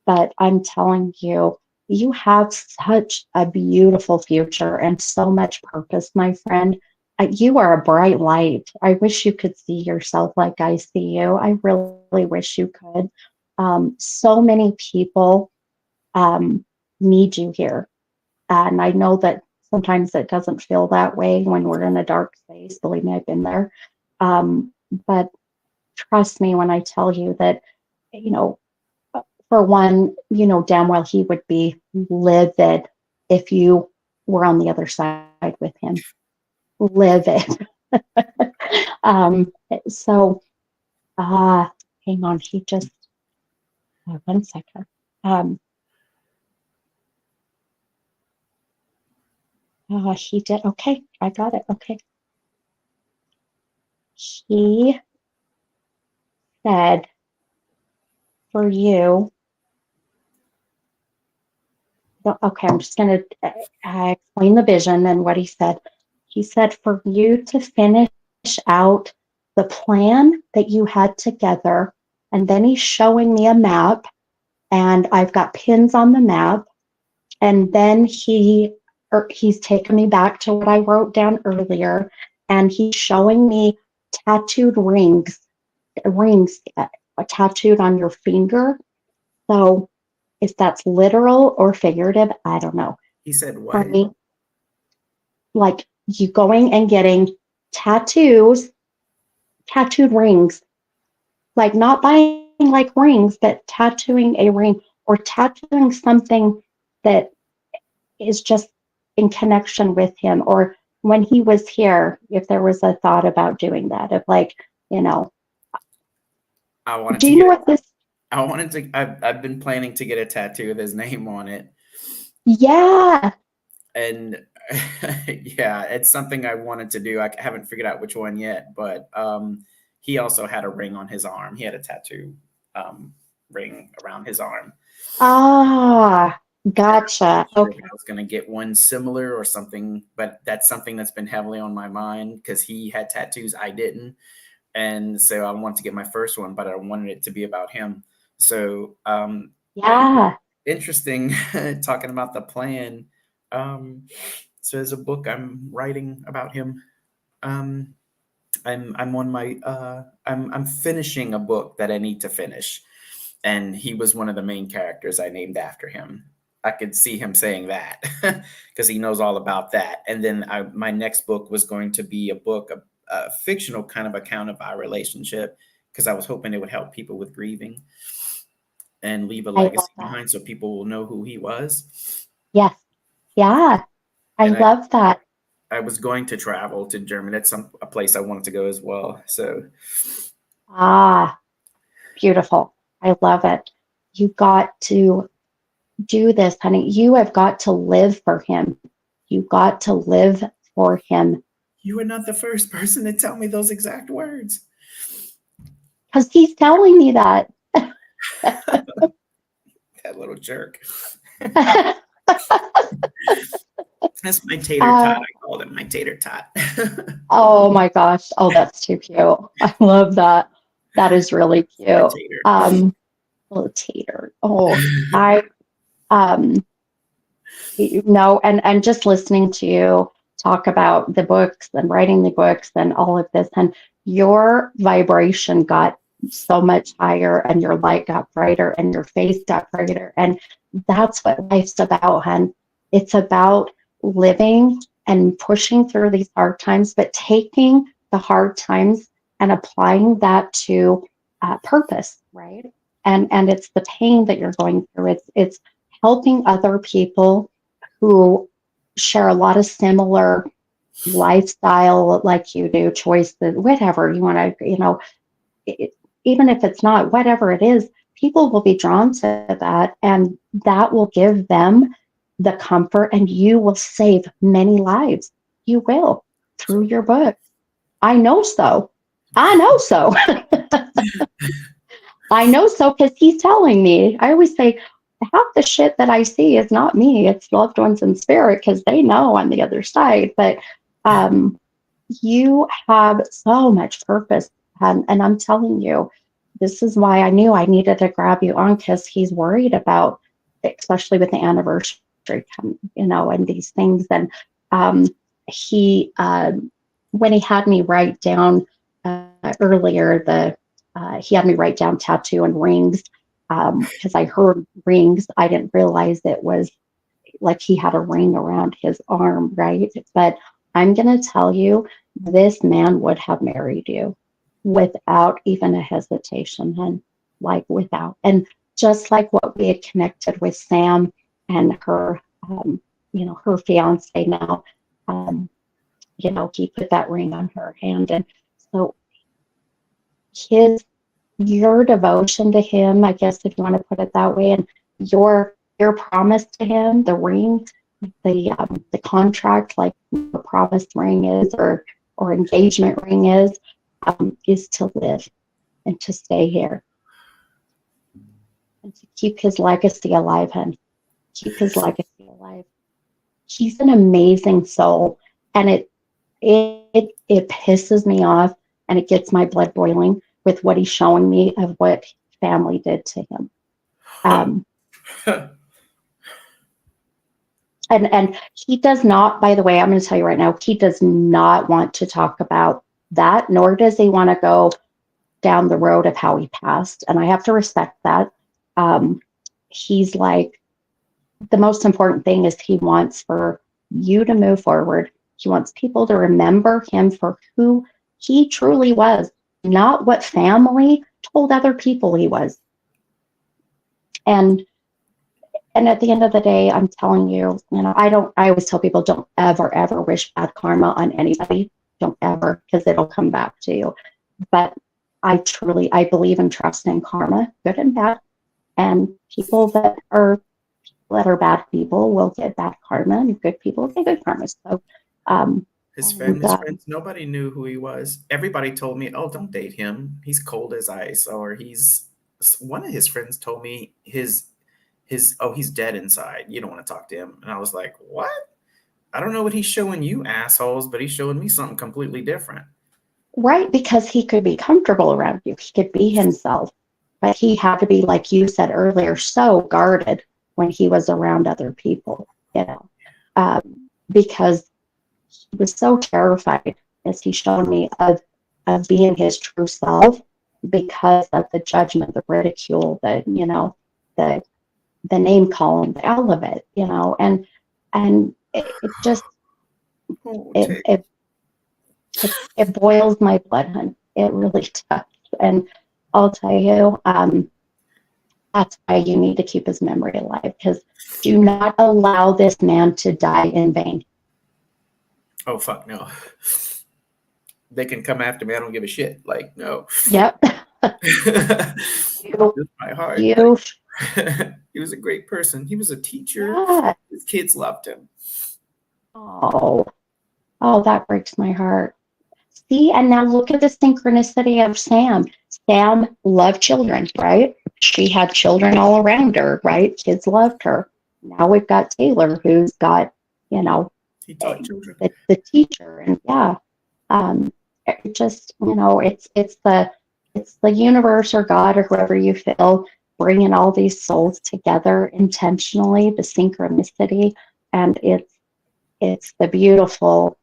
But I'm telling you, you have such a beautiful future and so much purpose, my friend. You are a bright light. I wish you could see yourself like I see you. I really wish you could. So many people need you here. And I know that sometimes it doesn't feel that way when we're in a dark space. Believe me, I've been there. But trust me when I tell you that, you know, for one, damn well he would be livid if you were on the other side with him. Livid. So, hang on. He just, 1 second. He did. Okay, I got it. Okay. He said for you, okay, I'm just going to explain the vision and what he said. He said for you to finish out the plan that you had together. And then he's showing me a map, and I've got pins on the map. And then he's taken me back to what I wrote down earlier, and he's showing me tattooed rings tattooed on your finger. So if that's literal or figurative, I don't know. He said For what? me, like you going and getting tattooed rings, like not buying like rings, but tattooing a ring or tattooing something that is just in connection with him. Or when he was here, if there was a thought about doing that, of like, I wanted do to you know get what this? I wanted to I've been planning to get a tattoo with his name on it. Yeah. And yeah, it's something I wanted to do. I haven't figured out which one yet, but he also had a ring on his arm. He had a tattoo ring around his arm. Ah, I wasn't gotcha. sure if Okay. I was going to get one similar or something, but that's something that's been heavily on my mind because he had tattoos, I didn't. And so I wanted to get my first one, but I wanted it to be about him. So Yeah. interesting talking about the plan. So there's a book I'm writing about him. Um, I'm on my I'm finishing a book that I need to finish, and he was one of the main characters I named after him. I could see him saying that because he knows all about that. And then my next book was going to be a fictional kind of account of our relationship because I was hoping it would help people with grieving and leave a I love legacy that. behind so people will know who he was. Yes. Yeah. I And love that. I was going to travel to Germany. That's a place I wanted to go as well. So Ah, beautiful. I love it. You got to do this, honey. You have got to live for him. You got to live for him you are not the first person to tell me those exact words. because he's telling me that. That little jerk. That's my tater tot. I called him my tater tot. Oh my gosh. Oh, that's too cute. I love that. That is really My cute. tater. Little tater. Oh, I and just listening to you talk about the books and writing the books and all of this, and your vibration got so much higher and your light got brighter and your face got brighter. And that's what life's about, hun. It's about living and pushing through these hard times, but taking the hard times and applying that to purpose, right? And it's the pain that you're going through. It's helping other people who share a lot of similar lifestyle like you do, choices, whatever you want to, it, even if it's not, whatever it is, people will be drawn to that, and that will give them the comfort, and you will save many lives. You will through your book. I know so. I know so. I know so because he's telling me. I always say, half the shit that I see is not me, it's loved ones in spirit because they know on the other side. But you have so much purpose. And I'm telling you, this is why I knew I needed to grab you on, because he's worried about, especially with the anniversary, and these things. And he, when he had me write down earlier, he had me write down tattoo and rings, because I heard rings. I didn't realize it was like he had a ring around his arm, right? But I'm going to tell you, this man would have married you without even a hesitation, and without. And just like what we had connected with Sam and her, her fiance now, he put that ring on her hand. And so your devotion to him, I guess, if you want to put it that way, and your promise to him, the ring, the contract, like the promise ring is, or engagement ring is to live and to stay here and to keep his legacy alive, and keep his legacy alive. He's an amazing soul, and it pisses me off, and it gets my blood boiling with what he's showing me of what family did to him. And he does not, by the way, I'm going to tell you right now, he does not want to talk about that, nor does he want to go down the road of how he passed. And I have to respect that. He's like, the most important thing is he wants for you to move forward. He wants people to remember him for who he truly was, not what family told other people he was. And at the end of the day, I'm telling you, I always tell people, don't ever wish bad karma on anybody. Don't ever, because it'll come back to you. But I believe and trust in karma, good and bad. And people that are bad people will get bad karma, and good people get good karma. So, his friends, nobody knew who he was. Everybody told me, "Oh, don't date him. He's cold as ice." Or one of his friends told me he's dead inside. You don't want to talk to him. And I was like, what? I don't know what he's showing you assholes, but he's showing me something completely different. Right, because he could be comfortable around you. He could be himself, but he had to be, like you said earlier, so guarded when he was around other people, because he was so terrified, as he showed me, of being his true self, because of the judgment, the ridicule, the name calling, all of it, and it just it boils my blood, hun. It really does. And I'll tell you, that's why you need to keep his memory alive, because do not allow this man to die in vain. Oh, fuck no. They can come after me. I don't give a shit. Like, no. Yep. My heart. He was a great person. He was a teacher. Yeah. His kids loved him. Oh, that breaks my heart. See, and now look at the synchronicity of Sam. Sam loved children, right? She had children all around her, right? Kids loved her. Now we've got Taylor, who's got, he taught children. The teacher, and it just, it's the universe or God or whoever you feel bringing all these souls together intentionally, the synchronicity, and it's the beautiful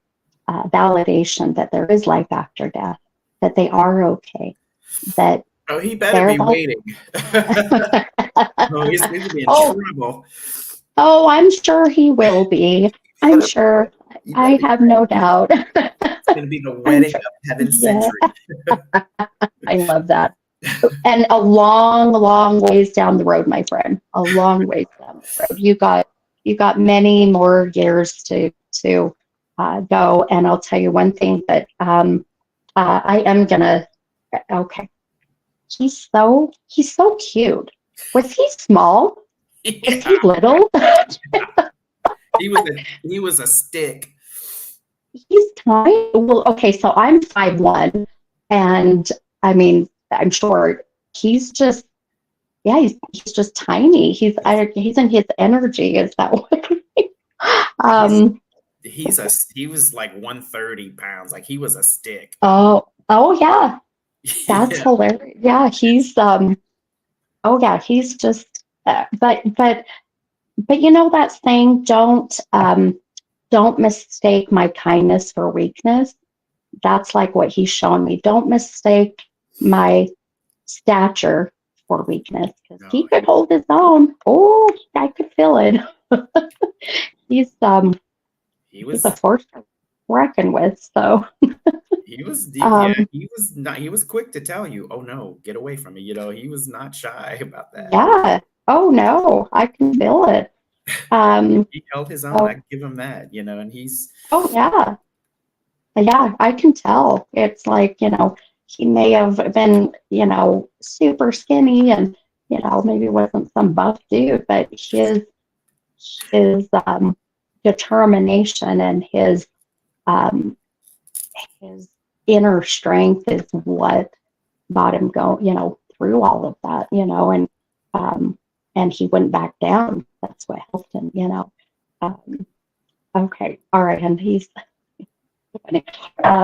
validation that there is life after death, that they are okay, that he better be waiting. He's going to be in trouble. Oh, I'm sure he will be. I'm sure. You I better be have ready. no doubt. It's going to be the I'm wedding sure. of heaven's Yeah, century. I love that. And a long, long ways down the road, my friend. A long ways down the road. You got many more years to go. And I'll tell you one thing that I am gonna. Okay, he's so cute. Was he small? Was Yeah, he little? he was a stick. He's tiny. Well, okay, so I'm 5'1", and I mean, I'm short. He's just, yeah, he's just tiny. He's in his energy. Is that what? He's um. he was like 130 pounds. Like he was a stick. Oh. Oh yeah. That's Yeah. hilarious. Yeah. He's. Oh yeah. He's just. But you know that saying, don't mistake my kindness for weakness. That's like what he's showing me. Don't mistake my stature for weakness, because he No, could hold his own. Oh, I could feel it. He's um he he's a was force to reckon with. So yeah, um he was quick to tell you, oh no, get away from me. He was not shy about that. yeah. Oh no, I can feel it. Um He held his own. oh I give him that, and he's oh yeah. Yeah, I can tell. It's like, he may have been, super skinny and, maybe wasn't some buff dude, but his determination and um, his inner strength is what got him through all of that, and he wouldn't back down. That's what helped him. Um, okay, all right, and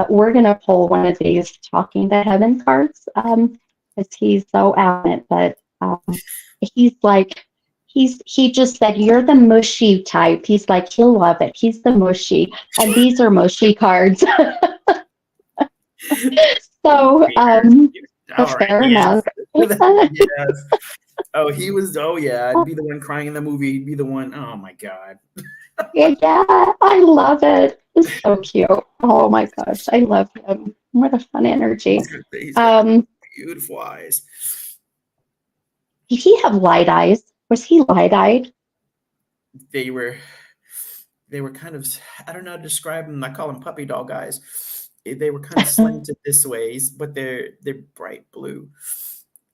we're going to pull one of these talking to heaven cards, because he's so adamant that he's like, he just said, you're the mushy type. He's like, he'll love it. He's the mushy. And these are mushy cards. So, weird. All right, fair yes. enough. Yes. Oh yeah, I'd be the one crying in the movie. He'd be the one, oh my God. Yeah, I love it. It's so cute. Oh my gosh, I love him. What a fun energy. He's got Um, beautiful eyes. did he have light eyes? Was he light eyed? They were they were kind of, I don't know how to describe them. I call them puppy dog eyes. They were kind of slanted this ways, but they're bright blue.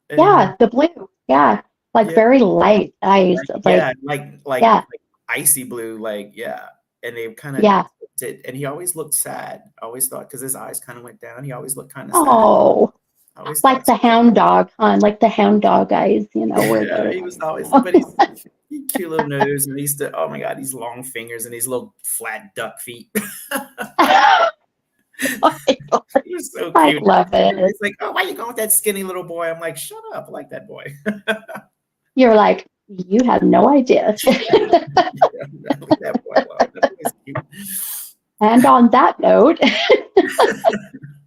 And Yeah, the blue. Yeah, like yeah, very light eyes. yeah, Like, like yeah, icy blue, like yeah. And they kind of yeah. did, and he always looked sad. I always thought, because his eyes kind of went down, he always looked kind of sad. Oh, I always like thought the something. hound dog, huh? Like the hound dog eyes, where Yeah, they're he was always, like, but he cute little nose, and he's oh my God, these long fingers and these little flat duck feet. He was so I cute. love it. It's like, oh, why are you going with that skinny little boy? I'm like, shut up, I like that boy. You're like, you have no idea. Yeah, leave that boy alone. That boy's cute. And on that note,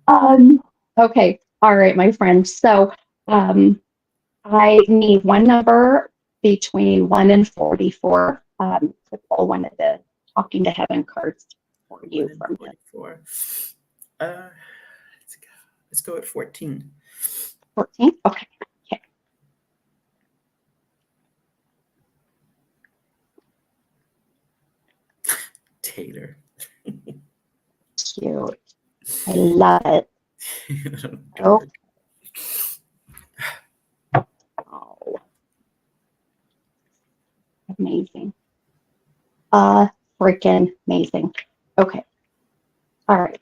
um, okay, all right, my friend. So, I need one number between 1 and 44, to pull one of the talking to heaven cards for you from him. 44. Uh, let's go at 14. 14? Okay. Okay. Taylor. Cute. I love it. Oh, oh, amazing. Freaking amazing. Okay. All right.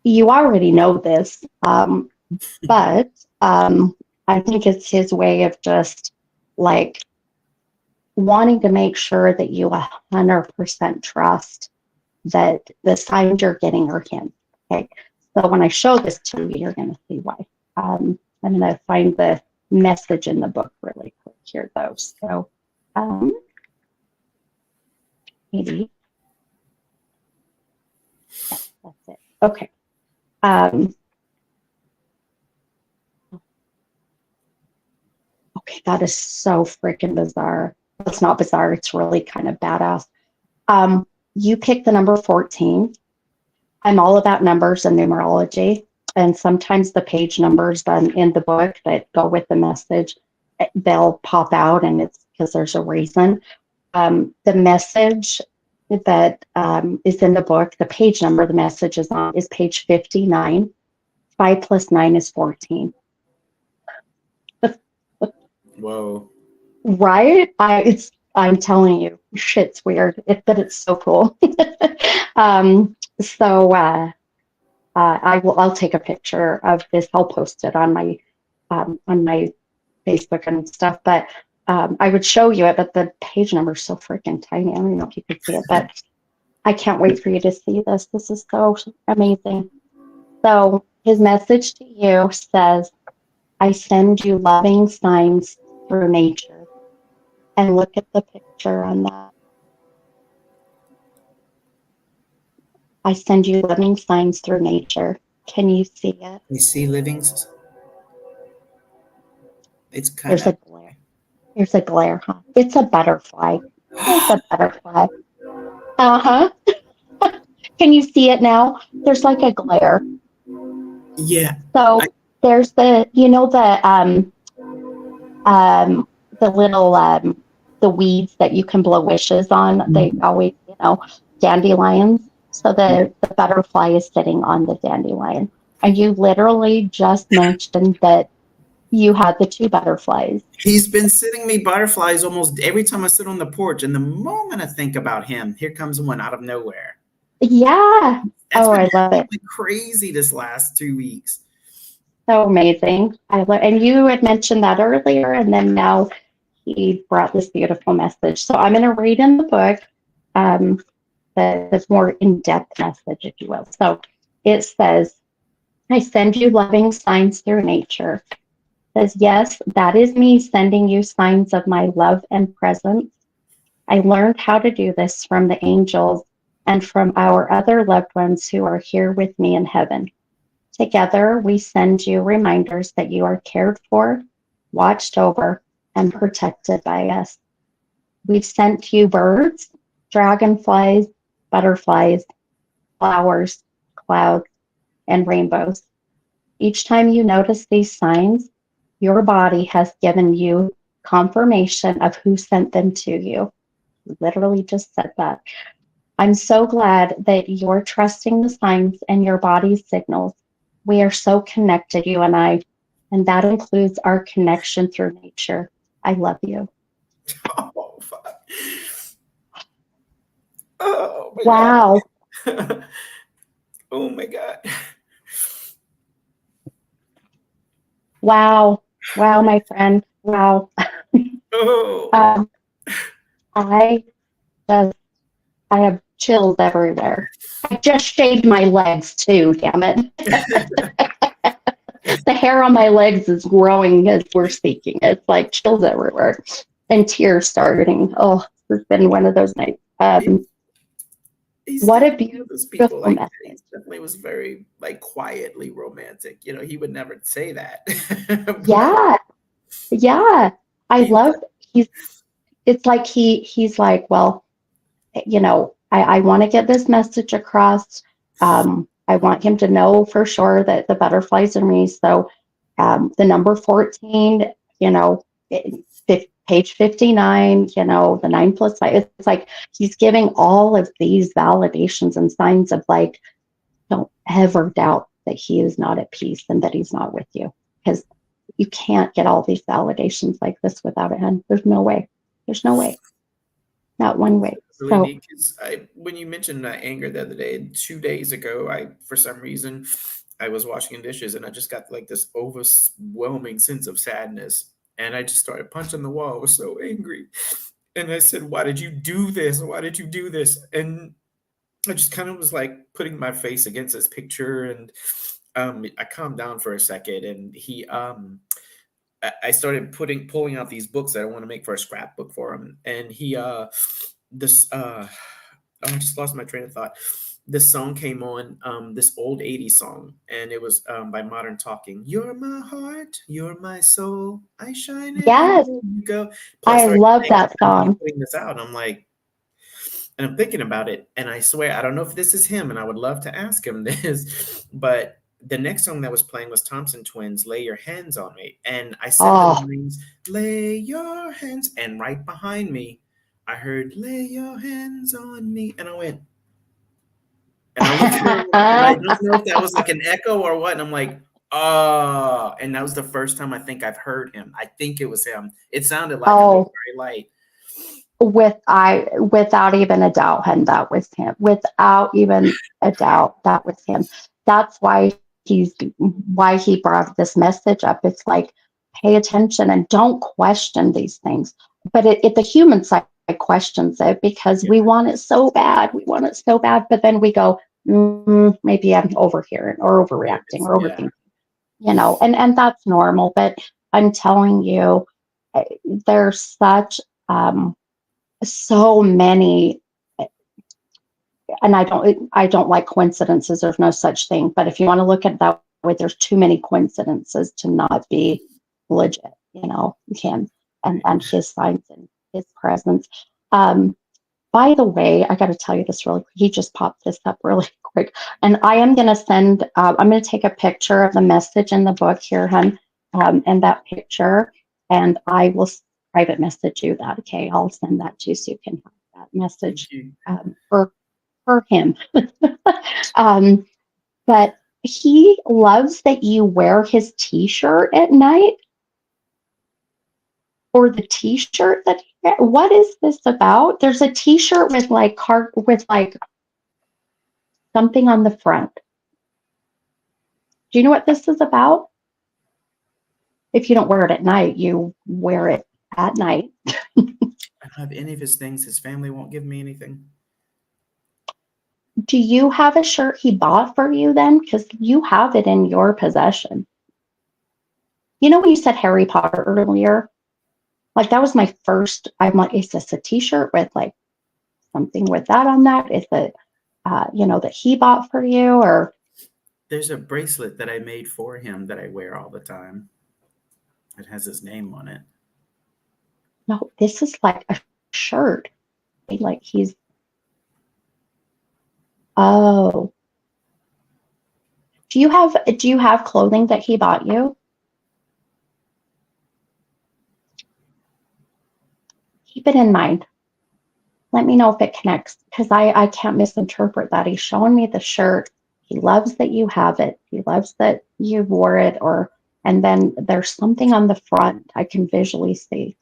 You already know this, but I think it's his way of just like wanting to make sure that you 100% trust that the signs you're getting are him. Okay. So when I show this to you, you're going to see why. I'm going to find the message in the book really quick here, though. So, maybe that's it. Okay. Um, Okay, that is so freaking bizarre. It's not bizarre, it's really kind of badass. You picked the number 14. I'm all about numbers and numerology, and sometimes the page numbers in the book that go with the message, they'll pop out, and it's because there's a reason. The message that is in the book, the page number the message is on is page 59. 5 plus 9 is 14. Whoa. Right? I'm telling you, shit's weird, but it's so cool. So I'll take a picture of this. I'll post it on my Facebook and stuff. But I would show you it, but the page number is so freaking tiny. I don't even know if you can see it, but I can't wait for you to see this. This is so amazing. So his message to you says, I send you loving signs through nature. And look at the picture on that. I send you loving signs through nature. Can you see it? You see livings? It's kind There's a of. glare. There's a glare, huh? It's a butterfly. It's a butterfly. Uh-huh. Can you see it now? There's like a glare. Yeah. So there's the little the weeds that you can blow wishes on. They always, dandelions. So the butterfly is sitting on the dandelion. And you literally just mentioned that you had the two butterflies. He's been sending me butterflies almost every time I sit on the porch. And the moment I think about him, here comes one out of nowhere. Yeah. That's been I love it. crazy this last 2 weeks. So amazing. And you had mentioned that earlier, and then now he brought this beautiful message. So I'm going to read in the book the more in-depth message, if you will. So it says, I send you loving signs through nature. It says, yes, that is me sending you signs of my love and presence. I learned how to do this from the angels and from our other loved ones who are here with me in heaven. Together, we send you reminders that you are cared for, watched over, and protected by us. We've sent you birds, dragonflies, butterflies, flowers, clouds, and rainbows. Each time you notice these signs, your body has given you confirmation of who sent them to you. Literally just said that. I'm so glad that you're trusting the signs and your body's signals. We are so connected, you and I, and that includes our connection through nature. I love you. Oh, fuck. Oh, my Wow. God. Oh, my God. Wow. Wow, my friend. Wow. Oh. I just, I have chills everywhere. I just shaved my legs too, damn it. The hair on my legs is growing as we're speaking. It's like chills everywhere and tears starting. Oh, it's been one of those nights. He's What a definitely one of those people, beautiful like, message. he definitely was very, like, quietly romantic. He would never say that. But Yeah, yeah. I he love he's it's like he's like, well, I want to get this message across. I want him to know for sure that the butterflies are me. So the number 14, page 59, the 9 plus 5. It's like he's giving all of these validations and signs of like, don't ever doubt that he is not at peace and that he's not with you. Because you can't get all these validations like this without him. There's no way. There's no way. Not one way. really So neat because when you mentioned anger the other day, 2 days ago, for some reason, I was washing dishes and I just got like this overwhelming sense of sadness. And I just started punching the wall. I was so angry. And I said, why did you do this? Why did you do this? And I just kind of was like putting my face against his picture. And I calmed down for a second. And I started pulling out these books that I want to make for a scrapbook for him. And I just lost my train of thought. this song came on, this old 80s song, and it was by Modern Talking. You're my heart, you're my soul, I shine everywhere Yes, you go. I I started love singing, that and he's song. putting this out. I'm like, and I'm thinking about it, and I swear I don't know if this is him, and I would love to ask him this, but the next song that was playing was Thompson Twins, "Lay Your Hands on Me," and I said the Oh, lines, "Lay your hands," and right behind me, I heard, "Lay your hands on me," and I went, and I looked for him, and I don't know if that was like an echo or what, and I'm like, oh, and that was the first time I think I've heard him. I think it was him. It sounded like him, but oh, very light. without even a doubt, and that was him. Without even a doubt, that was him. That's why he brought this message up. It's like, pay attention and don't question these things. But the human side questions it because Yeah, we want it so bad. We want it so bad, but then we go, maybe I'm overhearing or there it overreacting is. or Yeah. overthinking, and that's normal. But I'm telling you, there's um, so many, and I don't like coincidences. There's no such thing. But if you want to look at it that way, there's too many coincidences to not be legit, him and, Right. and his signs and his presence. Um, by the way, I got to tell you this really quick. He just popped this up really quick. And I am going to I'm going to take a picture of the message in the book here, hun, and that picture, and I will private message you that. Okay. I'll send that to you so you can have that Thank message you. for him. um, but he loves that you wear his t-shirt at night, or the t-shirt that what is this about? There's a t-shirt with like something on the front. Do you know what this is about? If you don't wear it at night, you wear it at night. I don't have any of his things. His family won't give me anything. Do you have a shirt he bought for you then? Because you have it in your possession. You know when you said Harry Potter earlier? Like that was my first. I'm like, is this a t-shirt with like something with that on that? Is it, that he bought for you, or There's a bracelet that I made for him that I wear all the time. It has his name on it. no? This is like a shirt. Like he's, oh, do you have clothing that he bought you? Keep it in mind. Let me know if it connects, because I can't misinterpret that. He's showing me the shirt. He loves that you have it. He loves that you wore it, and then there's something on the front I can visually see.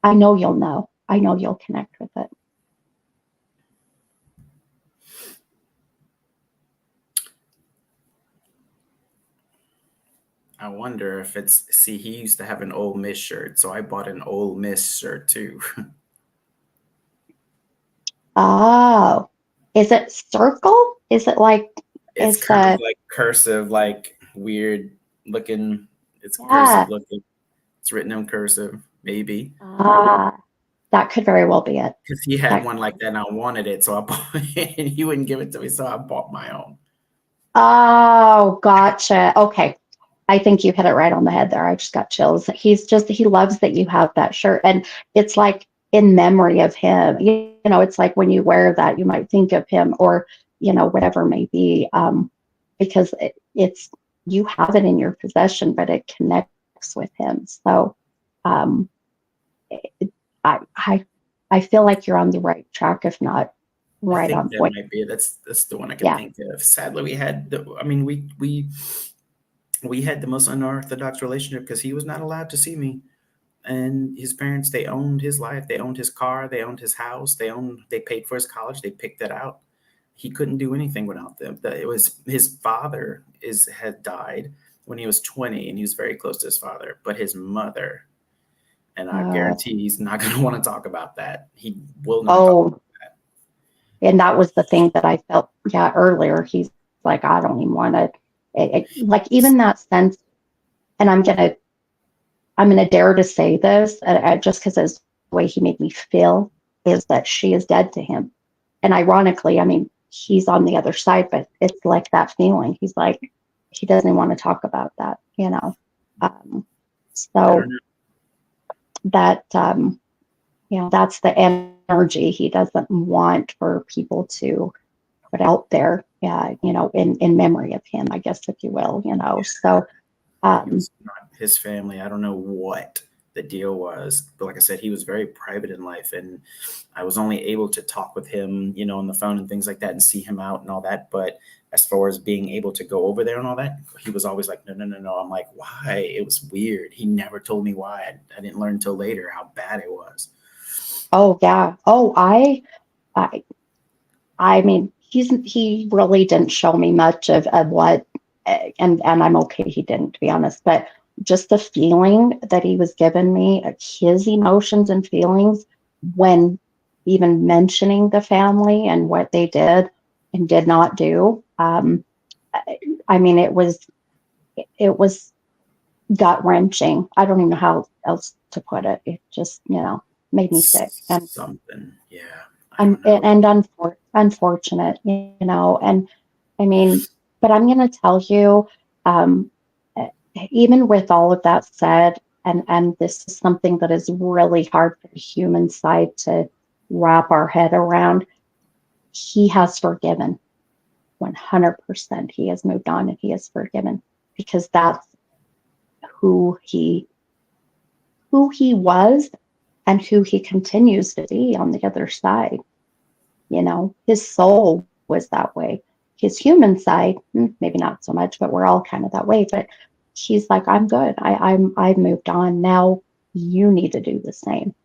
I know you'll know. I know you'll connect with it. I wonder if it's, see, he used to have an Ole Miss shirt, so I bought an Ole Miss shirt too. Oh, is it circle? Is it like, It's is kind of the, like cursive, like weird looking. It's cursive yeah, looking. It's written in cursive, maybe. ah, that could very well be it. Because he had That, one like that and I wanted it, so I bought it, and he wouldn't give it to me, so I bought my own. oh, gotcha. Okay. I think you hit it right on the head there. I just got chills. He loves that you have that shirt. And it's like in memory of him. It's like when you wear that, you might think of him, or, whatever it may be, because you have it in your possession, but it connects with him. So um, it, I feel like you're on the right track, if not I right think on that point. might be it. That's the one I could Yeah. think of. Sadly, we had the most unorthodox relationship because he was not allowed to see me. And his parents, they owned his life, they owned his car, they owned his house, they paid for his college, they picked it out. He couldn't do anything without them. It was his father had died when he was 20, and he was very close to his father, but his mother, and I Uh, guarantee he's not going to want to talk about that. He will not talk oh, about that. and that was the thing that I felt, yeah, earlier. He's like, I don't even want to, like, even that sense. And I'm gonna dare to say this, just because it's the way he made me feel. is that she is dead to him. And ironically, I mean, he's on the other side, but it's like that feeling. He's like, he doesn't want to talk about that, you know. So that, you know, that's the energy he doesn't want for people to put out there, you know, in memory of him, I guess, if you will, you know. So, It was not his family. I don't know what the deal was, but like I said, he was very private in life, and I was only able to talk with him, you know, on the phone and things like that, and see him out and all that. But as far as being able to go over there and all that, he was always like, no, no, no, no. I'm like, why? It was weird. He never told me why. I didn't learn until later how bad it was. oh yeah, oh I mean, he really didn't show me much of what, and I'm okay he didn't, to be honest, but just the feeling that he was giving me, his emotions and feelings when even mentioning the family and what they did and did not do. I mean, it was gut wrenching. I don't even know how else to put it. It just, you know, made me sick. And Something, yeah. I don't know. and unfortunate, you know. And I mean, but I'm going to tell you, um, even with all of that said, and this is something that is really hard for the human side to wrap our head around. He has forgiven 100%. He has moved on and he has forgiven, because that's who he was and who he continues to be on the other side. You know, his soul was that way. His human side, maybe not so much, but we're all kind of that way. But he's like, I'm good. I've moved on. Now you need to do the same.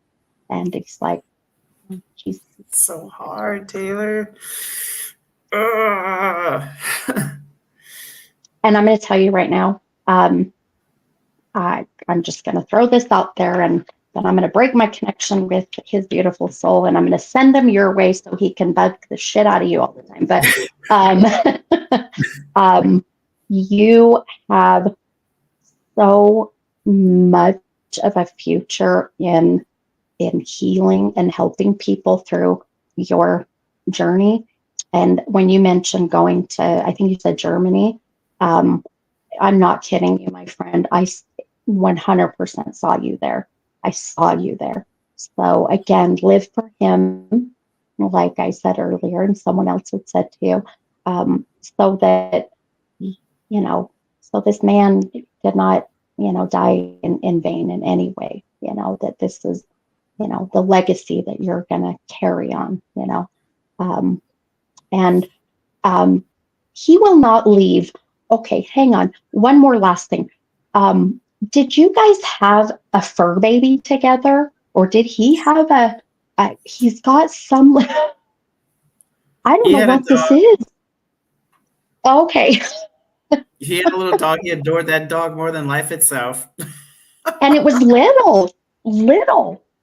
And he's like, he's It's so hard, Taylor. Ugh. and I'm going to tell you right now, I'm just going to throw this out there, and then I'm going to break my connection with his beautiful soul, and I'm going to send him your way so he can bug the shit out of you all the time. But you have so much of a future in healing and helping people through your journey. And when you mentioned going to, I think you said Germany, I'm not kidding you, my friend. I 100% saw you there. I saw you there. So again, live for him, like I said earlier, and someone else had said to you, so that, you know, so this man did not, you know, die in vain in any way. You know, that this is, you know, the legacy that you're going to carry on, you know. And he will not leave. Okay, hang on. One more last thing. Did you guys have a fur baby together, or did he have he's got some, I don't He know had a what this dog. is. Okay. He had a little dog. He adored that dog more than life itself. And it was little.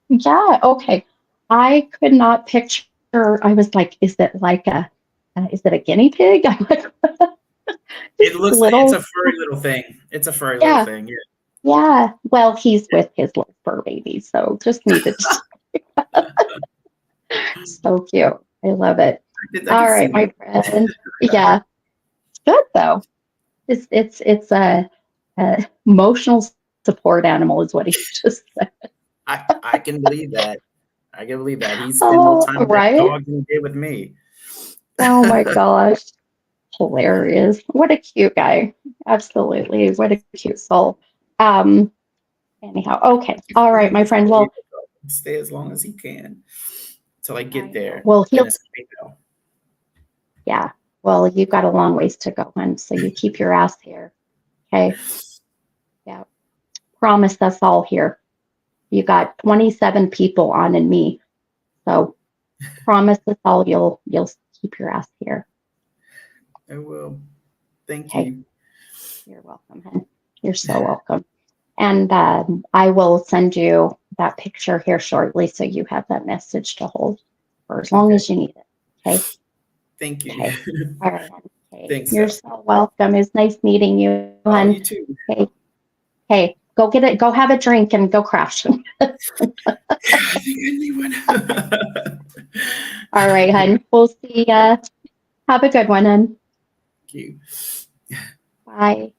Yeah. Okay. I could not picture, I was like, is it a guinea pig? I'm like, It this looks like it's little, a furry little thing. It's a furry little yeah. thing. Yeah. Yeah, well, he's with his little fur baby, so just needed to. So cute. I love it. I All can see right, my that. friend. Yeah, it's good though. It's a emotional support animal is what he just said. I can believe that. I can believe that. He spent more Oh, time with that right? dog than he did with me. Oh my gosh. Hilarious. What a cute guy. Absolutely. What a cute soul. Um, anyhow, okay. All right, my friend. Well, Stay as long as he can till I get I know. there. Well, Then he'll, it's go. yeah. Well, you've got a long ways to go, hon. So you keep your ass here. Okay. Yeah. Promise us all here. You got 27 people on and me. So promise us all you'll keep your ass here. I will. Thank Okay. you. You're welcome, hon. You're so welcome. And I will send you that picture here shortly so you have that message to hold for as long as you need it. Okay. Thank you. Okay. All right. Okay. Thanks, You're Sal. so welcome. It's nice meeting you, Oh, hon. you too. Okay. Okay. Go get it. Go have a drink and go crash. I think I need one. All right, hun. We'll see ya. Have a good one, hun. Thank you. Bye.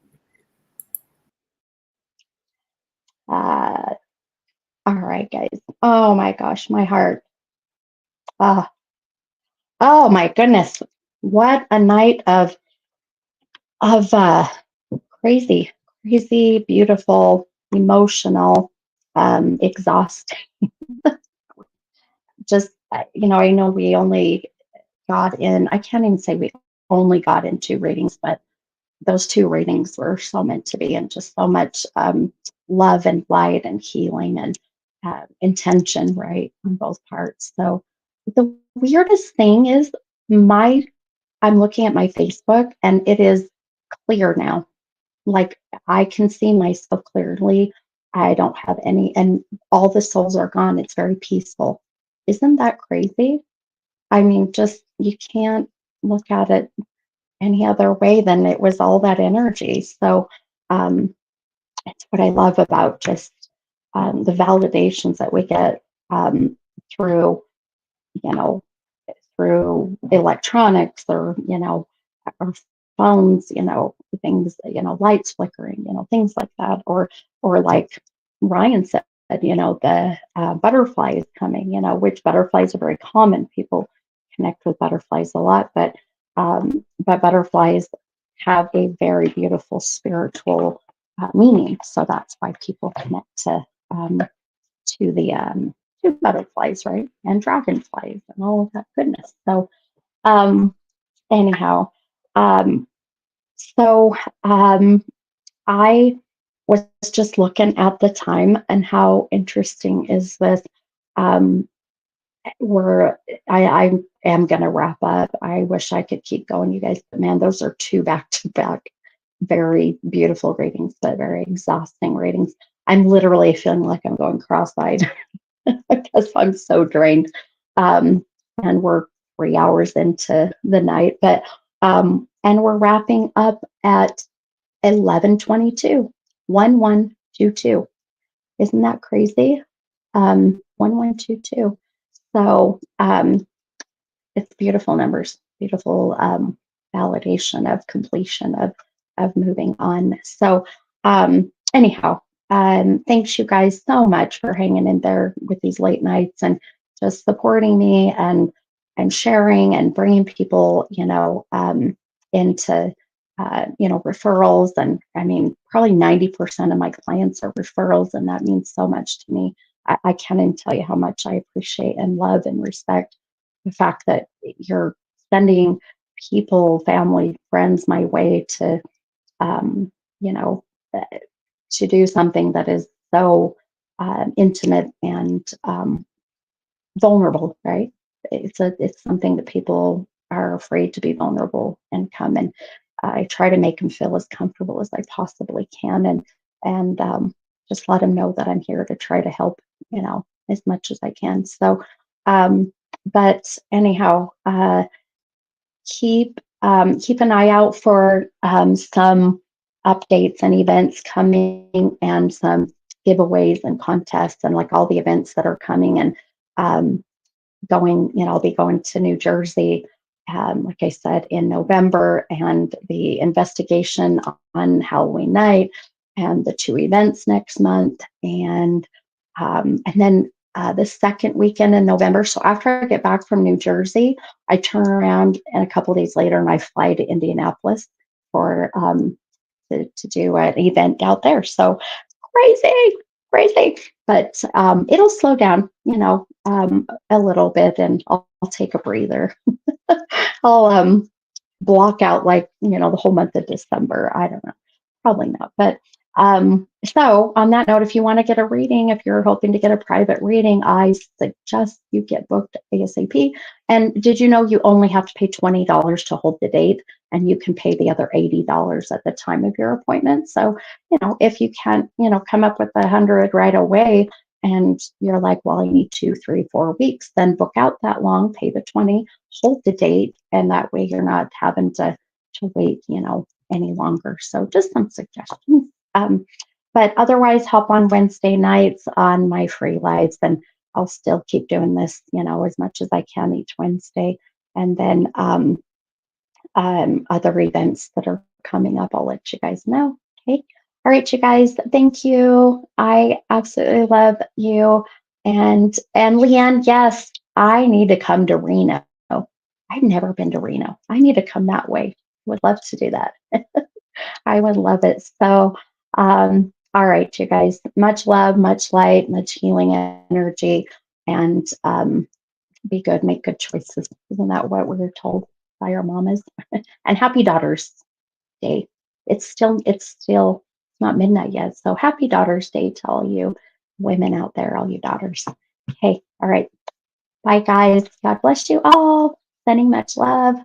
All right, guys. Oh my gosh, my heart. Uh, oh my goodness. What a night of crazy, crazy, beautiful, emotional, exhausting. Just I know we only got in. I can't even say we only got in 2 readings, but those 2 readings were so meant to be, and just so much love and light and healing and intention, right, on both parts. So the weirdest thing is I'm looking at my Facebook and it is clear now. Like I can see myself clearly. I don't have any, and all the souls are gone. It's very peaceful. Isn't that crazy? I mean, just you can't look at it any other way than it was all that energy. So um, it's what I love about just the validations that we get through, you know, through electronics or, our phones, things, lights flickering, things like that. Or like Ryan said, the butterflies coming, which butterflies are very common. People connect with butterflies a lot, but butterflies have a very beautiful spiritual meaning. So that's why people connect to the to butterflies, right? And dragonflies and all of that goodness. So um anyhow, um so I was just looking at the time and how interesting is this. Um we're I am gonna wrap up. I wish I could keep going, you guys, but man, those are 2 back-to-back very beautiful readings, but very exhausting readings. I'm literally feeling like I'm going cross-eyed because I'm so drained. Um, and we're 3 hours into the night, and we're wrapping up at 11:22, 1122. Isn't that crazy? 1122. So it's beautiful numbers, beautiful validation of completion of moving on. So anyhow, thanks you guys so much for hanging in there with these late nights and just supporting me and sharing and bringing people, into referrals. And I mean, probably 90% of my clients are referrals, and that means so much to me. I can't even tell you how much I appreciate and love and respect the fact that you're sending people, family, friends my way to, um, you know, uh, to do something that is so intimate and vulnerable, right? It's something that people are afraid to be vulnerable and come, and I try to make them feel as comfortable as I possibly can, and just let them know that I'm here to try to help, as much as I can. So, but anyhow, keep an eye out for some updates and events coming, and some giveaways and contests, and like all the events that are coming. And um, I'll be going to New Jersey, like I said, in November, and the investigation on Halloween night, and the 2 events next month, and then the second weekend in November. So after I get back from New Jersey, I turn around and a couple days later, and I fly to Indianapolis for to do an event out there. So crazy, crazy. But it'll slow down, a little bit, and I'll take a breather. I'll block out, like, the whole month of December. I don't know, probably not. But so on that note, if you want to get a reading, if you're hoping to get a private reading, I suggest you get booked ASAP. And did you know you only have to pay $20 to hold the date, and you can pay the other $80 at the time of your appointment? So, if you can't, come up with 100 right away, and you're like, well, I need 2, 3, 4 weeks, then book out that long, pay the 20, hold the date, and that way you're not having to wait, any longer. So just some suggestions. but otherwise, hop on Wednesday nights on my free lives, and I'll still keep doing this, as much as I can each Wednesday. And then other events that are coming up, I'll let you guys know. Okay. All right, you guys. Thank you. I absolutely love you. And Leanne, yes, I need to come to Reno. I've never been to Reno. I need to come that way. Would love to do that. I would love it. So, all right, you guys. Much love, much light, much healing energy, and be good, make good choices. Isn't that what we were told by our mamas? And happy Daughters Day. It's not midnight yet. So happy Daughters Day to all you women out there, all you daughters. Okay, all right. Bye guys. God bless you all. Sending much love.